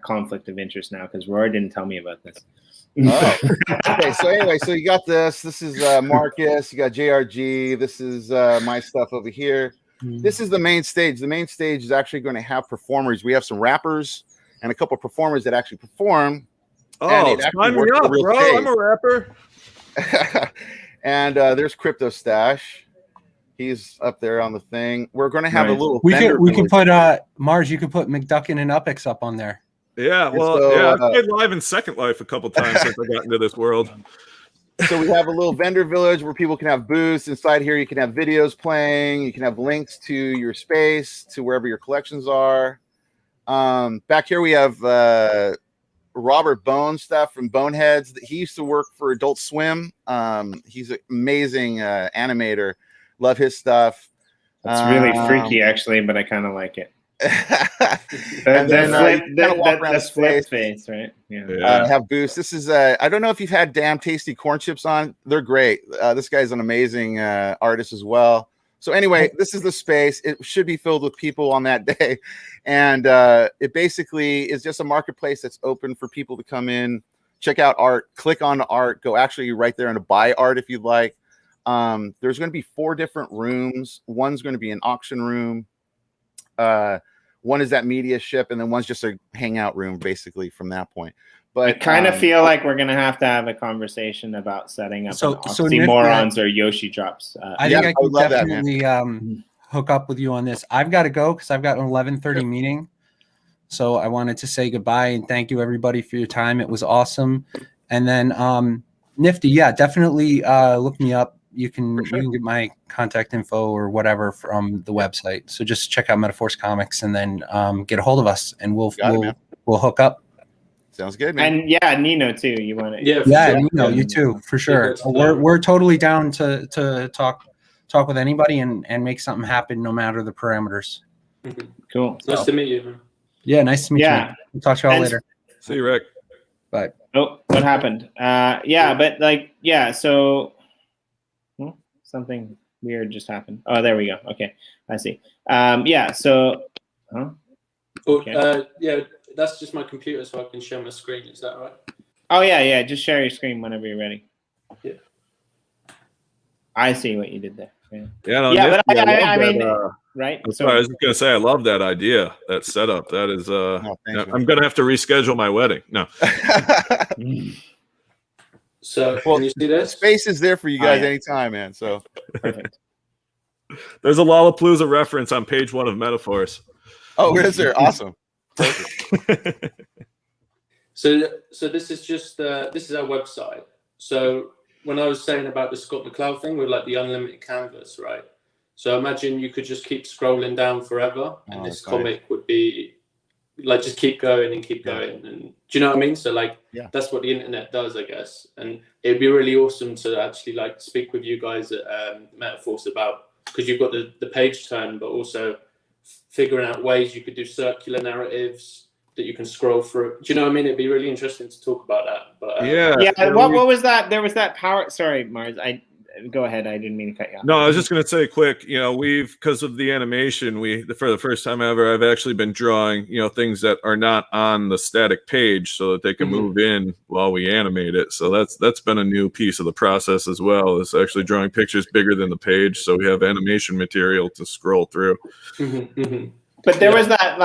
conflict of interest now, because Roar didn't tell me about this. Oh. Okay, so anyway, so you got this. This is Marcus. You got JRG. This is my stuff over here. this is the main stage. The main stage is actually going to have performers. We have some rappers and a couple of performers that actually perform. Oh, sign me up, bro. stage. I'm a rapper. And there's Crypto Stash. He's up there on the thing. We're going to have a little. We can put Mars. You could put McDuckin and Upix up on there. Yeah, well, so, I've played live in Second Life a couple times since I got into this world. So we have a little vendor village where people can have booths. Inside here, you can have videos playing. You can have links to your space, to wherever your collections are. Back here, we have Robert Bone stuff from Boneheads. He used to work for Adult Swim. He's an amazing animator. Love his stuff. It's really freaky, actually, but I kind of like it. And then that's flip face, right? Yeah. Have booths. This is I don't know if you've had Damn Tasty Corn Chips on. They're great. This guy's an amazing artist as well. So anyway, this is the space. It should be filled with people on that day, and it basically is just a marketplace that's open for people to come in, check out art, click on art, go actually right there and buy art if you'd like. There's going to be 4 different rooms. One's going to be an auction room. One is that media ship, and then one's just a hangout room, basically, from that point. But I kind of feel like we're gonna have to have a conversation about setting up an Oxymorons or Yoshi drops. I think I could definitely hook up with you on this. I've got to go because I've got an 11:30 meeting. So I wanted to say goodbye and thank you everybody for your time. It was awesome. And then Nifty, yeah, definitely look me up. You can get my contact info or whatever from the website. So just check out Metaforce Comics and then get a hold of us, and we'll hook up. Sounds good, man. And yeah, Nino too. You want to? Yeah, Nino, you too, for sure. We're totally down to talk with anybody and make something happen, no matter the parameters. Cool. Nice to meet you, man. Yeah, nice to meet you. We'll talk to y'all later. See you, Rick. Bye. Oh, what happened? So something weird just happened. Oh, there we go. Okay, I see. That's just my computer, so I can share my screen. Is that right? Oh yeah. Just share your screen whenever you're ready. Yeah. I see what you did there. I mean, right? Sorry, I was just gonna say I love that idea, that setup. That is I'm gonna have to reschedule my wedding. No. So can you see this? Space is there for you guys anytime, man. So perfect. There's a Lollapalooza reference on page 1 of Metaforce. Oh, is there? Awesome. Perfect. So this is just this is our website. So when I was saying about the Scott McCloud thing with like the unlimited canvas, right? So imagine you could just keep scrolling down forever, and this comic would be like just keep going and keep going. And do you know what I mean? So like that's what the internet does, I guess. And it'd be really awesome to actually like speak with you guys at Metaforce about, because you've got the page turn, but also figuring out ways you could do circular narratives that you can scroll through. Do you know what I mean? It'd be really interesting to talk about that. But what was that? There was that power. Sorry, Mars. Go ahead. I didn't mean to cut you off. No, I was just going to say quick, we've, because of the animation, for the first time ever, I've actually been drawing, things that are not on the static page so that they can move in while we animate it. So that's been a new piece of the process as well, is actually drawing pictures bigger than the page. So we have animation material to scroll through. But there was that,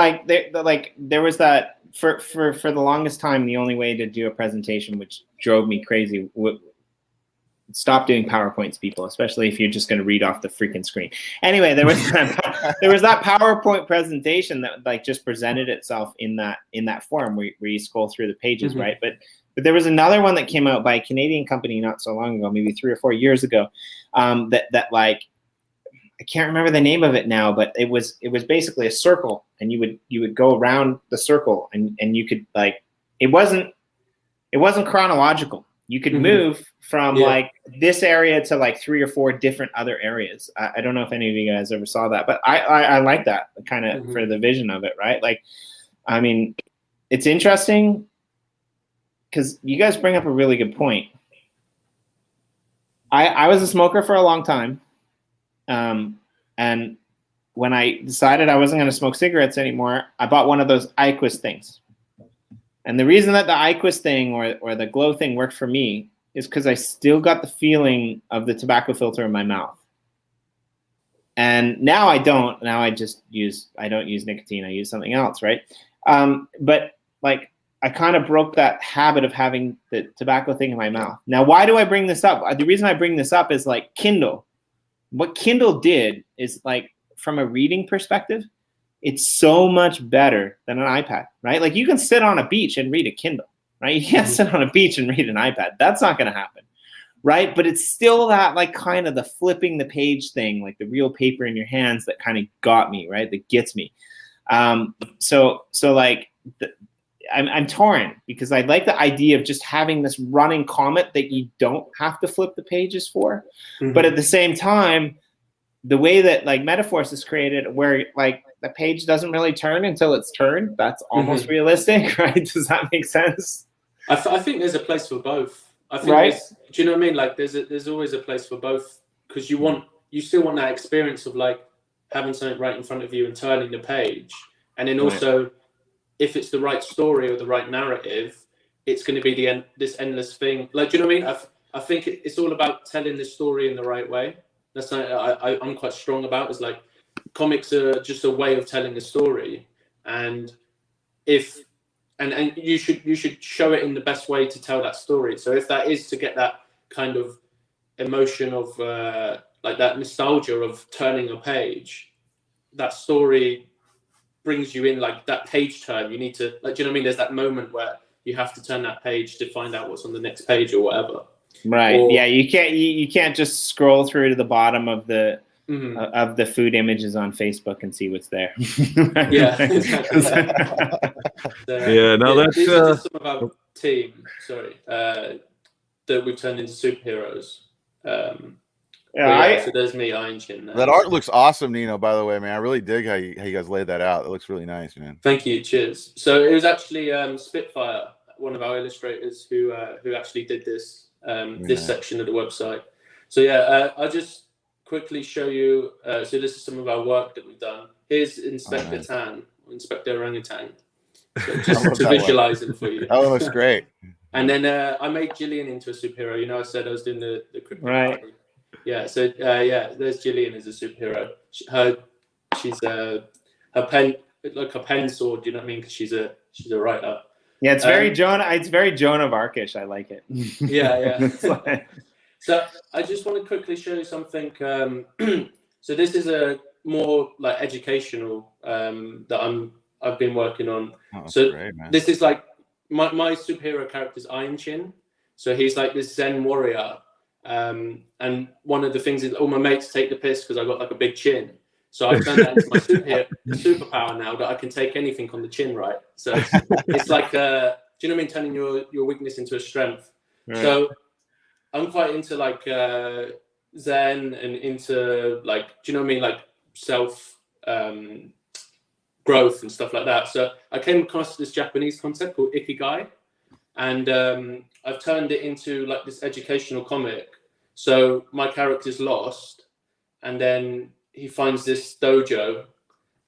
there was that for the longest time, the only way to do a presentation, which drove me crazy, stop doing PowerPoints, people, especially if you're just going to read off the freaking screen. Anyway, there was that PowerPoint presentation that like just presented itself in that form where you scroll through the pages, right? But there was another one that came out by a Canadian company not so long ago, maybe 3 or 4 years ago, that like, I can't remember the name of it now, but it was basically a circle, and you would go around the circle, and you could like, it wasn't chronological. You could move from like this area to like 3 or 4 different other areas. I don't know if any of you guys ever saw that, but I like that kind of for the vision of it, right? Like, I mean, it's interesting because you guys bring up a really good point. I was a smoker for a long time. And when I decided I wasn't going to smoke cigarettes anymore, I bought one of those IQOS things. And the reason that the IQOS thing or the glow thing worked for me is because I still got the feeling of the tobacco filter in my mouth. And now I don't. Now I don't use nicotine. I use something else, right? But like I kind of broke that habit of having the tobacco thing in my mouth. Now, why do I bring this up? The reason I bring this up is like Kindle. What Kindle did is like from a reading perspective, it's so much better than an iPad, right? Like you can sit on a beach and read a Kindle, right? You can't sit on a beach and read an iPad. That's not going to happen, right? But it's still that like kind of the flipping the page thing, like the real paper in your hands that kind of got me, right? That gets me. So like I'm torn because I like the idea of just having this running comic that you don't have to flip the pages for. But at the same time, the way that like Metaforce is created where like the page doesn't really turn until it's turned, that's almost realistic, right? Does that make sense? I think there's a place for both. I think right? Do you know what I mean? Like there's always a place for both because you still want that experience of like having something right in front of you and turning the page. And then also if it's the right story or the right narrative, it's going to be this endless thing. Like, do you know what I mean? I think it's all about telling the story in the right way. That's something I'm quite strong about. Is like comics are just a way of telling a story, and and you should show it in the best way to tell that story. So if that is to get that kind of emotion of like that nostalgia of turning a page, that story brings you in, like that page turn. You need to, like, do you know what I mean? There's that moment where you have to turn that page to find out what's on the next page or whatever. Right. Yeah. You can't just scroll through to the bottom of the food images on Facebook and see what's there. Yeah. Exactly. Yeah. No, that's these are just some of our team. Sorry, that we've turned into superheroes. So there's me, Iron Chin. That art looks awesome, Nino, by the way, man. I really dig how you guys laid that out. It looks really nice, man. Thank you. Cheers. So it was actually Spitfire, one of our illustrators, who actually did this section of the website. So yeah, I'll just quickly show you. So this is some of our work that we've done. Here's Inspector Tan, Inspector Orangutan. So just to visualize it for you. That looks great. And then I made Gillian into a superhero. You know, I said I was doing the crypto party. Yeah, so there's Gillian as a superhero. She's her pen, like a pen sword. You know what I mean? Because she's a writer. Yeah, it's very Joan of Arc-ish. I like it. Yeah. So I just want to quickly show you something. So this is a more like educational that I've been working on. So great, this is like my superhero character is Iron Chin. So he's like this Zen warrior. And one of the things is all my mates take the piss because I got like a big chin. So I turned that into my superpower now that I can take anything on the chin, right? So it's like, do you know what I mean? Turning your weakness into a strength. Right. So I'm quite into like Zen and into like, do you know what I mean? Like self growth and stuff like that. So I came across this Japanese concept called Ikigai. And I've turned it into like this educational comic. So my character's lost, and then he finds this dojo,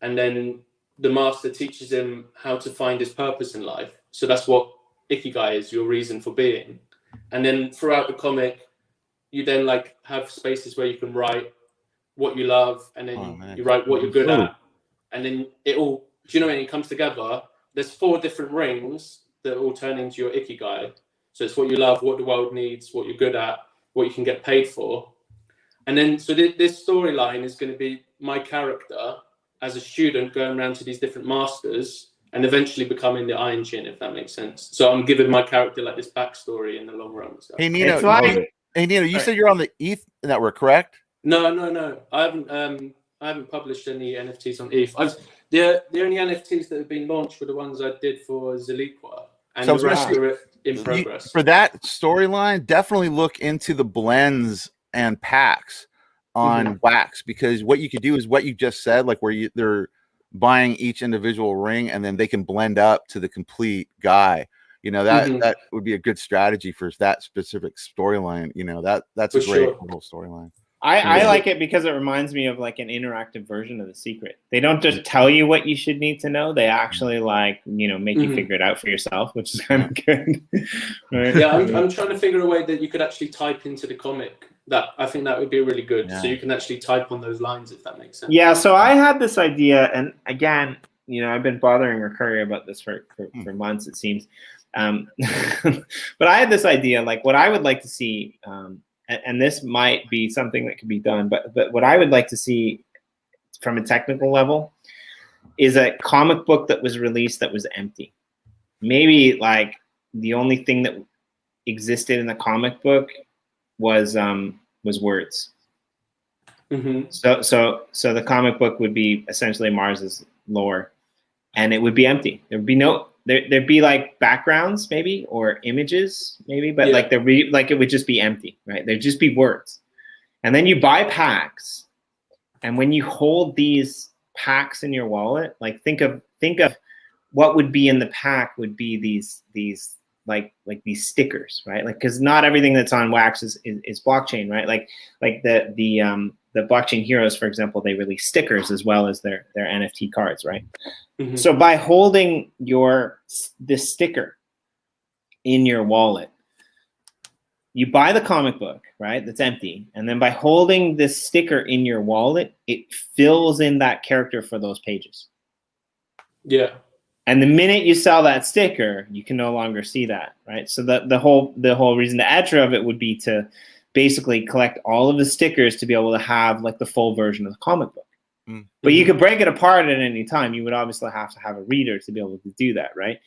and then the master teaches him how to find his purpose in life. So that's what Ikigai is, your reason for being. And then throughout the comic, you then like have spaces where you can write what you love, and then you write what you're good at, and then it all, do you know what I mean? It comes together. There's 4 different rings that all turn into your Ikigai. So it's what you love, what the world needs, what you're good at, what you can get paid for. And then, so this storyline is going to be my character as a student going around to these different masters and eventually becoming the Iron Chin, if that makes sense. So I'm giving my character like this backstory in the long run. So. Hey, Nino, you said you're on the ETH network, correct? No. I haven't published any NFTs on ETH. The only NFTs that have been launched were the ones I did for Zeliqua, and the rest are in progress. For that storyline, definitely look into the blends and packs on Wax, because what you could do is what you just said, like where they're buying each individual ring and then they can blend up to the complete guy. You know, that would be a good strategy for that specific storyline. You know, that's a great little storyline. I like it because it reminds me of like an interactive version of The Secret. They don't just tell you what you should need to know. They actually like, you know, make you figure it out for yourself, which is kind of good. Right? Yeah, I'm trying to figure a way that you could actually type into the comic I think that would be really good. Yeah. So you can actually type on those lines, if that makes sense. Yeah, so I had this idea, and again, I've been bothering Recourier about this for months, it seems. But I had this idea, like what I would like to see, and this might be something that could be done, but what I would like to see from a technical level is a comic book that was released that was empty. Maybe like the only thing that existed in the comic book was words. Mm-hmm. So the comic book would be essentially Mars's lore, and it would be empty. There'd be like backgrounds maybe, or images maybe, but like it would just be empty, right? There'd just be words. And then you buy packs, and when you hold these packs in your wallet, like think of what would be in the pack would be these like these stickers, right? Like, because not everything that's on Wax is blockchain, right? Like the blockchain heroes, for example, they release stickers as well as their NFT cards, right? Mm-hmm. So by holding this sticker in your wallet, you buy the comic book, right? That's empty. And then by holding this sticker in your wallet, it fills in that character for those pages. Yeah. And the minute you sell that sticker, you can no longer see that, right? So the whole reason, the edge of it would be to basically collect all of the stickers to be able to have like the full version of the comic book. Mm-hmm. But you could break it apart at any time. You would obviously have to have a reader to be able to do that, right?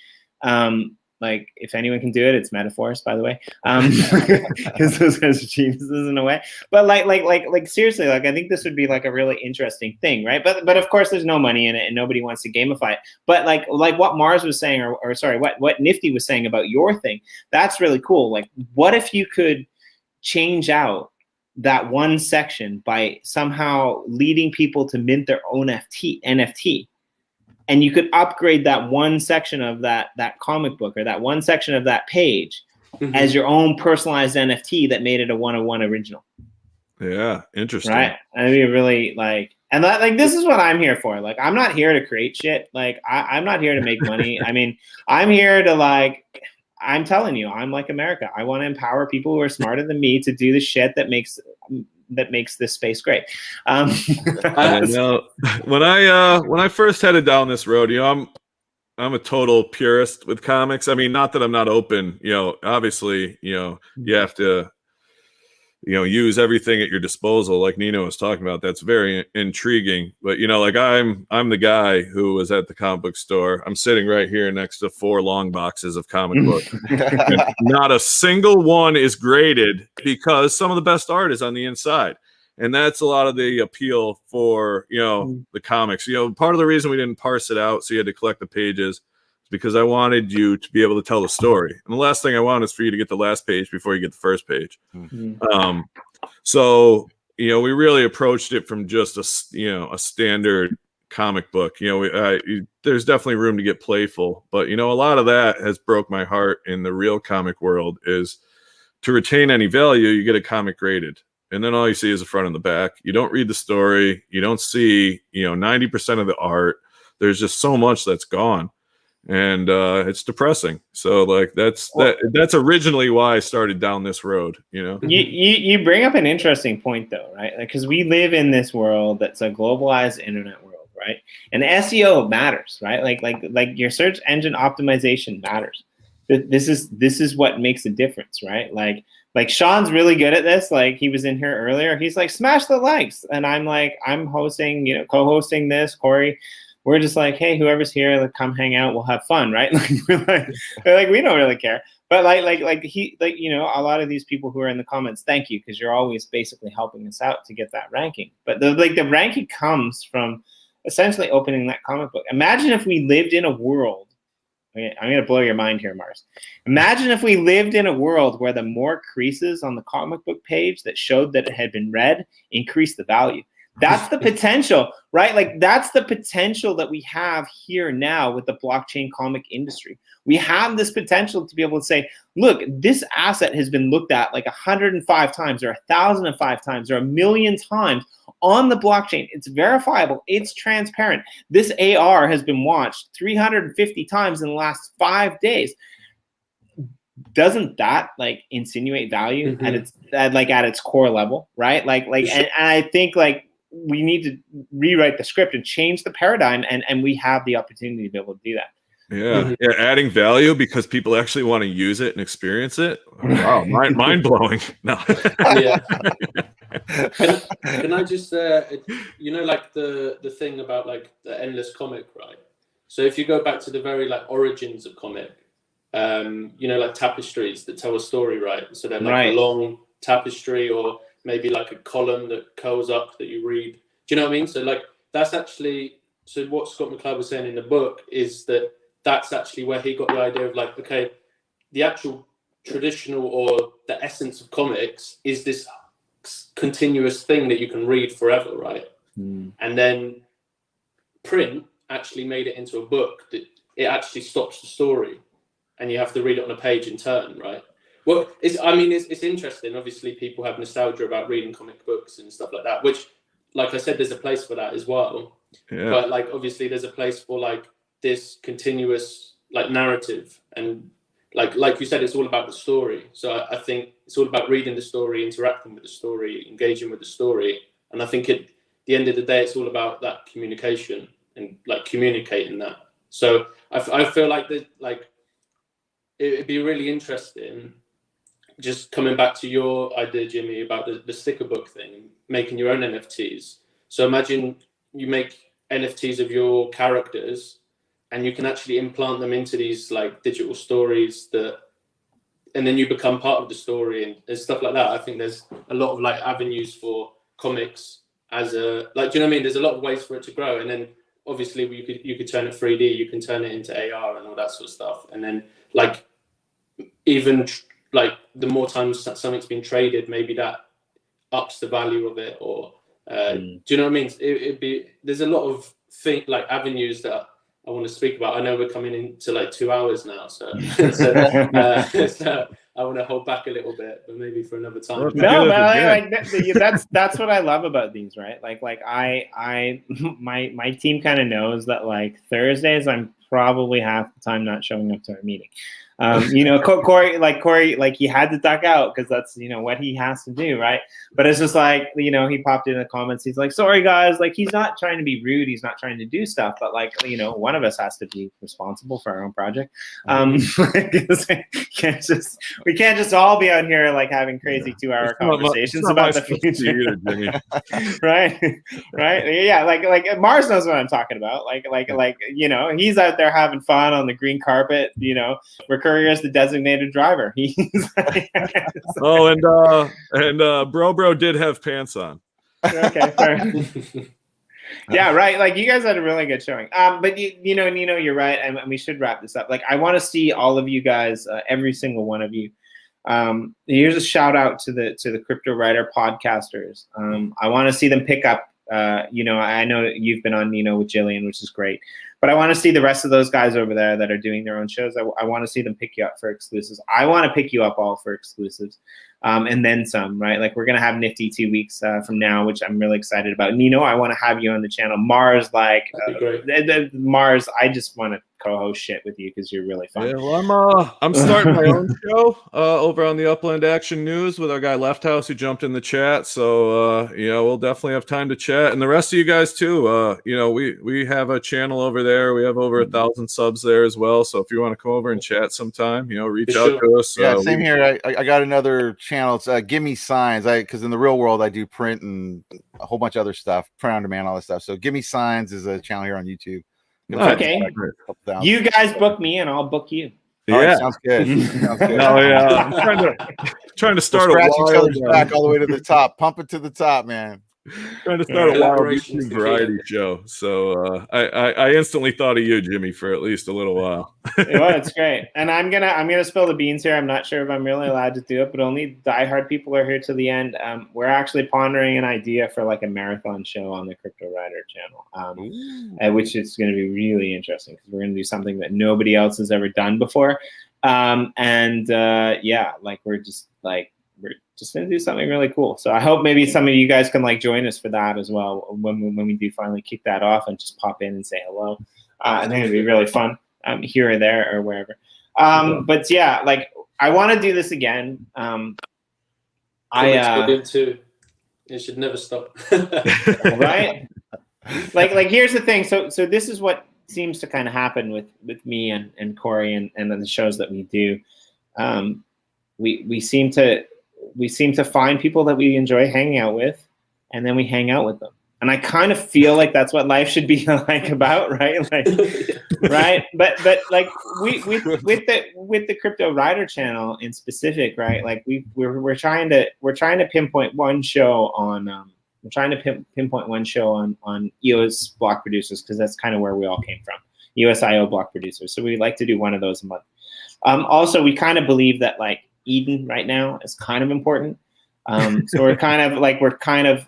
Like, if anyone can do it, it's Metaphors, by the way, because those guys are geniuses in a way. But like seriously, like I think this would be like a really interesting thing, right? But of course, there's no money in it, and nobody wants to gamify it. But like what Mars was saying, or sorry, what Nifty was saying about your thing, that's really cool. Like, what if you could change out that one section by somehow leading people to mint their own NFT? And you could upgrade that one section of that comic book, or that one section of that page, mm-hmm. as your own personalized NFT that made it a 101 original. Yeah, interesting. Right? I'd be really like, and that, like, this is what I'm here for. Like, I'm not here to create shit. Like, I'm not here to make money. I mean, I'm here to, like, I'm telling you, I'm like America. I want to empower people who are smarter than me to do the shit that makes this space great. I know. When I first headed down this road, I'm a total purist with comics. I mean, not that I'm not open. Obviously, you have to, use everything at your disposal, like Nino was talking about. That's very intriguing. But like I'm the guy who was at the comic book store. I'm sitting right here next to 4 long boxes of comic books. Not a single one is graded, because some of the best art is on the inside. And that's a lot of the appeal for, the comics. Part of the reason we didn't parse it out, so you had to collect the pages, is because I wanted you to be able to tell the story. And the last thing I want is for you to get the last page before you get the first page. Mm-hmm. So, we really approached it from just a standard comic book. There's definitely room to get playful, but a lot of that has broke my heart in the real comic world. Is to retain any value, you get a comic graded. And then all you see is the front and the back. You don't read the story. You don't see, 90% of the art. There's just so much that's gone, and it's depressing. So like that's originally why I started down this road. You bring up an interesting point though, right? Because we live in this world that's a globalized internet world, right? And SEO matters, right? Like your search engine optimization matters. This is what makes a difference, right? Like Sean's really good at this. Like, he was in here earlier. He's like, smash the likes. And I'm like, I'm hosting, co-hosting this. Corey, we're just like, hey, whoever's here, like, come hang out. We'll have fun, right? Like we don't really care. But a lot of these people who are in the comments, thank you, because you're always basically helping us out to get that ranking. But the ranking comes from essentially opening that comic book. Imagine if we lived in a world. Okay, I'm going to blow your mind here, Mars. Imagine if we lived in a world where the more creases on the comic book page that showed that it had been read increased the value. That's the potential, right? Like, that's the potential that we have here now with the blockchain comic industry. We have this potential to be able to say, look, this asset has been looked at like 105 times or 1,005 times or 1,000,000 times on the blockchain. It's verifiable. It's transparent. This AR has been watched 350 times in the last 5 days. doesn't that like insinuate value at its at its core level, right? And I think like we need to rewrite the script and change the paradigm, and we have the opportunity to be able to do that. Yeah, adding value because people actually want to use it and experience it. Wow, mind blowing. No. Yeah. Can I just like the thing about like the endless comic, right? So if you go back to the very like origins of comic, like tapestries that tell a story, right? So they're like a long tapestry, or maybe like a column that curls up that you read. Do you know what I mean? So like that's actually, so what Scott McCloud was saying in the book is that's actually where he got the idea of like, okay, the actual traditional or the essence of comics is this continuous thing that you can read forever, right? And then print actually made it into a book that it actually stops the story and you have to read it on a page in turn, right? Well, it's interesting. Obviously, people have nostalgia about reading comic books and stuff like that, which, like I said, there's a place for that as well. Yeah. But like, obviously, there's a place for like this continuous like narrative, and like you said, it's all about the story. So I think it's all about reading the story, interacting with the story, engaging with the story, and I think at the end of the day, it's all about that communication and like communicating that. So I feel like that, like it'd be really interesting. Just coming back to your idea, Jimmy, about the sticker book thing, making your own NFTs. So imagine you make NFTs of your characters, and you can actually implant them into these like digital stories and then you become part of the story and stuff like that. I think there's a lot of like avenues for comics as a, like, do you know what I mean? There's a lot of ways for it to grow. And then obviously you could turn it 3D, you can turn it into AR and all that sort of stuff. And then like, even like the more times that something's been traded, maybe that ups the value of it, or do you know what I mean? It'd be, there's a lot of like avenues that I want to speak about. I know we're coming into like 2 hours now, so I want to hold back a little bit, but maybe for another time. No, but that's what I love about these, right? Like my team kind of knows that like Thursdays I'm probably half the time not showing up to our meeting. Corey, he had to duck out because that's, what he has to do, right? But it's just like, he popped in the comments. He's like, sorry, guys, like, he's not trying to be rude. He's not trying to do stuff. But, like, one of us has to be responsible for our own project. We can't just all be out here, like, having crazy 2-hour conversations about the future. Either, right? Right? Yeah, like Mars knows what I'm talking about. He's out there having fun on the green carpet, Recourier is the designated driver. He's Bro did have pants on. Okay, fair. Yeah, right. Like you guys had a really good showing. But Nino, you're right, and we should wrap this up. Like I want to see all of you guys, every single one of you. Here's a shout out to the Cryptowriter podcasters. I want to see them pick up. I know you've been on Nino with Jillian, which is great. But I want to see the rest of those guys over there that are doing their own shows. I want to see them pick you up for exclusives. I want to pick you up all for exclusives. And then some, right? Like we're going to have Nifty 2 weeks from now, which I'm really excited about. Nino, I want to have you on the channel. Mars, Mars, I just want to co-host shit with you because you're really fun. Yeah, well, I'm starting my own show over on the Upland Action News with our guy Left House who jumped in the chat. So we'll definitely have time to chat, and the rest of you guys too. We have a channel over there. We have over 1,000 subs there as well. So if you want to come over and chat sometime, reach out to us. Yeah, same here. I got another channel. It's Give Me Signs. Because in the real world I do print and a whole bunch of other stuff, print on demand, all this stuff. So Give Me Signs is a channel here on YouTube. Okay. You guys book me and I'll book you. Yeah, right, sounds good. Sounds good. No, yeah. I'm trying to start a wild back all the way to the top. Pump it to the top, man. Trying to start a wild YouTube variety show. So I instantly thought of you, Jimmy, for at least a little while. Well, it's great. And I'm gonna spill the beans here. I'm not sure if I'm really allowed to do it, but only diehard people are here to the end. We're actually pondering an idea for like a marathon show on the Cryptowriter channel, which is going to be really interesting because we're going to do something that nobody else has ever done before. We're just going to do something really cool. So I hope maybe some of you guys can like join us for that as well when we do finally kick that off and just pop in and say hello. I think it'd be really fun here or there or wherever. But yeah, like I want to do this again. Too. It should never stop. Right? Like here's the thing. So this is what seems to kind of happen with me and Corey and then the shows that we do. We seem to find people that we enjoy hanging out with, and then we hang out with them. And I kind of feel like that's what life should be like about, right? Like, right? But like with the Cryptowriter channel in specific, right? Like we're trying to pinpoint one show on pinpoint one show on EOS block producers, because that's kind of where we all came from, EOS.io block producers. So we like to do one of those a month. Also, we kind of believe that like Eden right now is kind of important. So we're kind of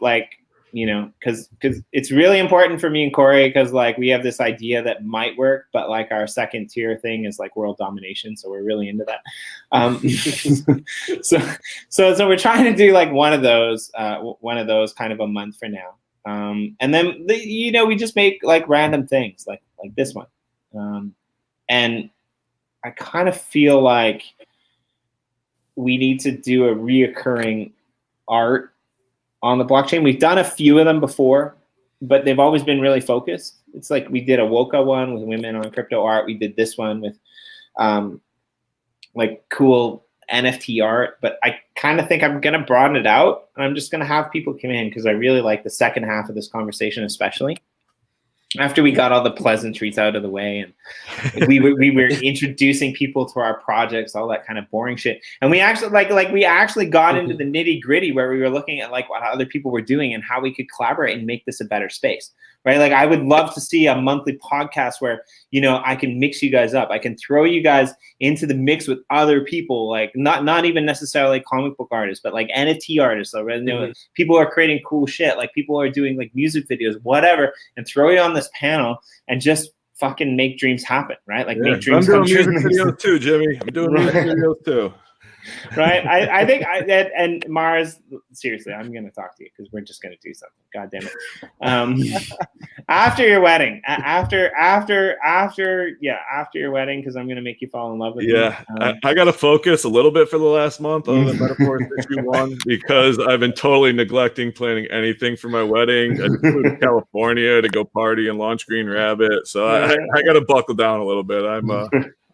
like, you know, because it's really important for me and Corey, because like we have this idea that might work, but like our second tier thing is like world domination, so we're really into that. So we're trying to do like one of those kind of a month for now, and then we just make like random things like this one, and I kind of feel like we need to do a reoccurring art on the blockchain. We've done a few of them before, but they've always been really focused. It's like we did a Woka one with women on crypto art. We did this one with like cool NFT art, but I kind of think I'm going to broaden it out, and I'm just going to have people come in because I really like the second half of this conversation, especially after we got all the pleasantries out of the way and we were introducing people to our projects, all that kind of boring shit. And we actually we actually got into the nitty gritty where we were looking at like what other people were doing and how we could collaborate and make this a better space, right? Like I would love to see a monthly podcast where, you know, I can mix you guys up. I can throw you guys into the mix with other people, like not even necessarily comic book artists, but like NFT artists. So, you know, people are creating cool shit. Like people are doing like music videos, whatever, and throw you on this panel and just fucking make dreams happen, right? Like make dreams come true. I'm doing music videos too, Jimmy. I'm doing music videos too. Right. I think and Mars, seriously, I'm going to talk to you because we're just going to do something. God damn it. After your wedding, after your wedding, because I'm going to make you fall in love with me. I got to focus a little bit for the last month on the Metaphors Issue 1 because I've been totally neglecting planning anything for my wedding. I flew to California to go party and launch Green Rabbit. So I got to buckle down a little bit.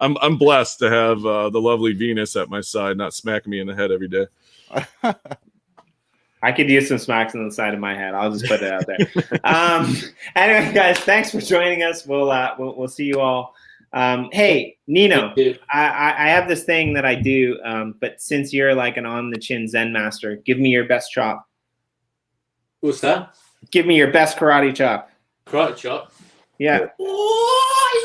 I'm blessed to have the lovely Venus at my side, not smacking me in the head every day. I could use some smacks on the side of my head. I'll just put it out there. Anyway, guys, thanks for joining us. We'll see you all. Hey, Nino, I have this thing that I do, but since you're like an on the chin Zen master, give me your best chop. What's that? Give me your best karate chop. Karate chop? Yeah.